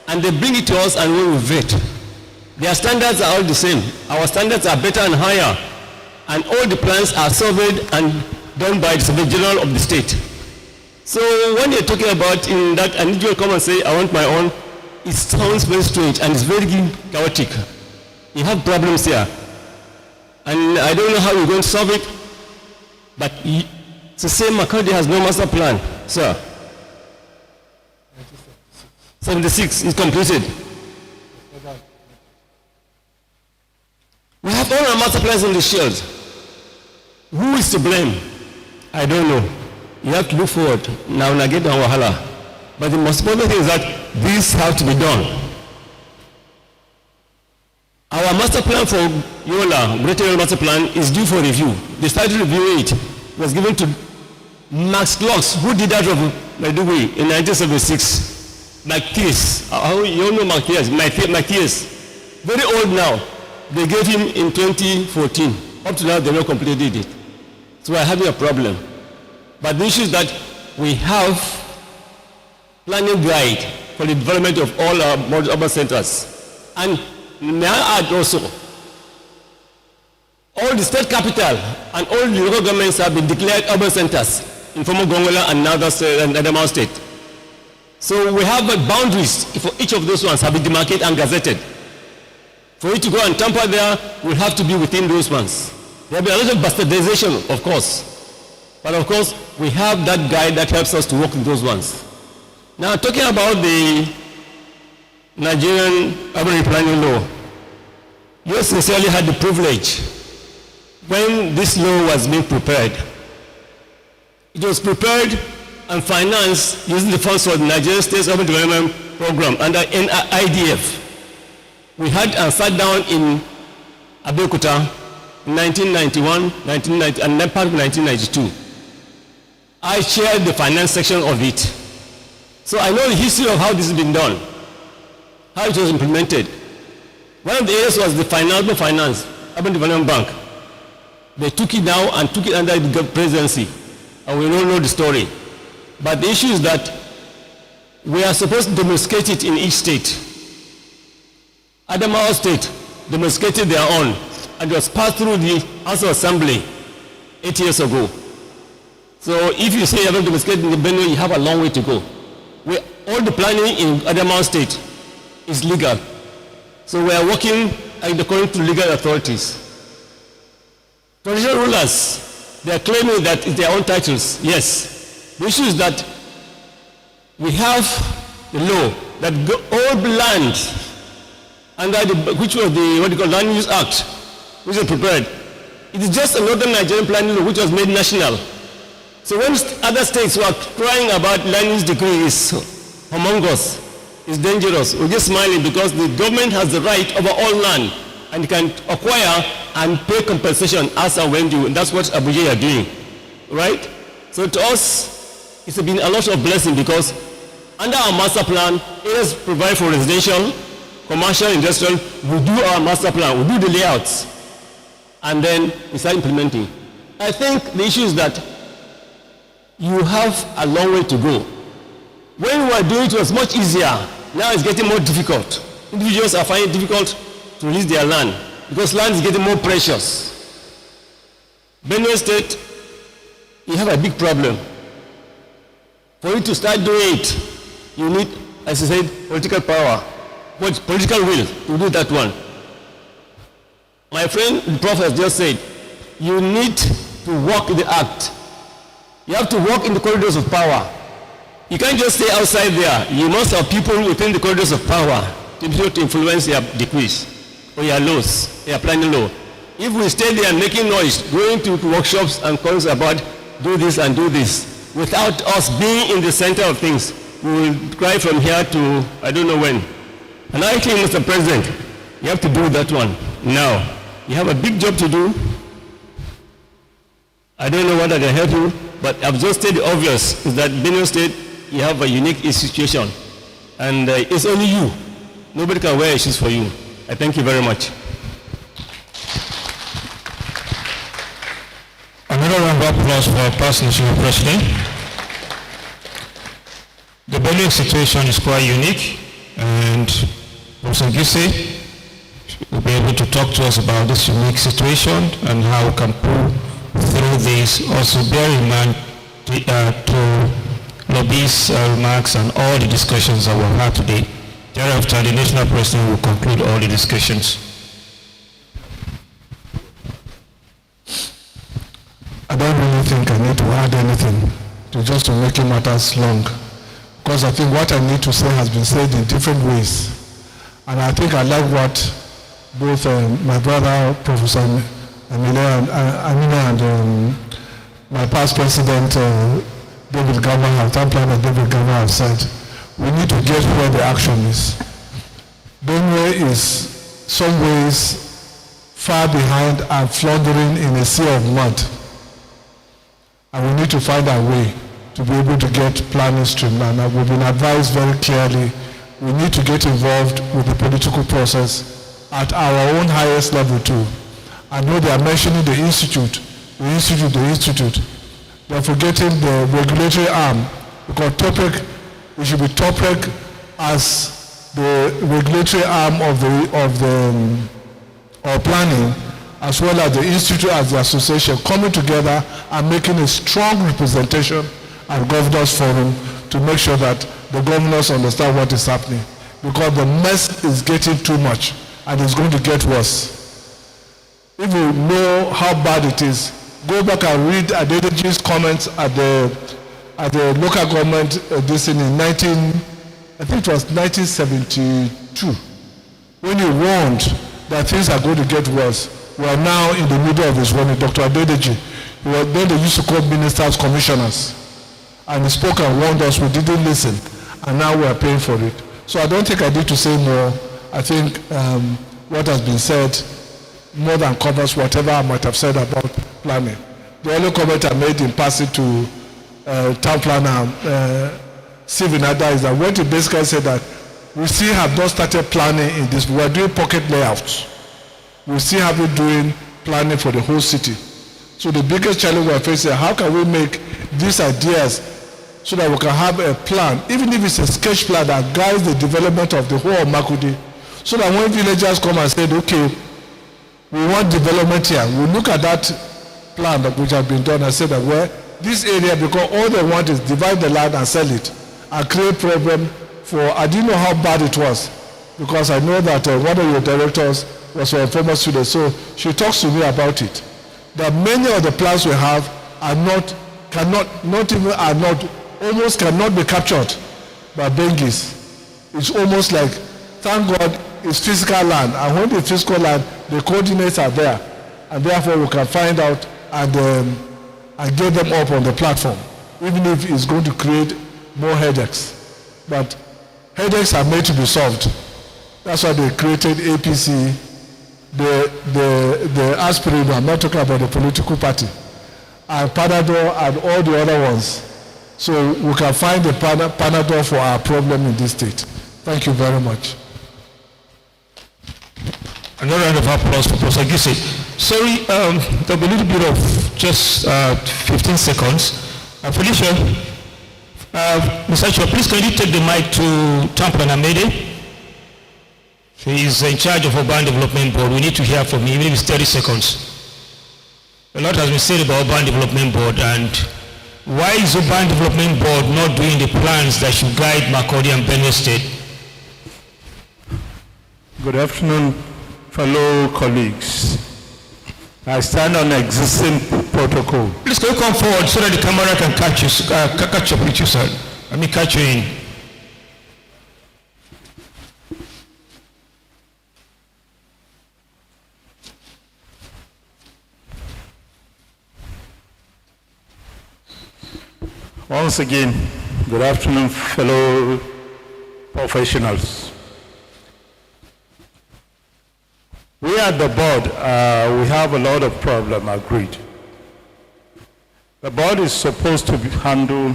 Speaker 19: And they bring it to us and we will vet. Their standards are all the same. Our standards are better and higher. And all the plans are surveyed and done by the Surveyor General of the state. So when you're talking about in that, I need you to come and say, I want my own, it sounds very strange and it's very chaotic. You have problems here. And I don't know how you're going to solve it, but to say Makurdi has no master plan, sir. 76 is completed. We have all our master plans in the shield. Who is to blame? I don't know. You have to look forward. Now I get down wahala. But the most important thing is that this has to be done. Our master plan for Yola, Greater Yola Master Plan, is due for review. They started reviewing it. It was given to Max Locks, who did that of Maiduguri in 1976. Matthias, you all know Matthias, Matthias, very old now. They gave him in 2014. Up to now, they not completed it. So we're having a problem. But the issue is that we have planning guide for the development of all our urban centers. And may I add also, all the state capital and all the local governments have been declared urban centers in former Gongola and now that's Adamawa State. So we have boundaries for each of those ones have been demarcated and gazetted. For you to go and tamper there, we'll have to be within those ones. There will be a lot of bastardization, of course. But of course, we have that guide that helps us to work with those ones. Now, talking about the Nigerian urban planning law, you sincerely had the privilege when this law was being prepared. It was prepared and financed using the funds for the Nigerian State Urban Development Program under IDF. We had sat down in Abeokuta in 1991, 1990, and then part of 1992. I chaired the finance section of it. So I know the history of how this has been done, how it was implemented. One of the areas was the urban finance, Urban Development Bank. They took it now and took it under the presidency. And we all know the story. But the issue is that we are supposed to domesticate it in each state. Adamawa State domesticated their own, and it was passed through the House of Assembly 8 years ago. So if you say you haven't domesticated in the Benue, you have a long way to go. All the planning in Adamawa State is legal. So we are working according to legal authorities. Traditional rulers, they are claiming that it's their own titles. Yes. The issue is that we have the law that all land under which was the Land Use Act, which was prepared. It is just another Nigerian planning law which was made national. So when other states were crying about land use decree is humongous, it's dangerous, we're just smiling because the government has the right over all land and can acquire and pay compensation as and when due. And that's what Abuja are doing, right? So to us, it's been a lot of blessing because under our master plan, it is provide for residential, commercial, industrial. We do our master plan, we do the layouts, and then we start implementing. I think the issue is that you have a long way to go. When we were doing it, it was much easier. Now it's getting more difficult. Individuals are finding it difficult to release their land because land is getting more precious. Benue State, you have a big problem. For you to start doing it, you need, as I said, political power, political will to do that one. My friend, the Prof has just said, you need to walk the act. You have to walk in the corridors of power. You can't just stay outside there. You must have people within the corridors of power to be able to influence your decrees or your laws, your planning law. If we stay there making noise, going to workshops and calls about do this and do this, without us being in the center of things, we will cry from here to I don't know when. And I think, Mr. President, you have to do that one now. You have a big job to do. I don't know what I can help you, but I've just stated the obvious, is that Benue State, you have a unique situation. And it's only you. Nobody can wear shoes for you. I thank you very much.
Speaker 11: Another round of applause for our past national president. The Benue situation is quite unique, and Professor Gise will be able to talk to us about this unique situation and how we can pull through this. Also bear in mind to lobbyists' remarks and all the discussions that we've had today. Thereafter, the national president will conclude all the discussions.
Speaker 7: I don't really think I need to add anything just to make matters long, because I think what I need to say has been said in different ways. And I think I like what both my brother, Professor Amina and my past president, David Gama, town planner David Gama have said. We need to get where the action is. Benue is some ways far behind and floundering in a sea of mud. And we need to find our way to be able to get planning streamlined. And we've been advised very clearly we need to get involved with the political process at our own highest level too. I know they are mentioning the institute. They're forgetting the regulatory arm, because TOPEC, it should be TOPEC as the regulatory arm of planning, as well as the institute as the association, coming together and making a strong representation at Governors Forum to make sure that the governors understand what is happening, because the mess is getting too much and it's going to get worse. If you know how bad it is, go back and read Adedeji's comments at the local government this in 1972, when he warned that things are going to get worse. We are now in the middle of his warning. Dr. Adedeji, then they used to call ministers commissioners, and he spoke and warned us. We didn't listen, and now we are paying for it. So I don't think I need to say more. I think what has been said more than covers whatever I might have said about planning. The only comment I made in passing to town planner Stephen Ada is that what he basically said that we still have not started planning in this. We are doing pocket layouts. We still haven't doing planning for the whole city. So the biggest challenge we are facing is how can we make these ideas so that we can have a plan, even if it's a sketch plan that guides the development of the whole of Makurdi, so that when villagers come and say, okay, we want development here, we look at that plan that which has been done and say that, well, this area, because all they want is divide the land and sell it and create problem for, I didn't know how bad it was, because I know that one of your directors was a former student, so she talks to me about it. That many of the plans we have are almost cannot be captured by Bengis. It's almost like, thank God, it's physical land, and when the physical land, the coordinates are there, and therefore we can find out and get them up on the platform, even if it's going to create more headaches. But headaches are made to be solved. That's why they created APC, the aspirin, I'm not talking about the political party, and Panadol and all the other ones. So we can find the Panadol for our problem in this state. Thank you very much.
Speaker 11: Another round of applause for Professor Gise. Sorry, there'll be a little bit of just 15 seconds. Felicia, Mr. Chua, please can you take the mic to Tampan Amede? He is in charge of Urban Development Board. We need to hear from him, maybe 30 seconds. A lot has been said about Urban Development Board, and why is Urban Development Board not doing the plans that should guide Makurdi and Benue State?
Speaker 3: Good afternoon, fellow colleagues. I stand on existing protocol.
Speaker 11: Please can you come forward so that the camera can catch you, catch up with you, sir. Let me catch you in.
Speaker 3: Once again, good afternoon, fellow professionals. We at the board, we have a lot of problems, agreed. The board is supposed to handle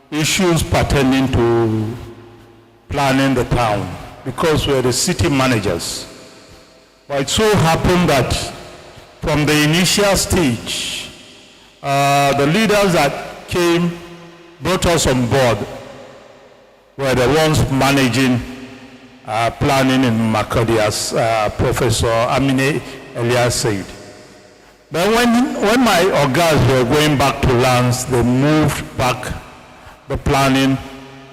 Speaker 3: issues pertaining to planning the town because we're the city managers. But it so happened that from the initial stage, the leaders that came, brought us on board, were the ones managing planning in Makurdi, as Professor Amine earlier said. But when my organs were going back to lands, they moved back the planning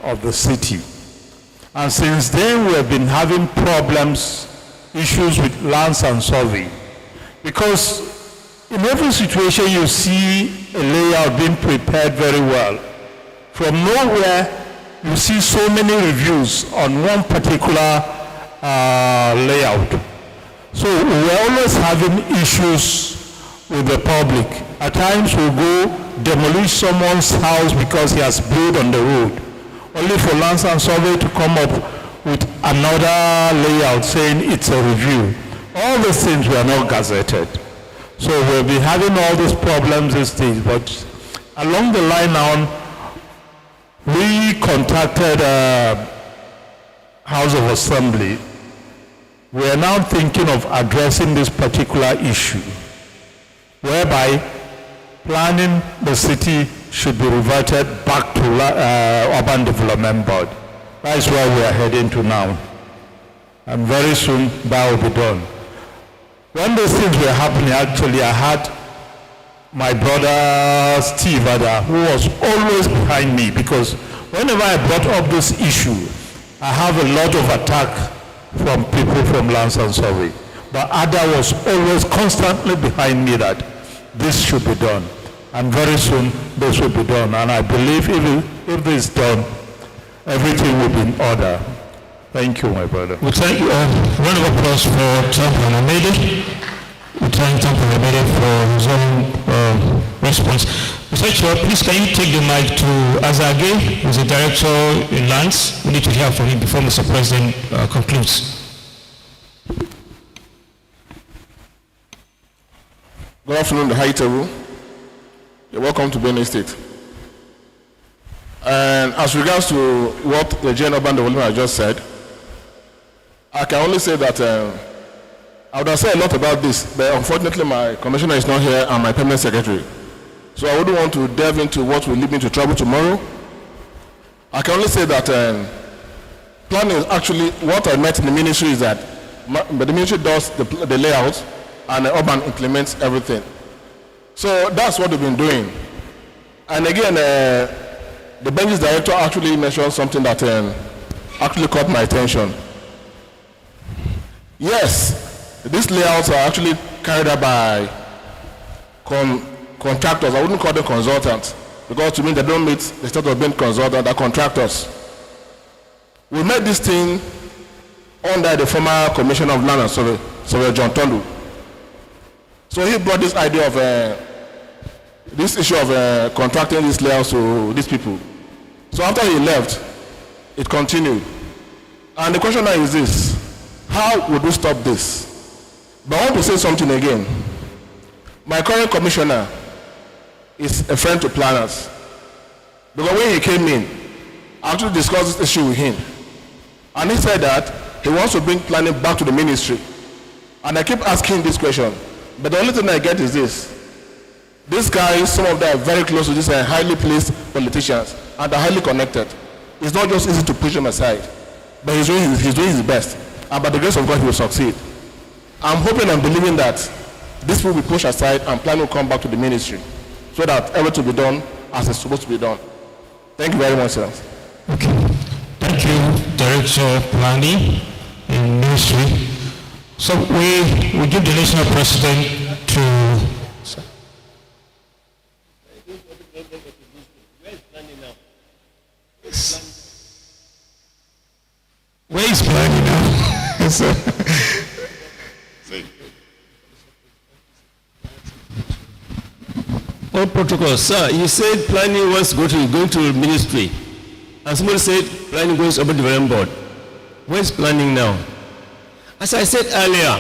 Speaker 3: of the city. And since then, we have been having problems, issues with lands and survey. Because in every situation, you see a layout being prepared very well. From nowhere, you see so many reviews on one particular layout. So we're always having issues with the public. At times we go demolish someone's house because he has built on the road, only for Lands and Survey to come up with another layout saying it's a review. All these things were not gazetted. So we'll be having all these problems these days, but along the line now, we contacted House of Assembly. We are now thinking of addressing this particular issue, whereby planning the city should be reverted back to Urban Development Board. That is where we are heading to now. And very soon that will be done. When those things were happening, actually, I had my brother Steve Ada, who was always behind me, because
Speaker 16: whenever I brought up this issue, I have a lot of attack from people from Lands and Survey. But Ada was always constantly behind me that this should be done. And very soon this will be done. And I believe if this is done, everything will be in order. Thank you, my brother.
Speaker 11: We thank you. Round of applause for Chairman Amede. We thank Chairman Amede for his own response. Mr. Chair, please can you take the mic to Azage, who is the Director in Lands. We need to hear from him before Mr. President concludes.
Speaker 20: Good afternoon, the high table. You're welcome to Benue State. And as regards to what the General Urban Development has just said, I can only say that I would have said a lot about this, but unfortunately my commissioner is not here and my permanent secretary. So I wouldn't want to delve into what will lead me to trouble tomorrow. I can only say that planning is actually what I met in the ministry is that the ministry does the layout and the urban implements everything. So that's what we've been doing. And again, the Benji's director actually mentioned something that actually caught my attention. Yes, these layouts are actually carried out by contractors. I wouldn't call them consultants, because to me they don't meet the status of being consultants, they're contractors. We made this thing under the former Commissioner of Land and Survey, John Tondu. So he brought this idea of this issue of contracting these layouts to these people. So after he left, it continued. And the question now is this: how would we stop this? But I want to say something again. My current commissioner is a friend to planners. Because when he came in, I actually discussed this issue with him. And he said that he wants to bring planning back to the ministry. And I keep asking this question. But the only thing I get is this: these guys, some of them are very close to these highly placed politicians and are highly connected. It's not just easy to push them aside, but he's doing his best. And by the grace of God, he will succeed. I'm hoping and believing that this will be pushed aside and plan will come back to the ministry so that everything will be done as it's supposed to be done. Thank you very much, sir.
Speaker 11: Okay. Thank you, Director of Planning in Ministry. So we give the national president to... Where is planning now?
Speaker 19: What protocol? Sir, you said planning was going to ministry. And somebody said planning goes to urban development board. Where's planning now? As I said earlier,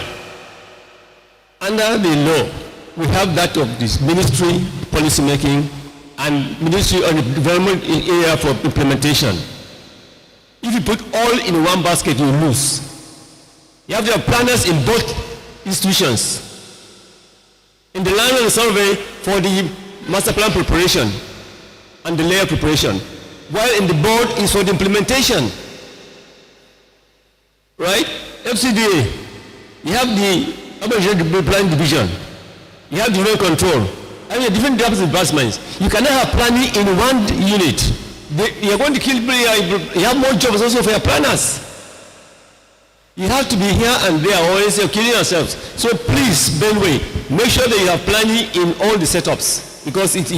Speaker 19: under the law, we have that of this ministry, policy making, and ministry on the development area for implementation. If you put all in one basket, you lose. You have to have planners in both institutions. In the land and survey for the master plan preparation and the layout preparation, while in the board is for the implementation. Right? FCDA, you have the urban planning division, you have the road control, and you have different departments. You cannot have planning in one unit. You are going to kill people. You have more jobs also for your planners. You have to be here and there, or else you're killing yourselves. So please, Benway, make sure that you have planning in all the setups, because it's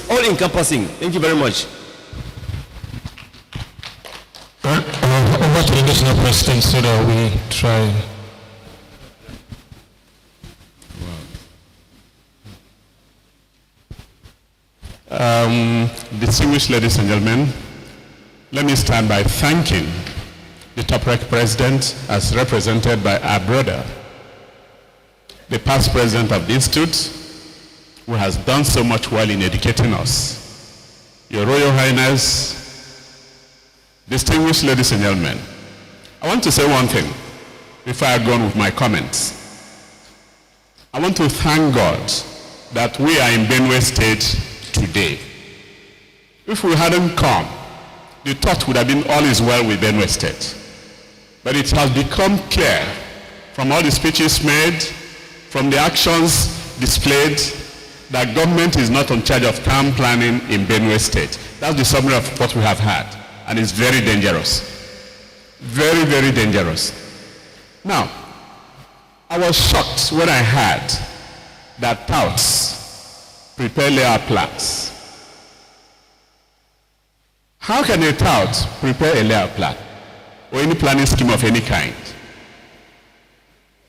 Speaker 19: all encompassing. Thank you very much.
Speaker 11: Over to the national president so that we try.
Speaker 9: Distinguished ladies and gentlemen, let me start by thanking the top rank president as represented by our brother, the past president of the institute, who has done so much well in educating us. Your Royal Highness, distinguished ladies and gentlemen, I want to say one thing before I go on with my comments. I want to thank God that we are in Benue State today. If we hadn't come, the thought would have been all is well with Benue State. But it has become clear from all the speeches made, from the actions displayed, that government is not in charge of town planning in Benue State. That's the summary of what we have had, and it's very dangerous. Very, very dangerous. Now, I was shocked when I heard that touts prepare layout plans. How can a tout prepare a layout plan or any planning scheme of any kind?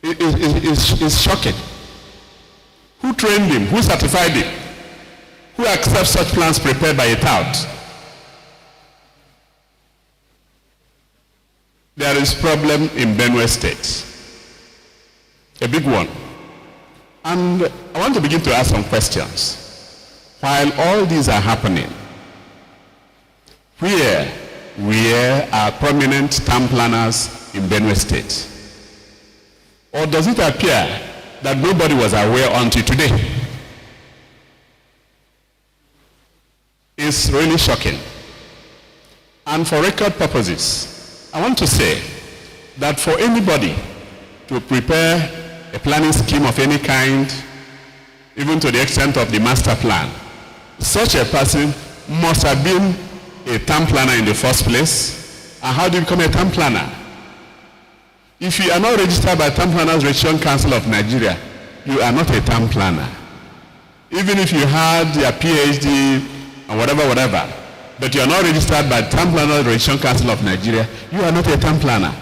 Speaker 9: It's shocking. Who trained him? Who certified him? Who accepts such plans prepared by a tout? There is problem in Benue State. A big one. And I want to begin to ask some questions. While all these are happening, where are prominent town planners in Benue State? Or does it appear that nobody was aware until today? It's really shocking. And for record purposes, I want to say that for anybody to prepare a planning scheme of any kind, even to the extent of the master plan, such a person must have been a town planner in the first place. And how do you become a town planner? If you are not registered by Town Planners Registration Council of Nigeria, you are not a town planner. Even if you had your PhD and whatever, but you are not registered by Town Planners Registration Council of Nigeria, you are not a town planner.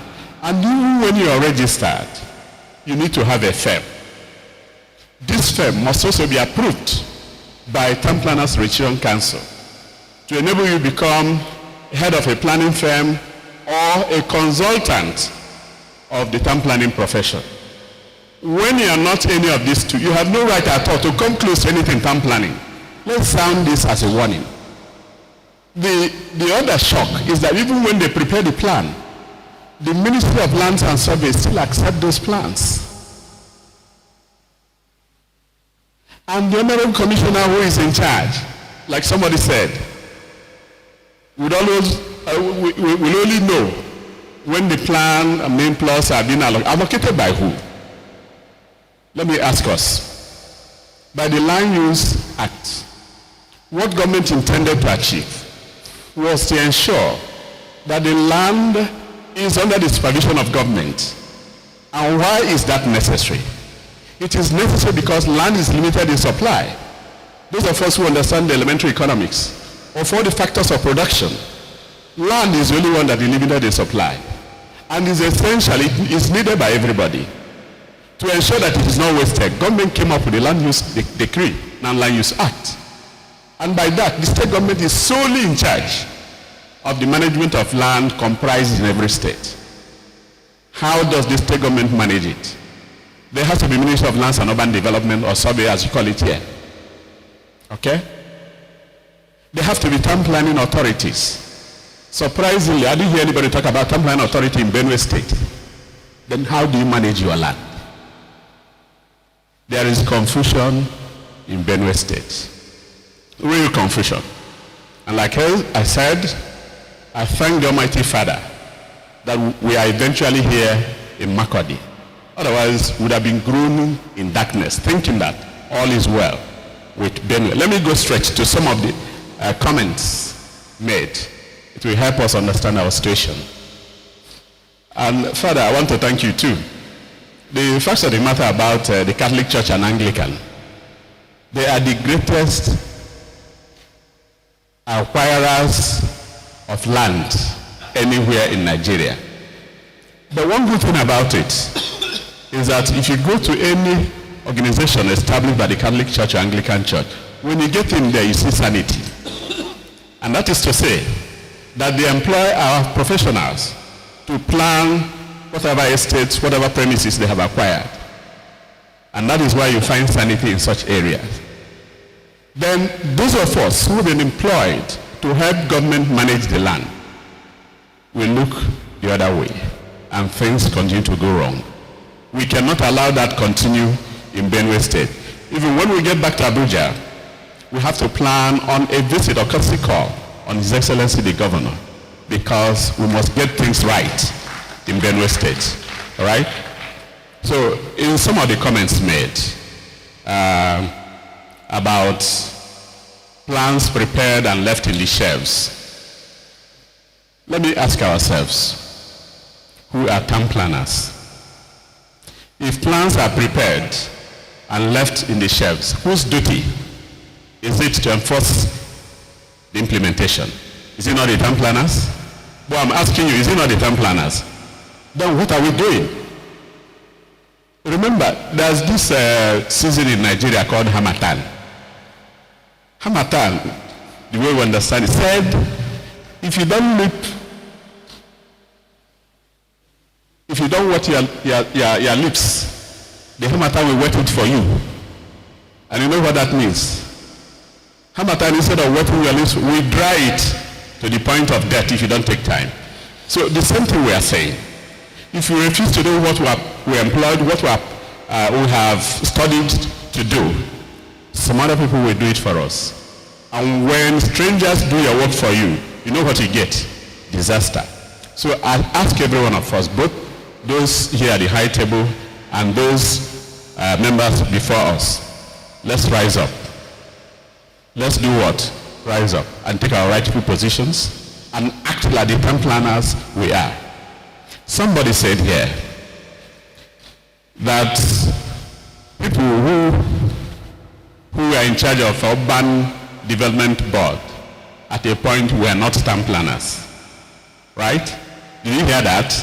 Speaker 9: And even when you are registered, you need to have a firm. This firm must also be approved by Town Planners Registration Council to enable you to become head of a planning firm or a consultant of the town planning profession. When you are not any of these two, you have no right at all to come close to anything town planning. Let's sound this as a warning. The other shock is that even when they prepare the plan, the Ministry of Lands and Survey still accept those plans. And the Honorable Commissioner who is in charge, like somebody said, will only know when the plan and main plots are being allocated by who? Let me ask us. By the Land Use Act, what government intended to achieve was to ensure that the land is under the supervision of government. And why is that necessary? It is necessary because land is limited in supply. Those of us who understand the elementary economics, of all the factors of production, land is the only one that is limited in supply. And is essential, it is needed by everybody. To ensure that it is not wasted, government came up with the Land Use Decree, and Land Use Act. And by that, the state government is solely in charge of the management of land comprised in every state. How does the state government manage it? There has to be Ministry of Lands and Urban Development, or survey as you call it here. Okay? There have to be town planning authorities. Surprisingly, I didn't hear anybody talk about town planning authority in Benue State. Then how do you manage your land? There is confusion in Benue State. Real confusion. And like I said, I thank the Almighty Father that we are eventually here in Makurdi. Otherwise, we would have been groaning in darkness, thinking that all is well with Benue. Let me go straight to some of the comments made. It will help us understand our situation. And Father, I want to thank you too. The facts of the matter about the Catholic Church and Anglican, they are the greatest acquirers of land anywhere in Nigeria. But one good thing about it is that if you go to any organization established by the Catholic Church or Anglican Church, when you get in there, you see sanity. And that is to say that they employ our professionals to plan whatever estates, whatever premises they have acquired. And that is why you find sanity in such areas. Then those of us who have been employed to help government manage the land will look the other way, and things continue to go wrong. We cannot allow that continue in Benue State. Even when we get back to Abuja, we have to plan on a visit or courtesy call on His Excellency the Governor, because we must get things right in Benue State. All right? So in some of the comments made, about plans prepared and left in the shelves. Let me ask ourselves, who are town planners? If plans are prepared and left in the shelves, whose duty is it to enforce the implementation? Is it not the town planners? Well, I'm asking you, is it not the town planners? Then what are we doing? Remember, there's this season in Nigeria called Harmattan. Harmattan, the way we understand it, said, if you don't wet your lips, the Harmattan will wet it for you. And you know what that means? Harmattan, instead of wetting your lips, will dry it to the point of death if you don't take time. So the same thing we are saying. If you refuse to do what we employed, what we have studied to do, some other people will do it for us. And when strangers do your work for you, you know what you get? Disaster. So I ask every one of us, both those here at the high table and those members before us, let's rise up. Let's do what? Rise up and take our rightful positions and act like the town planners we are. Somebody said here that people who are in charge of urban development board at a point were not town planners. Right? Did you hear that?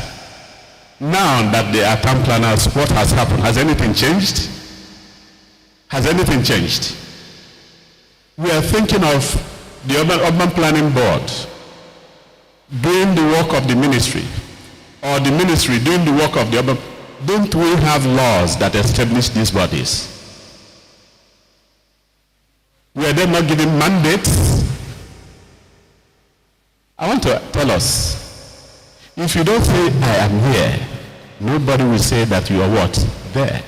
Speaker 9: Now that they are town planners, what has happened? Has anything changed? Has anything changed? We are thinking of the urban planning board doing the work of the ministry, or the ministry doing the work of the urban. Don't we have laws that establish these bodies? Were they not given mandates? I want to tell us, if you don't say, I am here, nobody will say that you are what? There.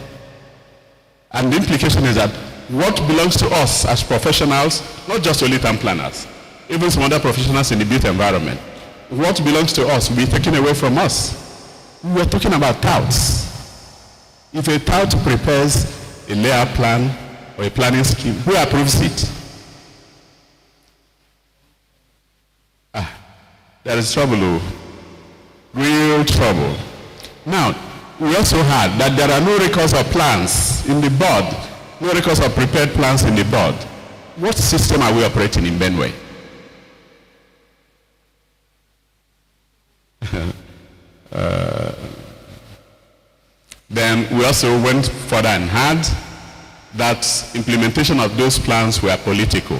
Speaker 9: And the implication is that what belongs to us as professionals, not just only town planners, even some other professionals in the built environment, what belongs to us will be taken away from us. We are talking about touts. If a tout prepares a layout plan or a planning scheme, who approves it? There is trouble, real trouble. Now, we also heard that there are no records of plans in the board, no records of prepared plans in the board. What system are we operating in Benue? Then we also went further and heard that implementation of those plans were political.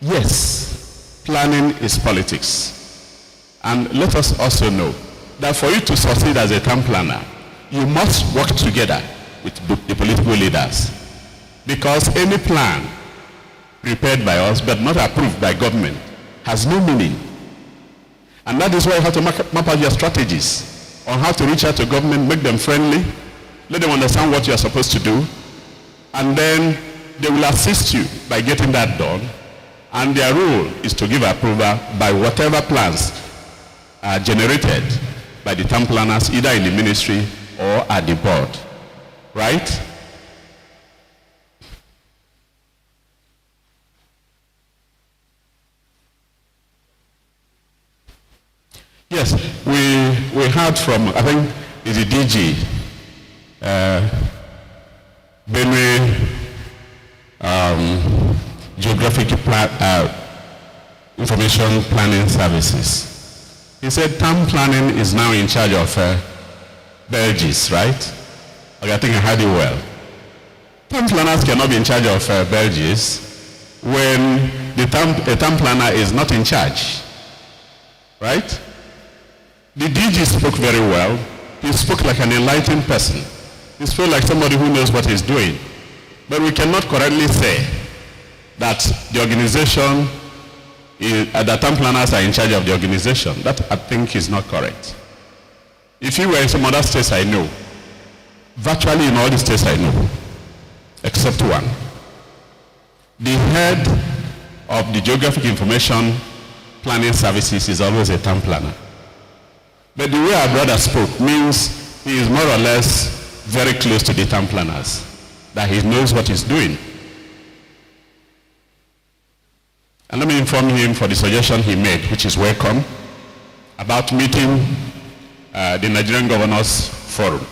Speaker 9: Yes, planning is politics. And let us also know that for you to succeed as a town planner, you must work together with the political leaders. Because any plan prepared by us but not approved by government has no meaning. And that is why you have to map out your strategies on how to reach out to government, make them friendly, let them understand what you are supposed to do, and then they will assist you by getting that done. And their role is to give approval by whatever plans are generated by the town planners, either in the ministry or at the board. Right? Yes, we heard from, I think, is the DG, Benue Geographic Information Planning Services. He said town planning is now in charge of Belgis, right? Okay, I think I heard it well. Town planners cannot be in charge of Belgis when a town planner is not in charge, right? The DG spoke very well. He spoke like an enlightened person. He spoke like somebody who knows what he's doing. But we cannot correctly say that the organization, the town planners are in charge of the organization. That, I think, is not correct. If you were in some other states I know, virtually in all the states I know, except one, the head of the Geographic Information Planning Services is always a town planner. But the way our brother spoke means he is more or less very close to the town planners, that he knows what he's doing. And let me inform him for the suggestion he made, which is welcome, about meeting the Nigerian Governors Forum.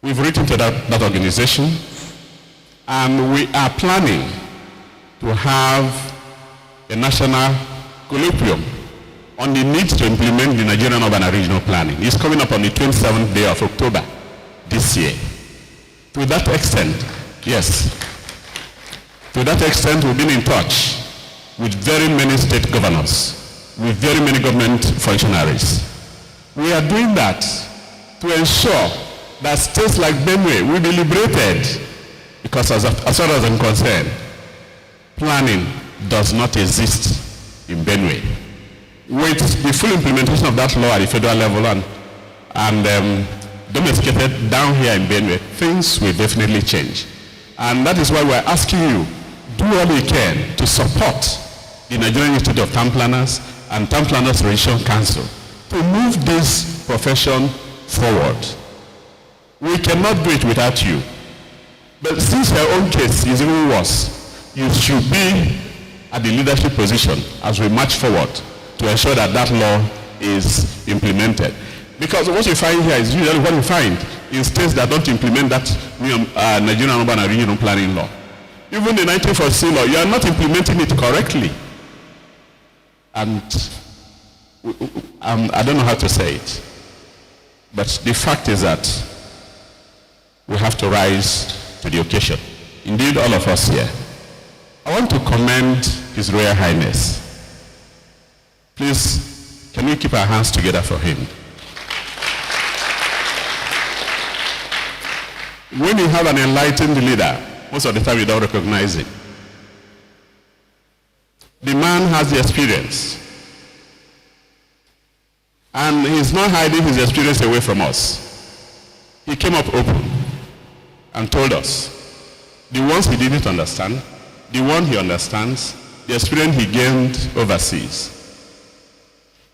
Speaker 9: We've written to that organization, and we are planning to have a national colloquium on the need to implement the Nigerian urban and regional planning. It's coming up on the 27th day of October this year. To that extent, yes, to that extent we've been in touch with very many state governors, with very many government functionaries. We are doing that to ensure that states like Benue will be liberated, because as far as I'm concerned, planning does not exist in Benue. With the full implementation of that law at the federal level and domesticated down here in Benue, things will definitely change. And that is why we're asking you, do all you can to support the Nigerian Institute of Town Planners and Town Planners Relation Council to move this profession forward. We cannot do it without you. But since your own case is even worse, you should be at the leadership position as we march forward to ensure that that law is implemented. Because what you find here is usually what you find in states that don't implement that Nigerian urban and regional planning law. Even the 1940 law, you are not implementing it correctly. And I don't know how to say it. But the fact is that we have to rise to the occasion. Indeed, all of us here. I want to commend His Royal Highness. Please, can we keep our hands together for him? When you have an enlightened leader, most of the time you don't recognize it. The man has the experience. And he's not hiding his experience away from us. He came up open and told us the ones he didn't understand, the one he understands, the experience he gained overseas.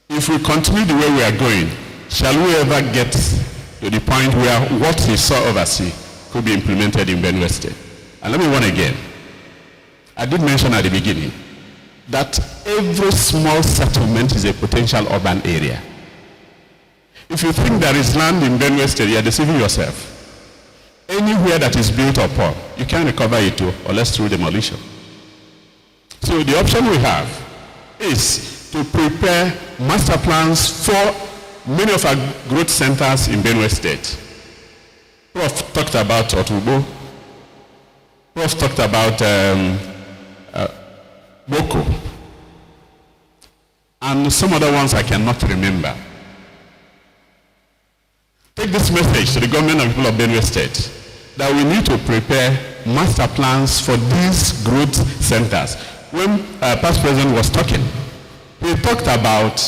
Speaker 9: If we continue the way we are going, shall we ever get to the point where what he saw overseas could be implemented in Benue State? And let me warn again. I did mention at the beginning that every small settlement is a potential urban area. If you think there is land in Benue State, you are deceiving yourself. Anywhere that is built upon, you can't recover it unless through demolition. So the option we have is to prepare master plans for many of our growth centers in Benue State. Prof talked about Otubo. Prof talked about Boko. And some other ones I cannot remember. Take this message to the government and people of Benue State that we need to prepare master plans for these growth centers. When past president was talking, he talked about,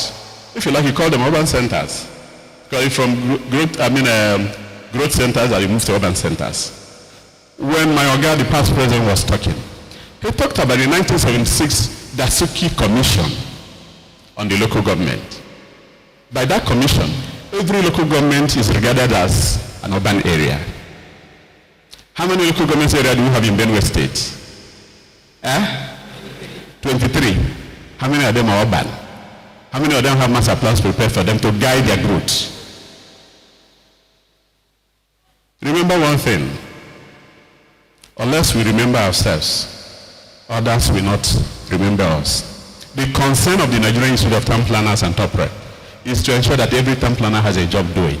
Speaker 9: if you like, he called them urban centers. Because from growth centers that he moved to urban centers. When my Oga, the past president, was talking, he talked about the 1976 Dasuki Commission on the local government. By that commission, every local government is regarded as an urban area. How many local government areas do we have in Benue State? 23. How many of them are urban? How many of them have master plans prepared for them to guide their growth? Remember one thing. Unless we remember ourselves, others will not remember us. The concern of the Nigerian Institute of Town Planners and Top Rep is to ensure that every town planner has a job doing.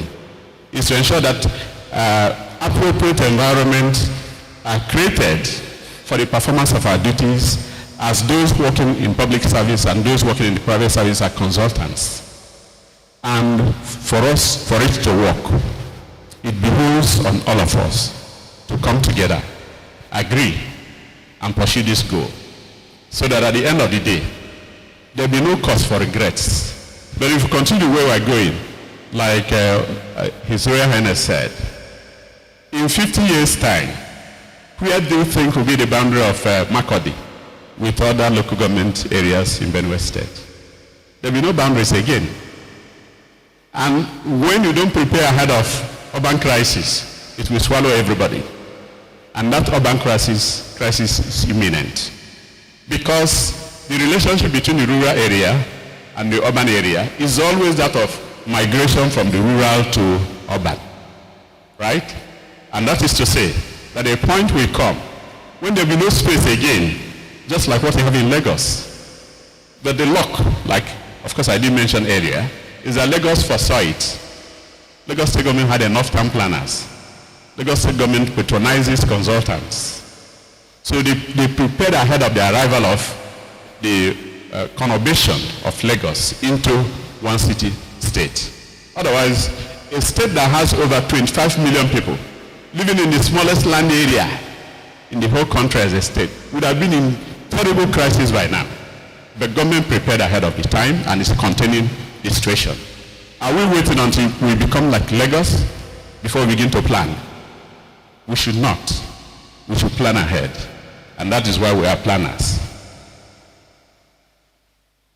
Speaker 9: Is to ensure that appropriate environments are created for the performance of our duties as those working in public service and those working in the private service are consultants. And for us, for it to work, it behooves on all of us to come together, agree, and pursue this goal, so that at the end of the day, there will be no cause for regrets. But if we continue the way we're going, like His Royal Highness said, in 50 years' time, where do you think will be the boundary of Makurdi with other local government areas in Benue State? There will be no boundaries again. And when you don't prepare ahead of urban crisis, it will swallow everybody. And that urban crisis is imminent. because the relationship between the rural area and the urban area is always that of migration from the rural to urban, right? And that is to say that a point will come when there will be no space again, just like what we have in Lagos. But the luck, like of course I did mention earlier, is that Lagos foresaw it. Lagos State government had enough town planners. Lagos State government patronizes consultants. So they prepared ahead of the arrival of the conurbation of Lagos into one city state. Otherwise, a state that has over 25 million people living in the smallest land area in the whole country as a state would have been in terrible crisis by now. The government prepared ahead of the time and is containing the situation. Are we waiting until we become like Lagos before we begin to plan? We should not. We should plan ahead. And that is why we are planners.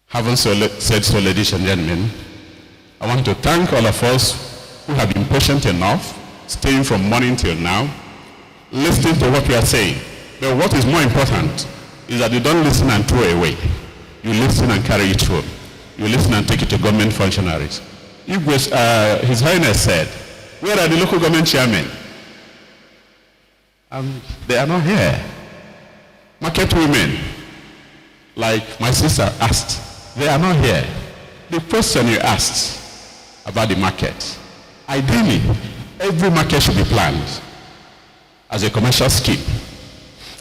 Speaker 9: Having said so, ladies and gentlemen, I want to thank all of us who have been patient enough, staying from morning till now, listening to what we are saying. But what is more important is that you don't listen and throw away. You listen and carry it home. You listen and take it to government functionaries. His Highness said, where are the local government chairmen? They are not here. Market women, like my sister asked, they are not here. The question you asked about the market, ideally, every market should be planned as a commercial scheme.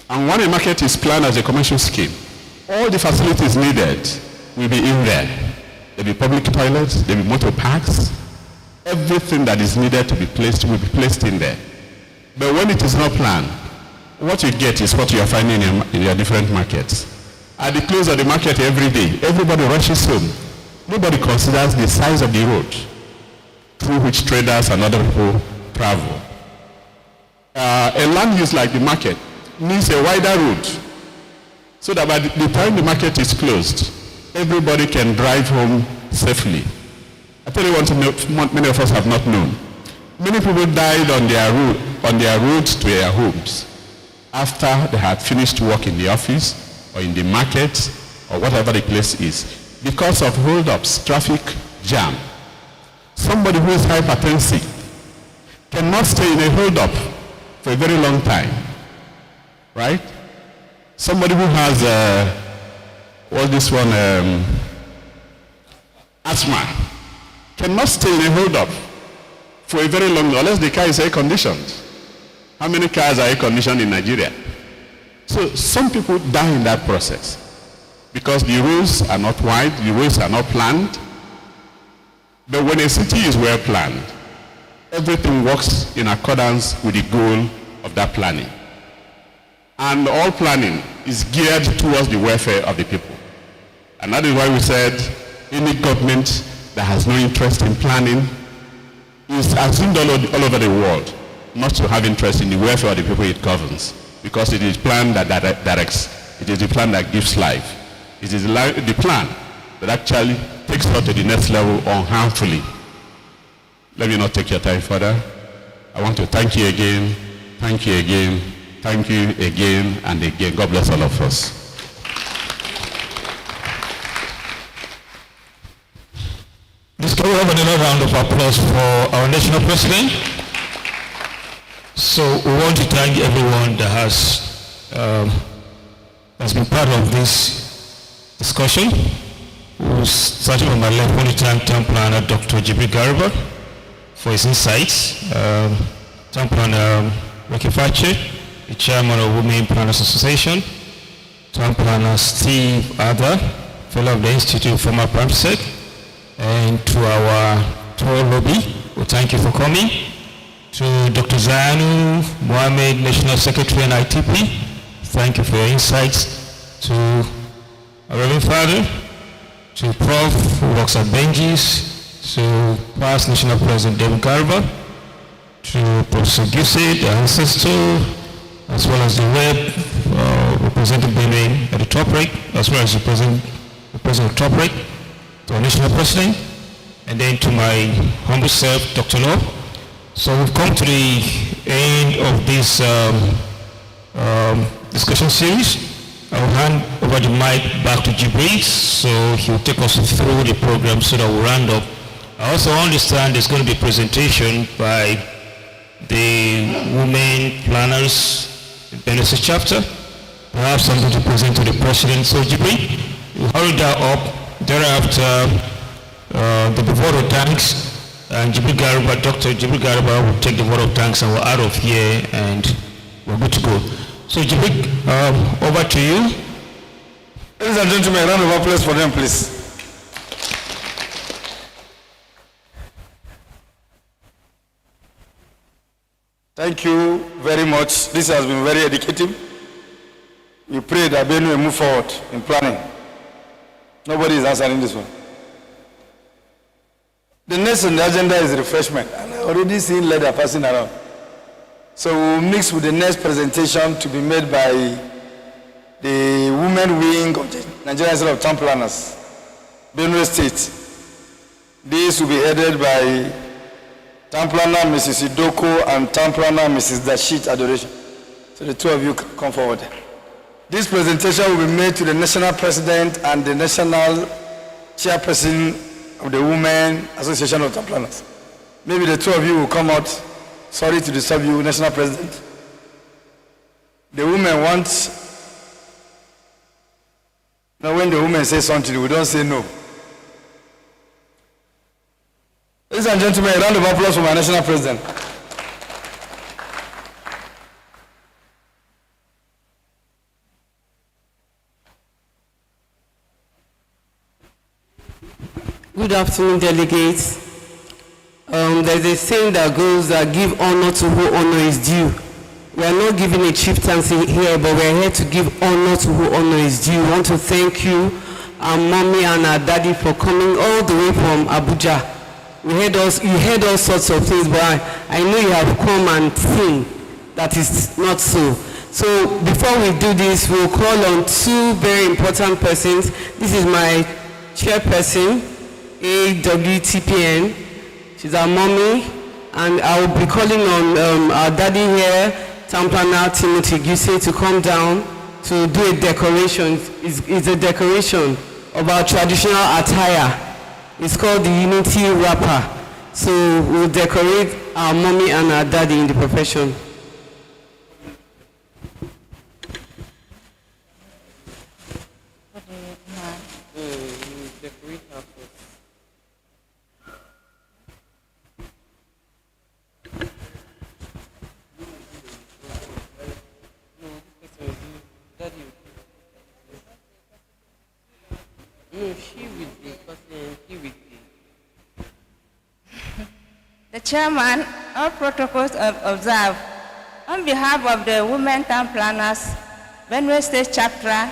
Speaker 9: And when a market is planned as a commercial scheme, all the facilities needed will be in there. There will be public toilets, there will be motor parks. Everything that is needed to be placed will be placed in there. But when it is not planned, what you get is what you are finding in your different markets. At the close of the market every day, everybody rushes home. Nobody considers the size of the road through which traders and other people travel. A land use like the market needs a wider road so that by the time the market is closed, everybody can drive home safely. I tell you what many of us have not known. Many people died on their roads to their homes after they had finished work in the office or in the market or whatever the place is because of hold-ups, traffic jam. Somebody who is hypertensive cannot stay in a hold-up for a very long time, right? Somebody who has asthma cannot stay in a hold-up for a very long time unless the car is air-conditioned. How many cars are air-conditioned in Nigeria? So some people die in that process because the roads are not wide, the roads are not planned. But when a city is well planned, everything works in accordance with the goal of that planning. And all planning is geared towards the welfare of the people. And that is why we said any government that has no interest in planning is assumed all over the world not to have interest in the welfare of the people it governs, because it is plan that directs, it is the plan that gives life, it is the plan that actually takes us to the next level unharmfully. Let me not take your time further. I want to thank you again, thank you again, thank you again and again. God bless all of us.
Speaker 11: Can we have another round of applause for our national president? So we want to thank everyone that has been part of this discussion. Starting from my left, I want to thank Town Planner Dr. Jibril Garba for his insights. Town Planner Ricky Fache, the Chairman of Women Planners Association. Town Planner Steve Adler, Fellow of the Institute of Former Prime. And to our tour lobby, we thank you for coming. To Dr. Zanu Mohammed, National Secretary and ITP, thank you for your insights. To our Reverend Father, to Prof who works at Benji's, to past National President David Garba, to Professor Guse, the ancestor, as well as the rep representing Benin at the top rate, as well as the president of top rate, to our national president, and then to my humble self, Dr. Law. So we've come to the end of this discussion series. I'll hand over the mic back to Jibril, so he'll take us through the program so that we'll round up. I also understand there's going to be a presentation by the women planners in Benesse chapter. Perhaps something to present to the president. So Jibril, you hurry that up. Thereafter, the vote of thanks, and Dr. Jibril Garba will take the vote of thanks and we're out of here and we're good to go. So Jibril, over to you.
Speaker 2: Ladies and gentlemen, a round of applause for them, please. Thank you very much. This has been very educative. We pray that Benue will move forward in planning. Nobody is answering this one. The next on the agenda is refreshment. And I already seen leather passing around. So we'll mix with the next presentation to be made by the women wing of the Nigerian Institute of Town Planners, Benue State. This will be headed by Town Planner Mrs. Idoko and Town Planner Mrs. Dashit Adoration. So the two of you come forward. This presentation will be made to the National President and the National Chairperson of the Women Association of Town Planners. Maybe the two of you will come out. Sorry to disturb you, National President. The women want, now when the women say something, we don't say no. Ladies and gentlemen, a round of applause for my National President.
Speaker 1: Good afternoon, delegates. There's a saying that goes that give honor to who honor is due. We are not giving a chieftaincy here, but we are here to give honor to who honor is due. We want to thank you, our mommy and our daddy, for coming all the way from Abuja. You heard all sorts of things, but I know you have come and seen that is not so. So before we do this, we'll call on two very important persons. This is my chairperson, AWTPN. She's our mommy, and I will be calling on our daddy here, Town Planner Timothy Guse, to come down to do a decoration. It's a decoration of our traditional attire. It's called the Unity Wrapper. So we'll decorate our mommy and our daddy in the profession.
Speaker 21: The chairman, all protocols observed. On behalf of the Women Town Planners, Benue State Chapter,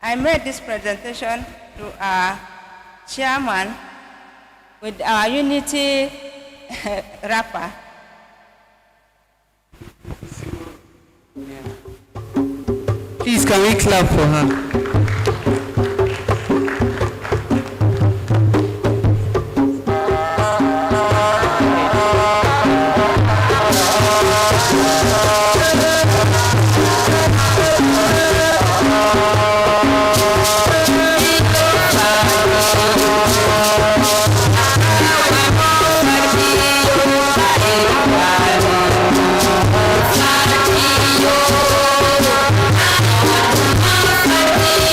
Speaker 21: I made this presentation to our chairman with our unity wrapper.
Speaker 1: Please, can we clap for her?
Speaker 4: Thank you.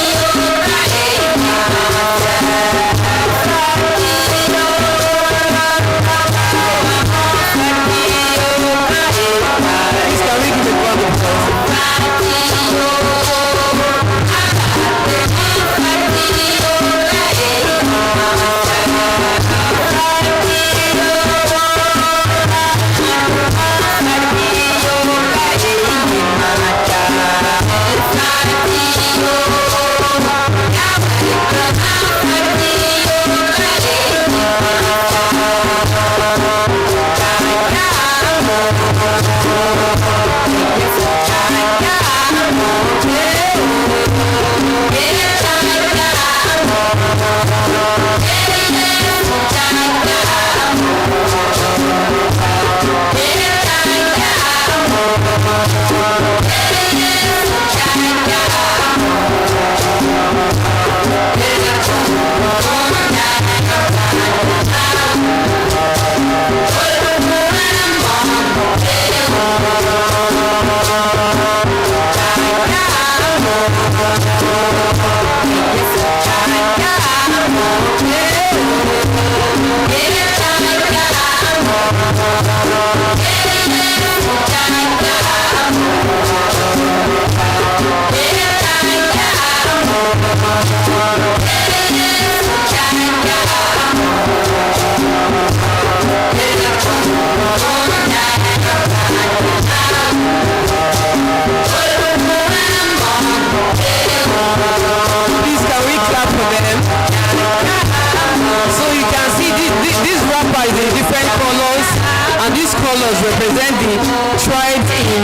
Speaker 1: colors represent the tribes in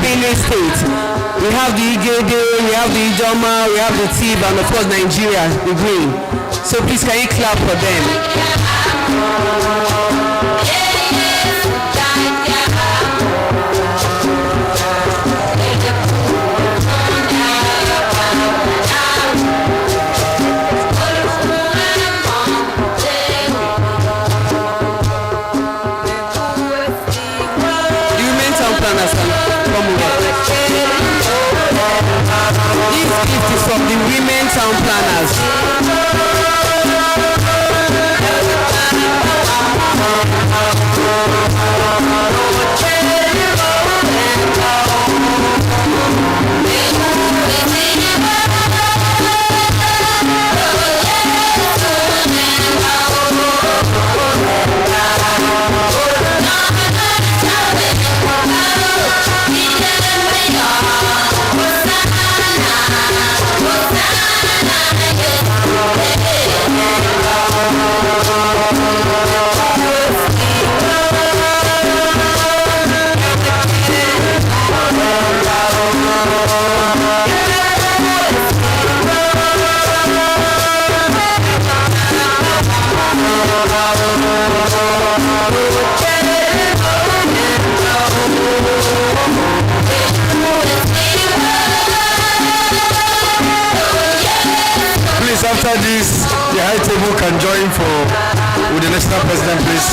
Speaker 1: Benue State. We have the Igede, we have the Ijoma, we have the Tib, and of course Nigeria, the green. So please can you clap for them? From the women town planners.
Speaker 2: After this, the high table can join with the national president, please.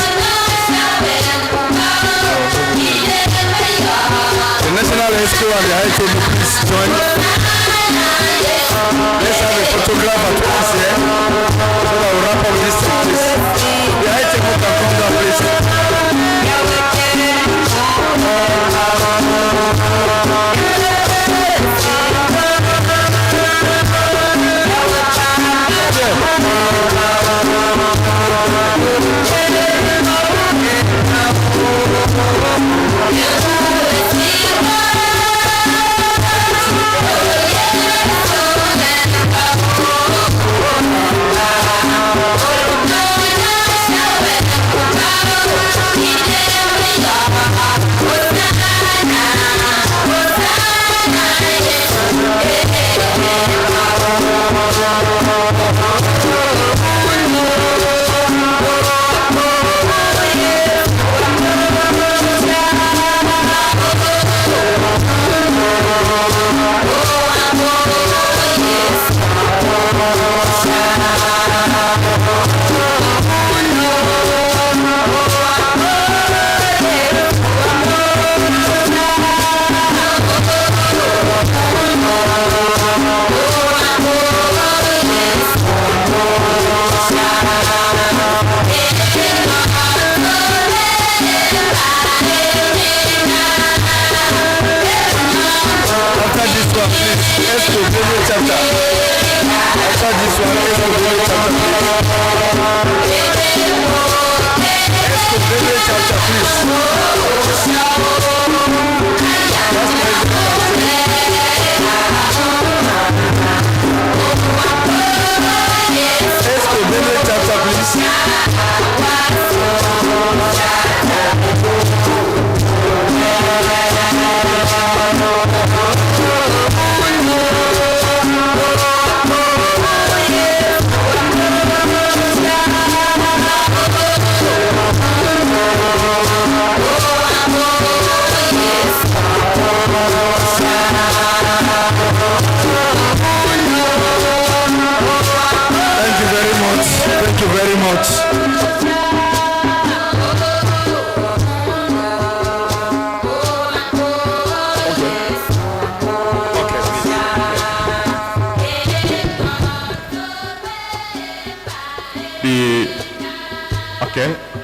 Speaker 2: The national exco and the high table, please join. Let's have a photograph at once here. So that we'll wrap up this thing, please. The high table can come down, please.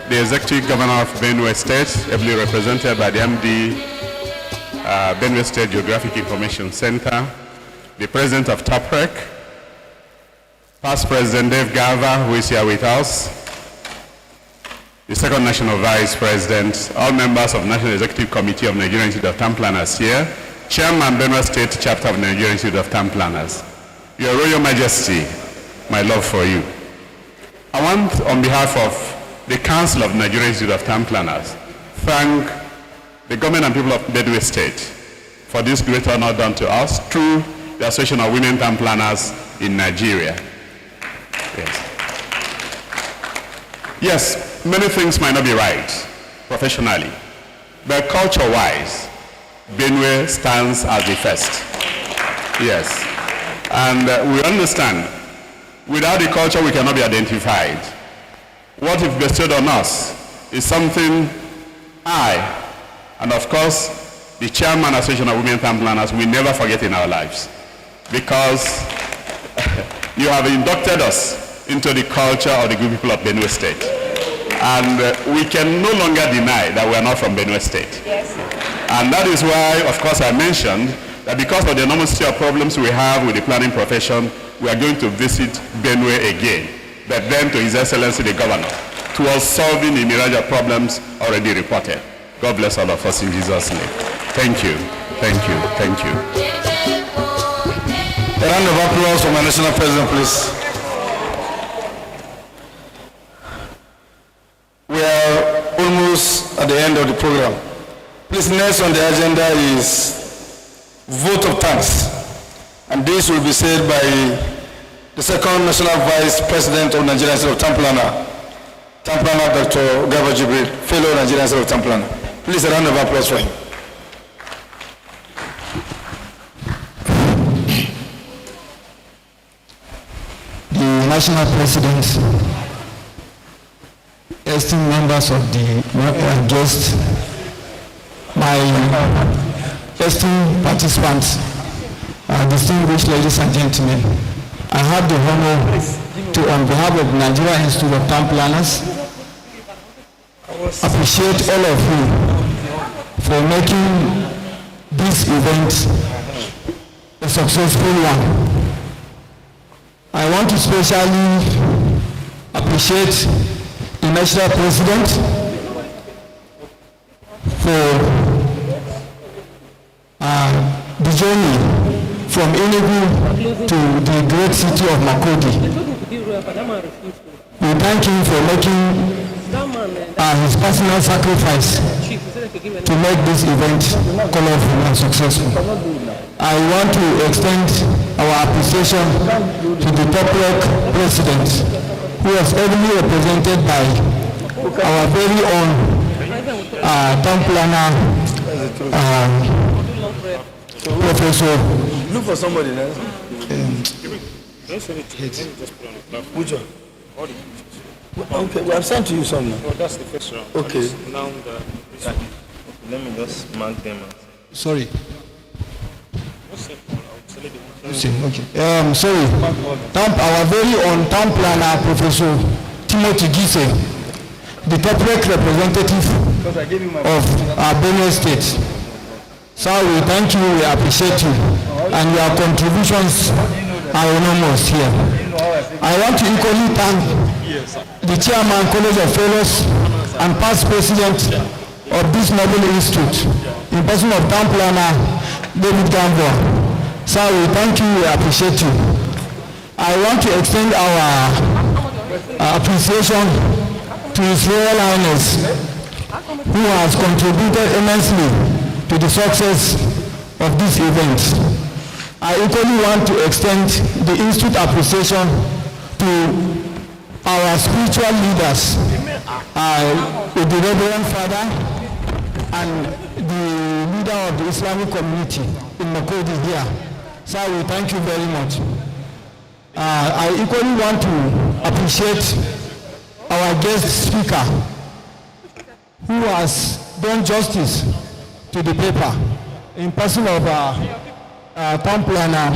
Speaker 9: The Executive Governor of Benue State, ably represented by the MD, Benue State Geographic Information Center, the President of TOPREC, Past President Dave Gava, who is here with us, the Second National Vice President, all members of National Executive Committee of Nigerian Institute of Town Planners here, Chairman, Benue State Chapter of Nigerian Institute of Town Planners. Your Royal Majesty, my love for you. I want, on behalf of the Council of Nigerian Institute of Town Planners, thank the government and people of Benue State for this great honor done to us through the Association of Women Town Planners in Nigeria. Yes, many things might not be right professionally, but culture-wise, Benue stands as the first. Yes, and we understand, without the culture we cannot be identified. What is bestowed on us is something and of course, the Chairman Association of Women Town Planners will never forget in our lives, because you have inducted us into the culture of the good people of Benue State. And we can no longer deny that we are not from Benue State.
Speaker 21: Yes.
Speaker 9: And that is why, of course, I mentioned that because of the enormity of problems we have with the planning profession, we are going to visit Benue again, but then to His Excellency the Governor, towards solving the myriad of problems already reported. God bless all of us in Jesus' name. Thank you, thank you, thank you.
Speaker 2: A round of applause for my national president, please. We are almost at the end of the program. Please, next on the agenda is vote of thanks. And this will be said by the second National Vice President of Nigerian State of Town Planner, Dr. Garba Jibril, fellow Nigerian State of Town Planner. Please, a round of applause for him.
Speaker 17: The National President, esteemed members of the guests, my esteemed participants, distinguished ladies and gentlemen, I have the honor to, on behalf of the Nigerian Institute of Town Planners, appreciate all of you for making this event a successful one. I want to especially appreciate the National President for the journey from Enugu to the great city of Makurdi. We thank him for making his personal sacrifice to make this event colorful and successful. I want to extend our appreciation to the top president, who was ably represented by our very own town planner, Professor.
Speaker 2: Look for somebody now. Which one? Okay, we have sent to you some now.
Speaker 19: Oh, that's the first round.
Speaker 2: Okay.
Speaker 19: Now let me just mark them.
Speaker 17: Sorry.
Speaker 19: Okay.
Speaker 17: Sorry. Our very own town planner, Professor Timothy Gise, the top representative of Benue State. Sir, we thank you, we appreciate you, and your contributions are enormous here. I want to equally thank the Chairman, College of Fellows, and past President of this Noble Institute, in person of Town Planner David Gamboa. Sir, we thank you, we appreciate you. I want to extend our appreciation to His Royal Highness, who has contributed immensely to the success of this event. I equally want to extend the Institute appreciation to our spiritual leaders, the Reverend Father and the leader of the Islamic community in Makurdi here. Sir, we thank you very much. I equally want to appreciate our guest speaker, who has done justice to the paper in person of town planner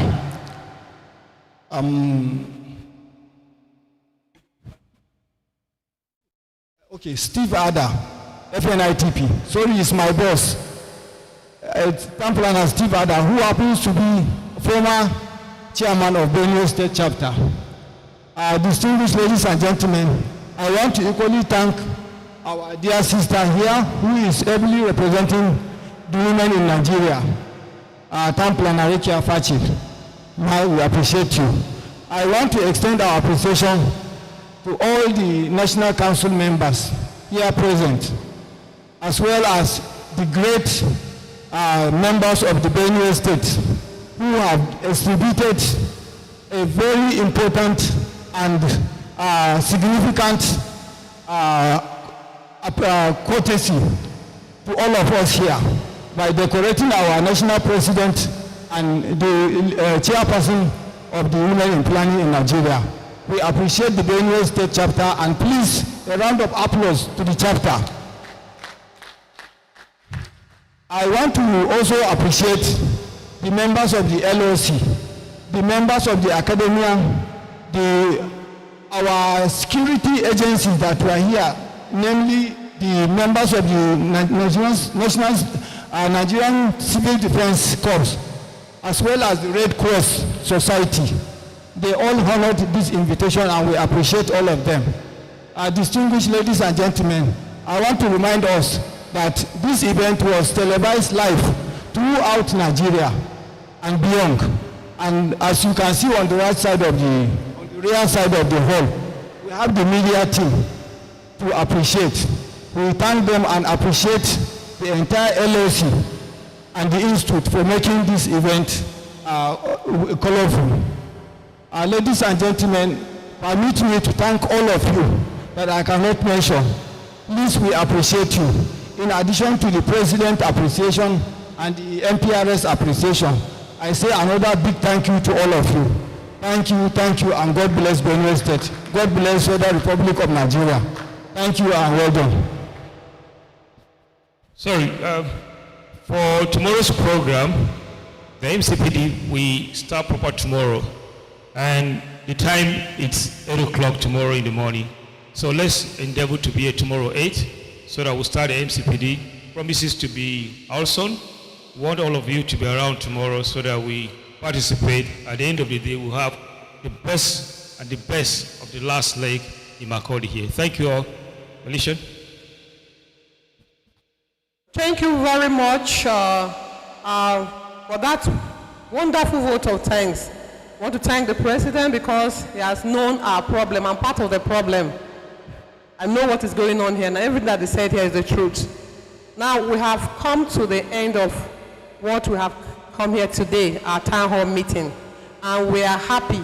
Speaker 17: Steve Ada, FNITP. Sorry, it's my boss. Town planner Steve Ada, who happens to be former chairman of Benue State Chapter. Distinguished ladies and gentlemen, I want to equally thank our dear sister here, who is ably representing the women in Nigeria, Town planner Rekia Fachi. We appreciate you. I want to extend our appreciation to all the National Council members here present. as well as the great members of the Benue State who have exhibited a very important and significant courtesy to all of us here by decorating our national president and the chairperson of the Women in Planning in Nigeria. We appreciate the Benue State chapter, and please, a round of applause to the chapter. I want to also appreciate the members of the LOC, the members of the academia, our security agencies that were here, namely the members of the Nigerian Civil Defense Corps, as well as the Red Cross Society. They all honored this invitation, and we appreciate all of them. Distinguished ladies and gentlemen, I want to remind us that this event was televised live throughout Nigeria and beyond. And as you can see on the right side of on the rear side of the hall, we have the media team to appreciate. We thank them and appreciate the entire LOC and the Institute for making this event colorful. Ladies and gentlemen, permit me to thank all of you that I cannot mention. Please, we appreciate you. In addition to the President appreciation and the MPRS appreciation, I say another big thank you to all of you. Thank you, and God bless Benue State. God bless the Republic of Nigeria. Thank you, and well done.
Speaker 19: Sorry, for tomorrow's program, the MCPD, we start proper tomorrow. And the time, it's 8 o'clock tomorrow in the morning. So let's endeavor to be here tomorrow 8, so that we'll start the MCPD. Promises to be awesome. We want all of you to be around tomorrow so that we participate. At the end of the day, we'll have the best and the best of the last leg in Makurdi here. Thank you all. Alicia?
Speaker 1: Thank you very much for that wonderful vote of thanks. I want to thank the President because he has known our problem. I'm part of the problem. I know what is going on here, and everything that is said here is the truth. Now we have come to the end of what we have come here today, our town hall meeting, and we are happy.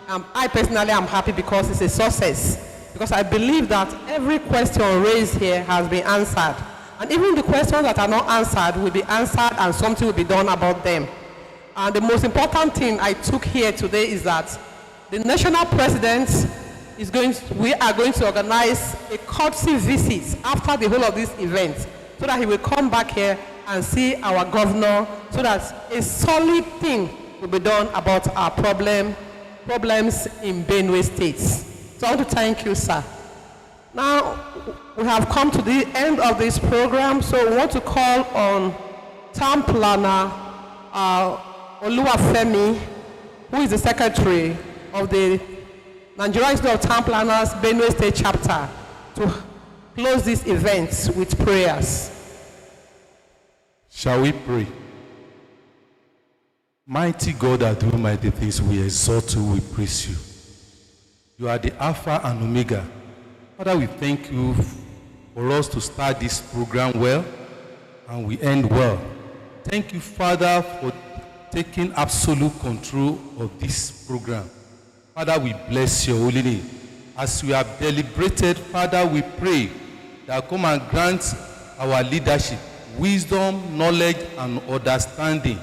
Speaker 1: I personally am happy because it's a success, because I believe that every question raised here has been answered, and even the questions that are not answered will be answered, and something will be done about them. And the most important thing I took here today is that the national president we are going to organize a courtesy visit after the whole of this event, so that he will come back here and see our governor, so that a solid thing will be done about our problems in Benue State. So I want to thank you, sir. Now, we have come to the end of this program, so we want to call on Town Planner Oluwafemi, who is the Secretary of the Nigerian Institute of Town Planners Benue State Chapter, to close this event with prayers.
Speaker 13: Shall we pray? Mighty God that do mighty things, we exalt you, we praise you. You are the Alpha and Omega. Father, we thank you for us to start this program well and we end well. Thank you, Father, for taking absolute control of this program. Father, we bless your holy name. As we have deliberated, Father, we pray that come and grant our leadership wisdom, knowledge, and understanding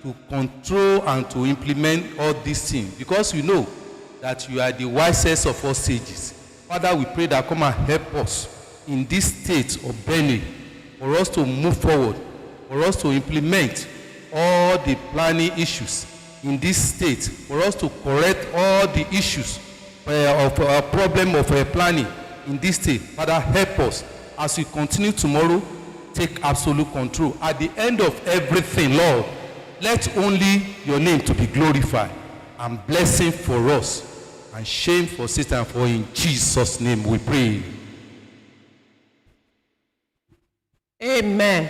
Speaker 13: to control and to implement all these things, because we know that you are the wisest of all sages. Father, we pray that come and help us in this state of Benue, for us to move forward, for us to implement all the planning issues in this state, for us to correct all the issues of our problem of planning in this state. Father, help us as we continue tomorrow. Take absolute control. At the end of everything, Lord, let only your name to be glorified, and blessing for us and shame for Satan. For in Jesus' name we pray.
Speaker 1: Amen.